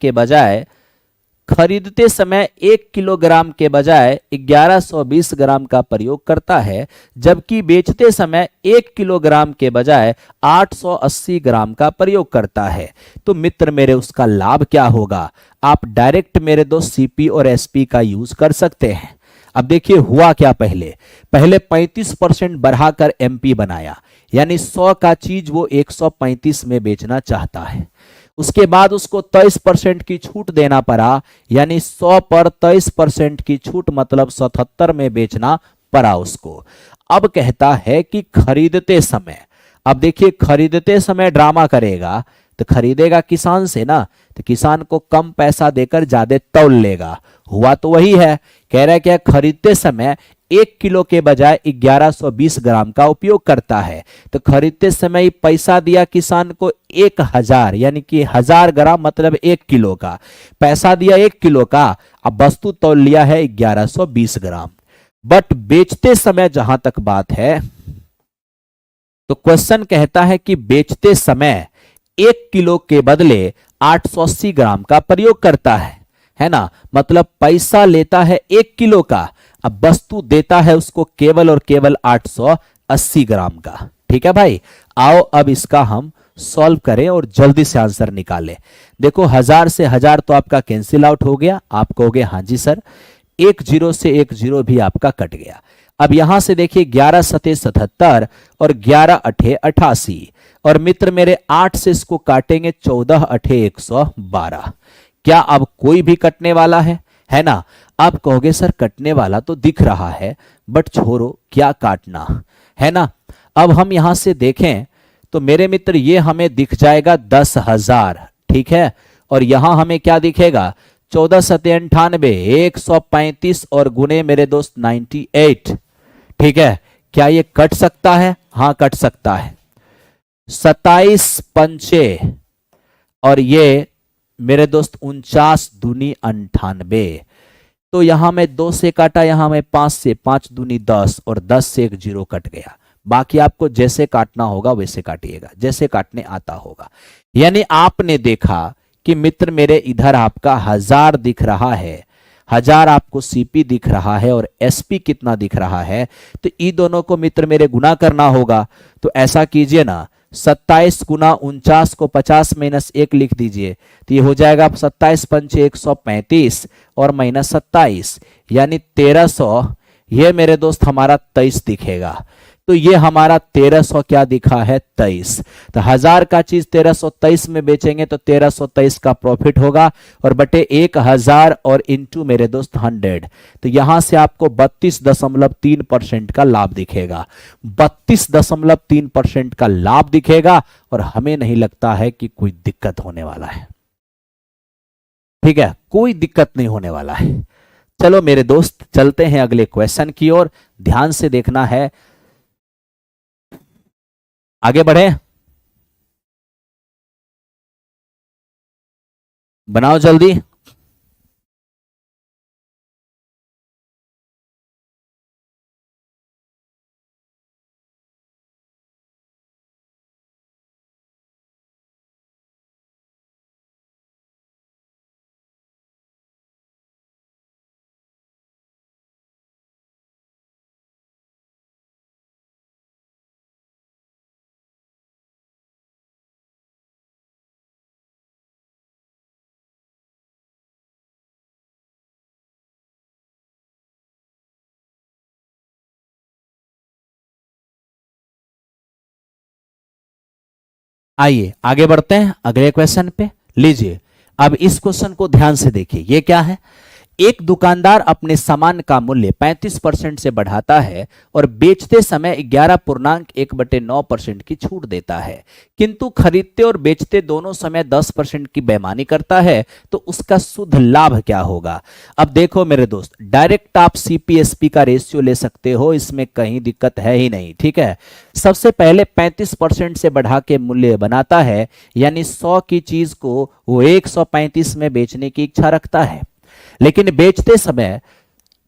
के बजाय 1120 ग्राम का प्रयोग करता है, जबकि बेचते समय 1 किलोग्राम के बजाय 880 ग्राम का प्रयोग करता है। तो मित्र मेरे उसका लाभ क्या होगा? आप डायरेक्ट मेरे दोस्त सीपी और एसपी का यूज कर सकते हैं। अब देखिए हुआ क्या, पहले 35% बढ़ाकर एमपी बनाया, यानी 100 का चीज वो 135 में बेचना चाहता है। उसके बाद उसको 23% की छूट देना पड़ा, यानी 100 पर 23% की छूट मतलब 77 में बेचना पड़ा उसको। अब कहता है कि खरीदते समय, अब देखिए खरीदते समय ड्रामा करेगा तो खरीदेगा किसान से ना, तो किसान को कम पैसा देकर ज्यादा तौल लेगा। हुआ तो वही है, कह रहा है क्या? खरीदते समय 1 किलो के बजाय 1120 ग्राम का उपयोग करता है। तो खरीदते समय पैसा दिया किसान को 1000, यानी कि 1000 ग्राम मतलब 1 किलो का पैसा दिया 1 किलो का। अब वस्तु तौल लिया है 1120 ग्राम। बट बेचते समय जहां तक बात है तो क्वेश्चन कहता है कि बेचते समय 1 किलो के बदले 880 ग्राम का प्रयोग करता है ना। मतलब पैसा लेता है 1 किलो का, अब वस्तु देता है उसको केवल और केवल 880 ग्राम का। ठीक है भाई, आओ अब इसका हम सॉल्व करें और जल्दी से आंसर निकालें। देखो 1000 से 1000 तो आपका कैंसिल आउट हो गया, आप कहोगे हाँ जी सर। 10 से 10 भी आपका कट गया। अब यहां से देखिए 11 सते 77 और 11 अठे 88 और मित्र मेरे 8 से इसको काटेंगे 14 अठे 112। क्या अब कोई भी कटने वाला है ना। आप कहोगे सर कटने वाला तो दिख रहा है, बट छोड़ो क्या काटना, है ना। अब हम यहां से देखें तो मेरे मित्र ये हमें दिख जाएगा 10,000, ठीक है। और यहां हमें क्या दिखेगा 14 सते 98, 135 और गुने मेरे दोस्त 98। ठीक है, क्या ये कट सकता है? हाँ कट सकता है। 27 पंचे और ये मेरे दोस्त 49 दूनी 98। तो यहां में 2 से काटा, यहां में 5 से, 5 दूनी 10 और 10 से एक 0 कट गया। बाकी आपको जैसे काटना होगा वैसे काटिएगा, जैसे काटने आता होगा। यानी आपने देखा कि मित्र मेरे इधर आपका 1000 दिख रहा है, 1000 आपको सीपी दिख रहा है और एसपी कितना दिख रहा है। तो इन दोनों को मित्र मेरे गुना करना होगा। तो ऐसा कीजिए ना, 27 गुना 49 को 50 माइनस 1 लिख दीजिए, तो ये हो जाएगा 27 पंचे 135 और माइनस 27 यानी 1300। ये मेरे दोस्त हमारा 23 दिखेगा। तो ये हमारा 1300 क्या दिखा है 23। तो 1000 का चीज 1323 में बेचेंगे तो 1323 का प्रॉफिट होगा और बटे 1000 और इंटू मेरे दोस्त 100। तो यहां से आपको 32.3% का लाभ दिखेगा। 32.3% का लाभ दिखेगा और हमें नहीं लगता है कि कोई दिक्कत होने वाला है। ठीक है, कोई दिक्कत नहीं होने वाला है। चलो मेरे दोस्त चलते हैं अगले क्वेश्चन की ओर। ध्यान से देखना है, आगे बढ़े, बनाओ जल्दी। आइए आगे बढ़ते हैं अगले क्वेश्चन पे। लीजिए अब इस क्वेश्चन को ध्यान से देखिए, ये क्या है। एक दुकानदार अपने सामान का मूल्य 35% से बढ़ाता है और बेचते समय 11.1/9% की छूट देता है, किंतु खरीदते और बेचते दोनों समय 10% की बेईमानी करता है, तो उसका शुद्ध लाभ क्या होगा। अब देखो मेरे दोस्त, डायरेक्ट आप सीपीएसपी का रेशियो ले सकते हो, इसमें कहीं दिक्कत है ही नहीं। ठीक है, सबसे पहले 35% से बढ़ा के मूल्य बनाता है, यानी 100 की चीज को वो 135 में बेचने की इच्छा रखता है, लेकिन बेचते समय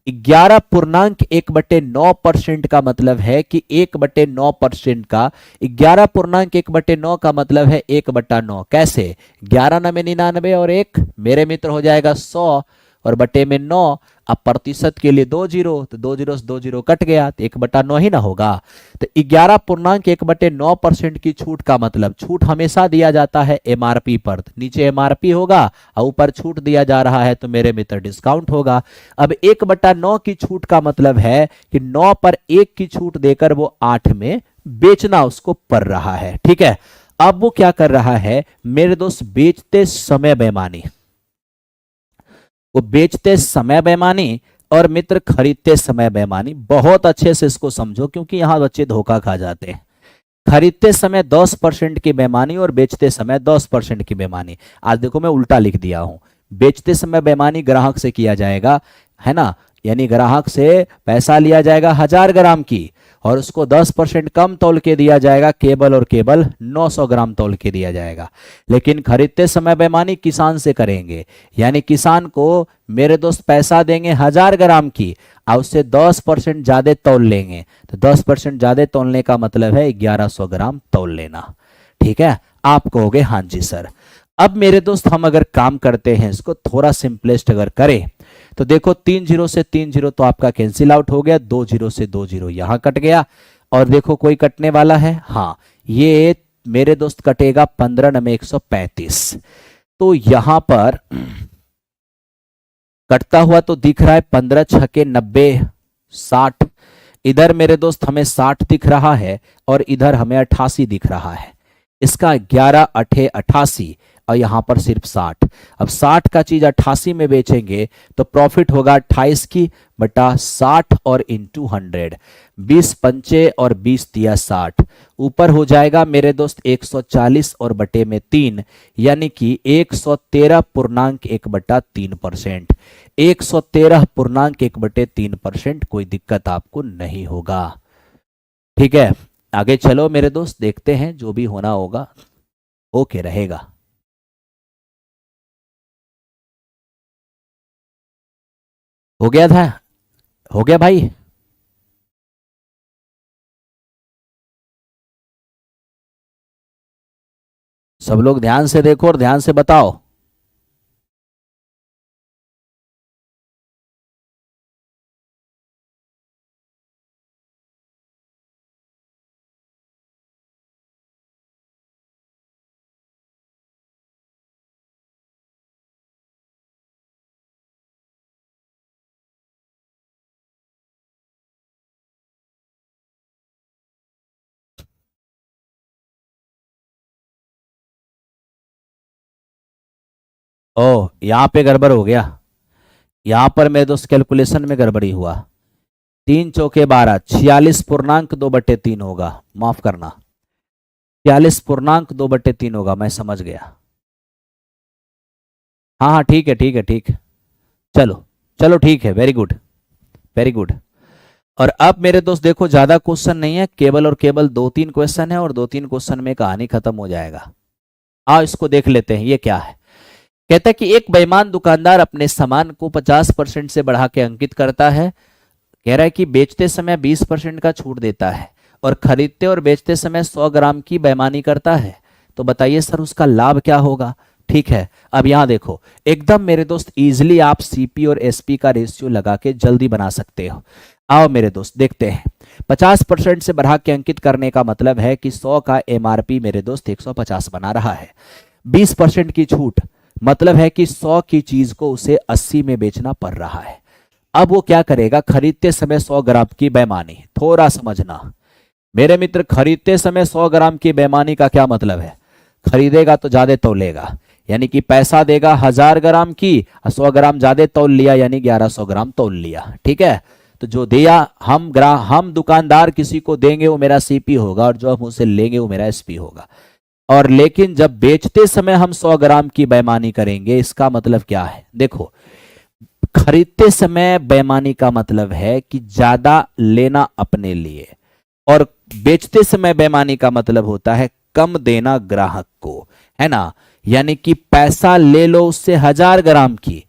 11.1/9% का मतलब है कि 1/9% का 11.1/9 का मतलब है 1/9। कैसे? 11 9 99 और 1 मेरे मित्र हो जाएगा 100 और बटे में 9। अब प्रतिशत के लिए 2 जीरो, तो 2 जीरो से 2 जीरो कट गया, तो 1/9 ही ना होगा। तो 11.1/9% की छूट का मतलब, छूट हमेशा दिया जाता है एमआरपी पर, नीचे एमआरपी होगा और ऊपर छूट दिया जा रहा है तो मेरे मित्र डिस्काउंट होगा। अब 1/9 की छूट का मतलब है कि 9 पर 1 की छूट देकर वो 8 में बेचना उसको पड़ रहा है। ठीक है, अब वो क्या कर रहा है मेरे दोस्त, बेचते समय बेईमानी, वो बेचते समय बेईमानी और मित्र खरीदते समय बेईमानी। बहुत अच्छे से इसको समझो क्योंकि यहां बच्चे धोखा खा जाते हैं। खरीदते समय 10% की बेईमानी और बेचते समय 10% की बेईमानी। आज देखो मैं उल्टा लिख दिया हूं, बेचते समय बेईमानी ग्राहक से किया जाएगा, है ना, यानी ग्राहक से पैसा लिया जाएगा 1000 ग्राम की, और उसको 10% कम तौल के दिया जाएगा, केवल और केवल 900 ग्राम तौल के दिया जाएगा। लेकिन खरीदते समय बेईमानी किसान से करेंगे, यानी किसान को मेरे दोस्त पैसा देंगे 1000 ग्राम की और उससे 10% ज़्यादा तौल लेंगे। तो 10% ज़्यादा तौलने का मतलब है 1100 ग्राम तौल लेना। ठीक है, आप कहोगे हाँ जी सर। अब मेरे दोस्त हम अगर काम करते हैं इसको थोड़ा सिंपलेस्ट अगर करें तो देखो 3 जीरो से 3 जीरो तो आपका कैंसिल आउट हो गया, 2 जीरो से 2 जीरो यहां कट गया, और देखो कोई कटने वाला है, हाँ ये मेरे दोस्त कटेगा 15 नमे 135। तो यहां पर कटता हुआ तो दिख रहा है 15 छके 90 60, इधर मेरे दोस्त हमें 60 दिख रहा है और इधर हमें 88 दिख रहा है। इसका 11 अठे 88 और यहां पर सिर्फ 60। अब 60 का चीज 88 में बेचेंगे तो प्रॉफिट होगा 28 की बटा 60 और इंटू 100, 20 पंचे और 20 दिया 60, ऊपर हो जाएगा मेरे दोस्त 140 और बटे में 3, यानी कि 113.1/3%। 113.1/3%, कोई दिक्कत आपको नहीं होगा। ठीक है, आगे चलो मेरे दोस्त, देखते हैं जो भी होना होगा ओके रहेगा। हो गया था, हो गया भाई। सब लोग ध्यान से देखो और ध्यान से बताओ। ओ यहां पे गड़बड़ हो गया, यहां पर मेरे दोस्त कैलकुलेशन में गड़बड़ी हुआ। 3 चौके 12, 46.2/3 होगा, माफ करना 46.2/3 होगा, मैं समझ गया। हाँ हाँ ठीक है ठीक है ठीक है, चलो चलो ठीक है, वेरी गुड वेरी गुड। और अब मेरे दोस्त देखो ज्यादा क्वेश्चन नहीं है, केवल और केवल 2-3 क्वेश्चन है और 2-3 क्वेश्चन में कहानी खत्म हो जाएगा। आओ इसको देख लेते हैं, ये क्या है। कहता है कि एक बेईमान दुकानदार अपने सामान को 50% से बढ़ा के अंकित करता है। कह रहा है कि बेचते समय 20% का छूट देता है और खरीदते और बेचते समय 100 ग्राम की बेईमानी करता है। तो बताइए सर उसका लाभ क्या होगा। ठीक है, अब यहां देखो एकदम मेरे दोस्त इजीली आप सीपी और एसपी का रेशियो लगा के जल्दी बना सकते हो। आओ मेरे दोस्त देखते हैं। 50% से बढ़ा के अंकित करने का मतलब है कि 100 का एमआरपी मेरे दोस्त 150 बना रहा है। 20% की छूट मतलब है कि 100 की चीज को उसे 80 में बेचना पड़ रहा है। अब वो क्या करेगा, खरीदते समय 100 ग्राम की बेईमानी, थोड़ा समझना मेरे मित्र, खरीदते समय 100 ग्राम की बेईमानी का क्या मतलब है। खरीदेगा तो ज्यादा तौलेगा, यानी कि पैसा देगा 1000 ग्राम की, 100 ग्राम ज्यादा तौल लिया यानी 1100 ग्राम तौल लिया। ठीक है, तो जो दिया हम दुकानदार किसी को देंगे वो मेरा सीपी होगा और जो हम उसे लेंगे वो मेरा एसपी होगा। और लेकिन जब बेचते समय हम 100 ग्राम की बेईमानी करेंगे, इसका मतलब क्या है देखो, खरीदते समय बेईमानी का मतलब है कि ज्यादा लेना अपने लिए, और बेचते समय बेईमानी का मतलब होता है कम देना ग्राहक को, है ना। यानी कि पैसा ले लो उससे 1000 ग्राम की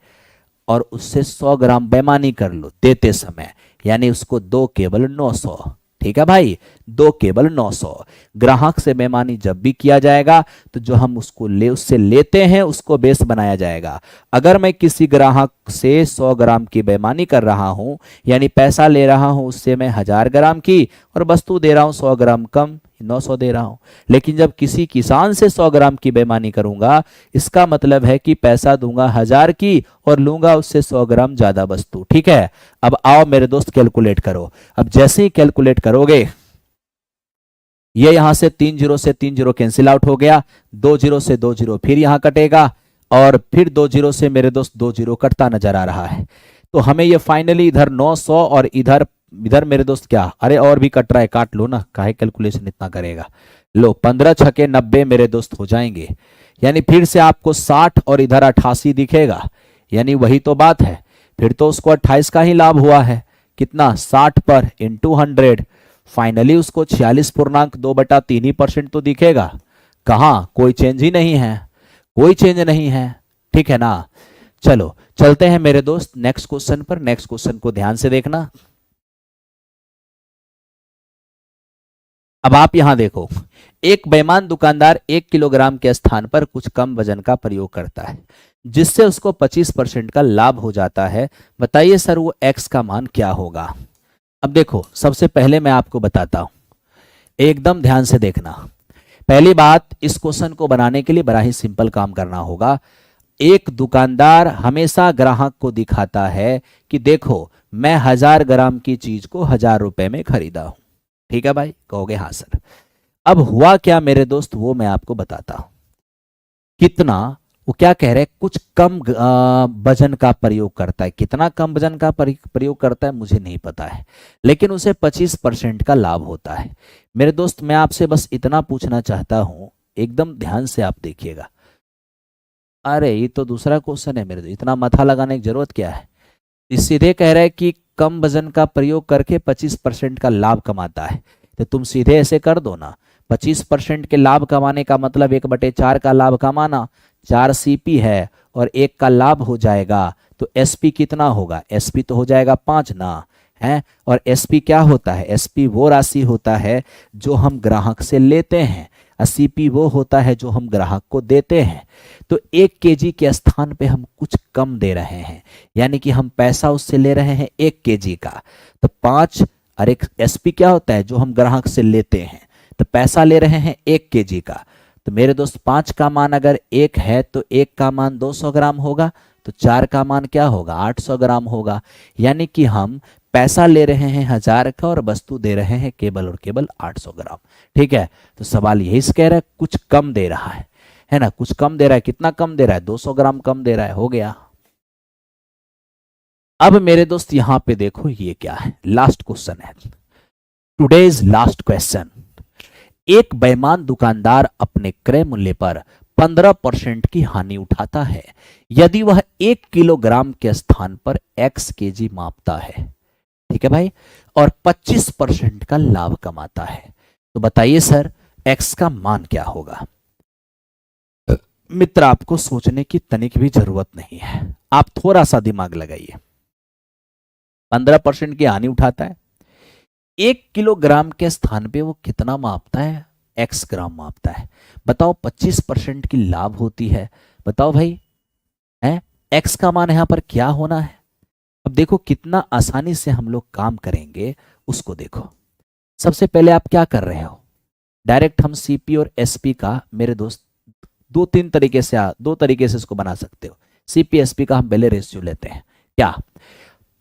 और उससे 100 ग्राम बेईमानी कर लो देते समय, यानी उसको दो केवल 900। ठीक है भाई, दो केवल 900। ग्राहक से बेईमानी जब भी किया जाएगा तो जो हम उससे लेते हैं उसको बेस बनाया जाएगा। अगर मैं किसी ग्राहक से 100 ग्राम की बेईमानी कर रहा हूं, यानी पैसा ले रहा हूं उससे मैं 1000 ग्राम की और वस्तु दे रहा हूं 100 ग्राम कम, 900 दे रहा हूं। लेकिन जब किसी किसान से 100 ग्राम की बेईमानी करूंगा, इसका मतलब है कि पैसा दूंगा 1000 की और लूंगा उससे 100 ग्राम ज्यादा वस्तु। ठीक है, अब आओ मेरे दोस्त कैलकुलेट करो। अब जैसे ही कैलकुलेट करोगे, ये यहां से 3 जीरो से 3 जीरो कैंसिल आउट हो गया, 2 जीरो से 2 जीरो फिर यहां कटेगा और फिर 2 जीरो से मेरे दोस्त 2 जीरो कटता नजर आ रहा है। तो हमें ये फाइनली इधर 900 और इधर इधर मेरे दोस्त क्या, अरे और भी कट रहा है, काट लो ना, काहे कैलकुलेशन इतना करेगा। लो 15 छके 90 मेरे दोस्त हो जाएंगे, यानी फिर से आपको 60 और इधर 88 दिखेगा, यानी वही तो बात है। फिर तो उसको 28 का ही लाभ हुआ है, कितना 60 पर इंटू 100, फाइनली उसको 46.2/3% तो दिखेगा। कहाँ, कोई चेंज ही नहीं है, कोई चेंज नहीं है, ठीक है ना। चलो चलते हैं मेरे दोस्त नेक्स्ट क्वेश्चन पर। नेक्स्ट क्वेश्चन को ध्यान से देखना। अब आप यहां देखो, एक बेईमान दुकानदार 1 किलोग्राम के स्थान पर कुछ कम वजन का प्रयोग करता है, जिससे उसको 25% का लाभ हो जाता है। बताइए सर वो एक्स का मान क्या होगा। अब देखो, सबसे पहले मैं आपको बताता हूं, एकदम ध्यान से देखना। पहली बात, इस क्वेश्चन को बनाने के लिए बड़ा ही सिंपल काम करना होगा। एक दुकानदार हमेशा ग्राहक को दिखाता है कि देखो मैं 1000 ग्राम की चीज को 1000 रुपए में खरीदा हूं। ठीक है भाई, कहोगे हाँ सर। अब हुआ क्या मेरे दोस्त, वो मैं आपको बताता हूं। कितना, वो क्या कह रहे हैं, कुछ कम वजन का प्रयोग करता है। कितना कम वजन का प्रयोग करता है मुझे नहीं पता है, लेकिन उसे 25% का लाभ होता है। मेरे दोस्त मैं आपसे बस इतना पूछना चाहता हूं, एकदम ध्यान से आप देखिएगा। अरे ये तो दूसरा क्वेश्चन है मेरे दोस्त, इतना माथा लगाने की जरूरत क्या है। इस सीधे कह रहा है कि कम वजन का प्रयोग करके 25% का लाभ कमाता है, तो तुम सीधे ऐसे कर दो ना। 25% के लाभ कमाने का मतलब 1/4 का लाभ कमाना, 4 सीपी है और 1 का लाभ हो जाएगा, तो एसपी कितना होगा, एसपी तो हो जाएगा 5 ना है। और एसपी क्या होता है, एसपी वो राशि होता है जो हम ग्राहक से लेते हैं, सीपी वो होता है जो हम ग्राहक को देते हैं। तो 1 kg के स्थान पे हम कुछ कम दे रहे हैं, यानी कि हम पैसा उससे ले रहे हैं 1 kg का। तो 5 और एक एसपी क्या होता है जो हम ग्राहक से लेते हैं, तो पैसा ले रहे हैं 1 kg का। तो मेरे दोस्त 5 का मान अगर 1 है तो 1 का मान 200 ग्राम होगा, तो 4 का मान क्या होगा, 800 ग्राम होगा। यानी कि हम पैसा ले रहे हैं 1000 का और वस्तु दे रहे हैं केवल और केवल 800 ग्राम। ठीक है, तो सवाल यही से कह रहा है कुछ कम दे रहा है ना, कुछ कम दे रहा है। कितना कम दे रहा है, 200 ग्राम कम दे रहा है, हो गया। अब मेरे दोस्त यहां पे देखो ये क्या है, लास्ट क्वेश्चन है, टुडेज लास्ट क्वेश्चन। एक बेईमान दुकानदार अपने क्रय मूल्य पर 15% की हानि उठाता है यदि वह 1 किलोग्राम के स्थान पर x kg मापता है। ठीक है भाई, और 25% का लाभ कमाता है। तो बताइए सर x का मान क्या होगा। मित्र आपको सोचने की तनिक भी जरूरत नहीं है, आप थोड़ा सा दिमाग लगाइए। 15% की हानि उठाता है, 1 किलोग्राम के स्थान पे वो कितना मापता है, x ग्राम मापता है। बताओ 25% की लाभ होती है, बताओ भाई है x का मान यहां पर क्या होना है। अब देखो कितना आसानी से हम लोग काम करेंगे उसको देखो। सबसे पहले आप क्या कर रहे हो, डायरेक्ट हम सीपी और एसपी का मेरे दोस्त दो तरीके से इसको बना सकते हो। सीपी एसपी का हम पहले रेशियो लेते हैं। क्या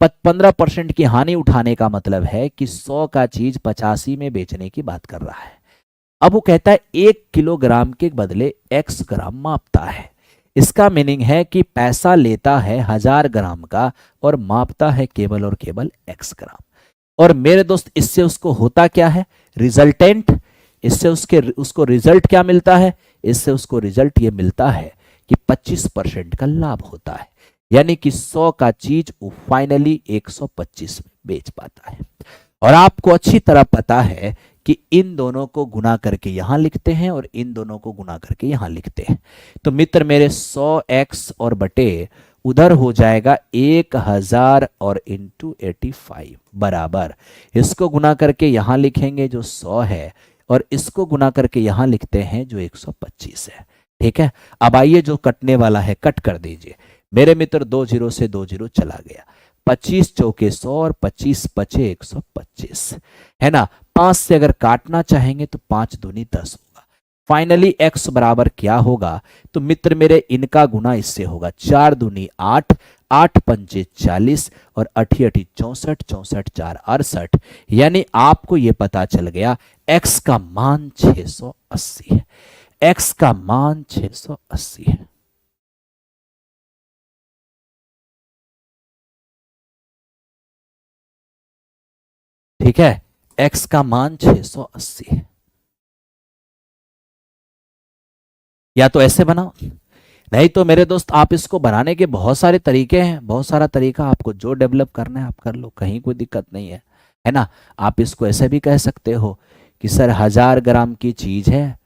15% की हानि उठाने का मतलब है कि 100 का चीज 85 में बेचने की बात कर रहा है। अब वो कहता है 1 किलोग्राम के बदले x ग्राम मापता है। इसका मीनिंग है कि पैसा लेता है 1000 ग्राम का और मापता है केवल और केवल x ग्राम। और मेरे दोस्त इससे उसको होता क्या है, रिजल्टेंट। इससे उसको रिजल्ट क्या मिलता है, इससे उसको रिजल्ट ये मिलता है कि 25% का लाभ होता है, यानी कि 100 का चीज वो फाइनली 125 में बेच पाता है। और आपको अच्छी तरह पता है कि इन दोनों को गुना करके यहां लिखते हैं और इन दोनों को गुना करके यहां लिखते हैं। तो मित्र मेरे 100x और बटे उधर हो जाएगा 1000 और इंटू 85 बराबर, इसको गुना करके यहां लिखेंगे जो 100 है और इसको गुना करके यहां लिखते हैं जो 125 है। ठीक है, अब आइए जो कटने वाला है कट कर दीजिए मेरे मित्र। 2 0 से 2 0 चला गया, 25 चौके 100 और 25 पचे 125 है ना। 5 से अगर काटना चाहेंगे तो 5 दूनी 10 होगा। फाइनली x बराबर क्या होगा, तो मित्र मेरे इनका गुना इससे होगा, 4 दूनी 8, 8 पंचे 40 और 8 8 64, 64 4 68। यानी आपको यह पता चल गया x का मान 680 है, x का मान 680 है। ठीक है, x का मान 680 है। या तो ऐसे बनाओ, नहीं तो मेरे दोस्त आप इसको बनाने के बहुत सारे तरीके हैं, बहुत सारा तरीका आपको जो डेवलप करना है आप कर लो, कहीं कोई दिक्कत नहीं है। है ना। आप इसको ऐसे भी कह सकते हो कि सर 1000 ग्राम की चीज है,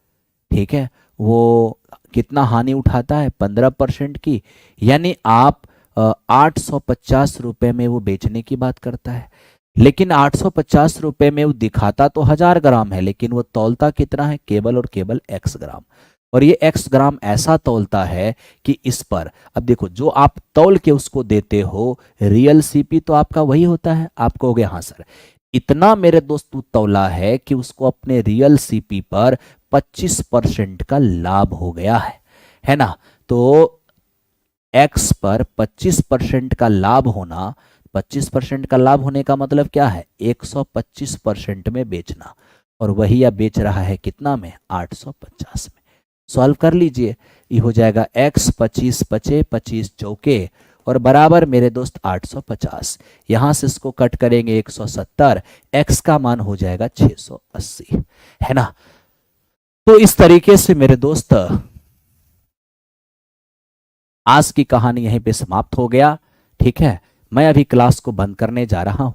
ठीक है, वो कितना हानि उठाता है, 15% की, यानी आप 850 रुपये में वो बेचने की बात करता है। लेकिन 850 रुपये में वो दिखाता तो 1000 ग्राम है, लेकिन वो तौलता कितना है, केवल और केवल x ग्राम। और ये x ग्राम ऐसा तौलता है कि इस पर, अब देखो, जो आप तौल के उसको देते हो रियल सीपी तो आपका वही होता है। आप कहोगे हाँ सर, इतना मेरे दोस्त तू तौला है कि उसको अपने रियल सीपी पर 25% का लाभ हो गया है ना। तो एक्स पर 25% का लाभ होना, 25% का लाभ होने का मतलब क्या है, 125% में बेचना, और वही आप बेच रहा है कितना में, 850 में। सॉल्व कर लीजिए, ये हो जाएगा x 25 पचे 25 चौके और बराबर मेरे दोस्त 850। यहां से इसको कट करेंगे 170, x का मान हो जाएगा 680, है ना। तो इस तरीके से मेरे दोस्त आज की कहानी यहीं पे समाप्त हो गया, ठीक है। मैं अभी क्लास को बंद करने जा रहा हूं,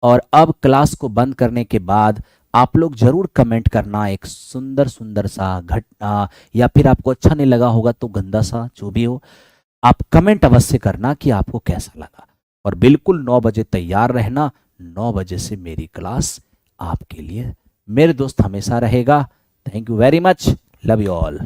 और अब क्लास को बंद करने के बाद आप लोग जरूर कमेंट करना एक सुंदर सुंदर सा घटना, या फिर आपको अच्छा नहीं लगा होगा तो गंदा सा, जो भी हो, आप कमेंट अवश्य करना कि आपको कैसा लगा। और बिल्कुल 9 बजे तैयार रहना, 9 बजे से मेरी क्लास आपके लिए मेरे दोस्त हमेशा रहेगा। Thank you very much, love you all.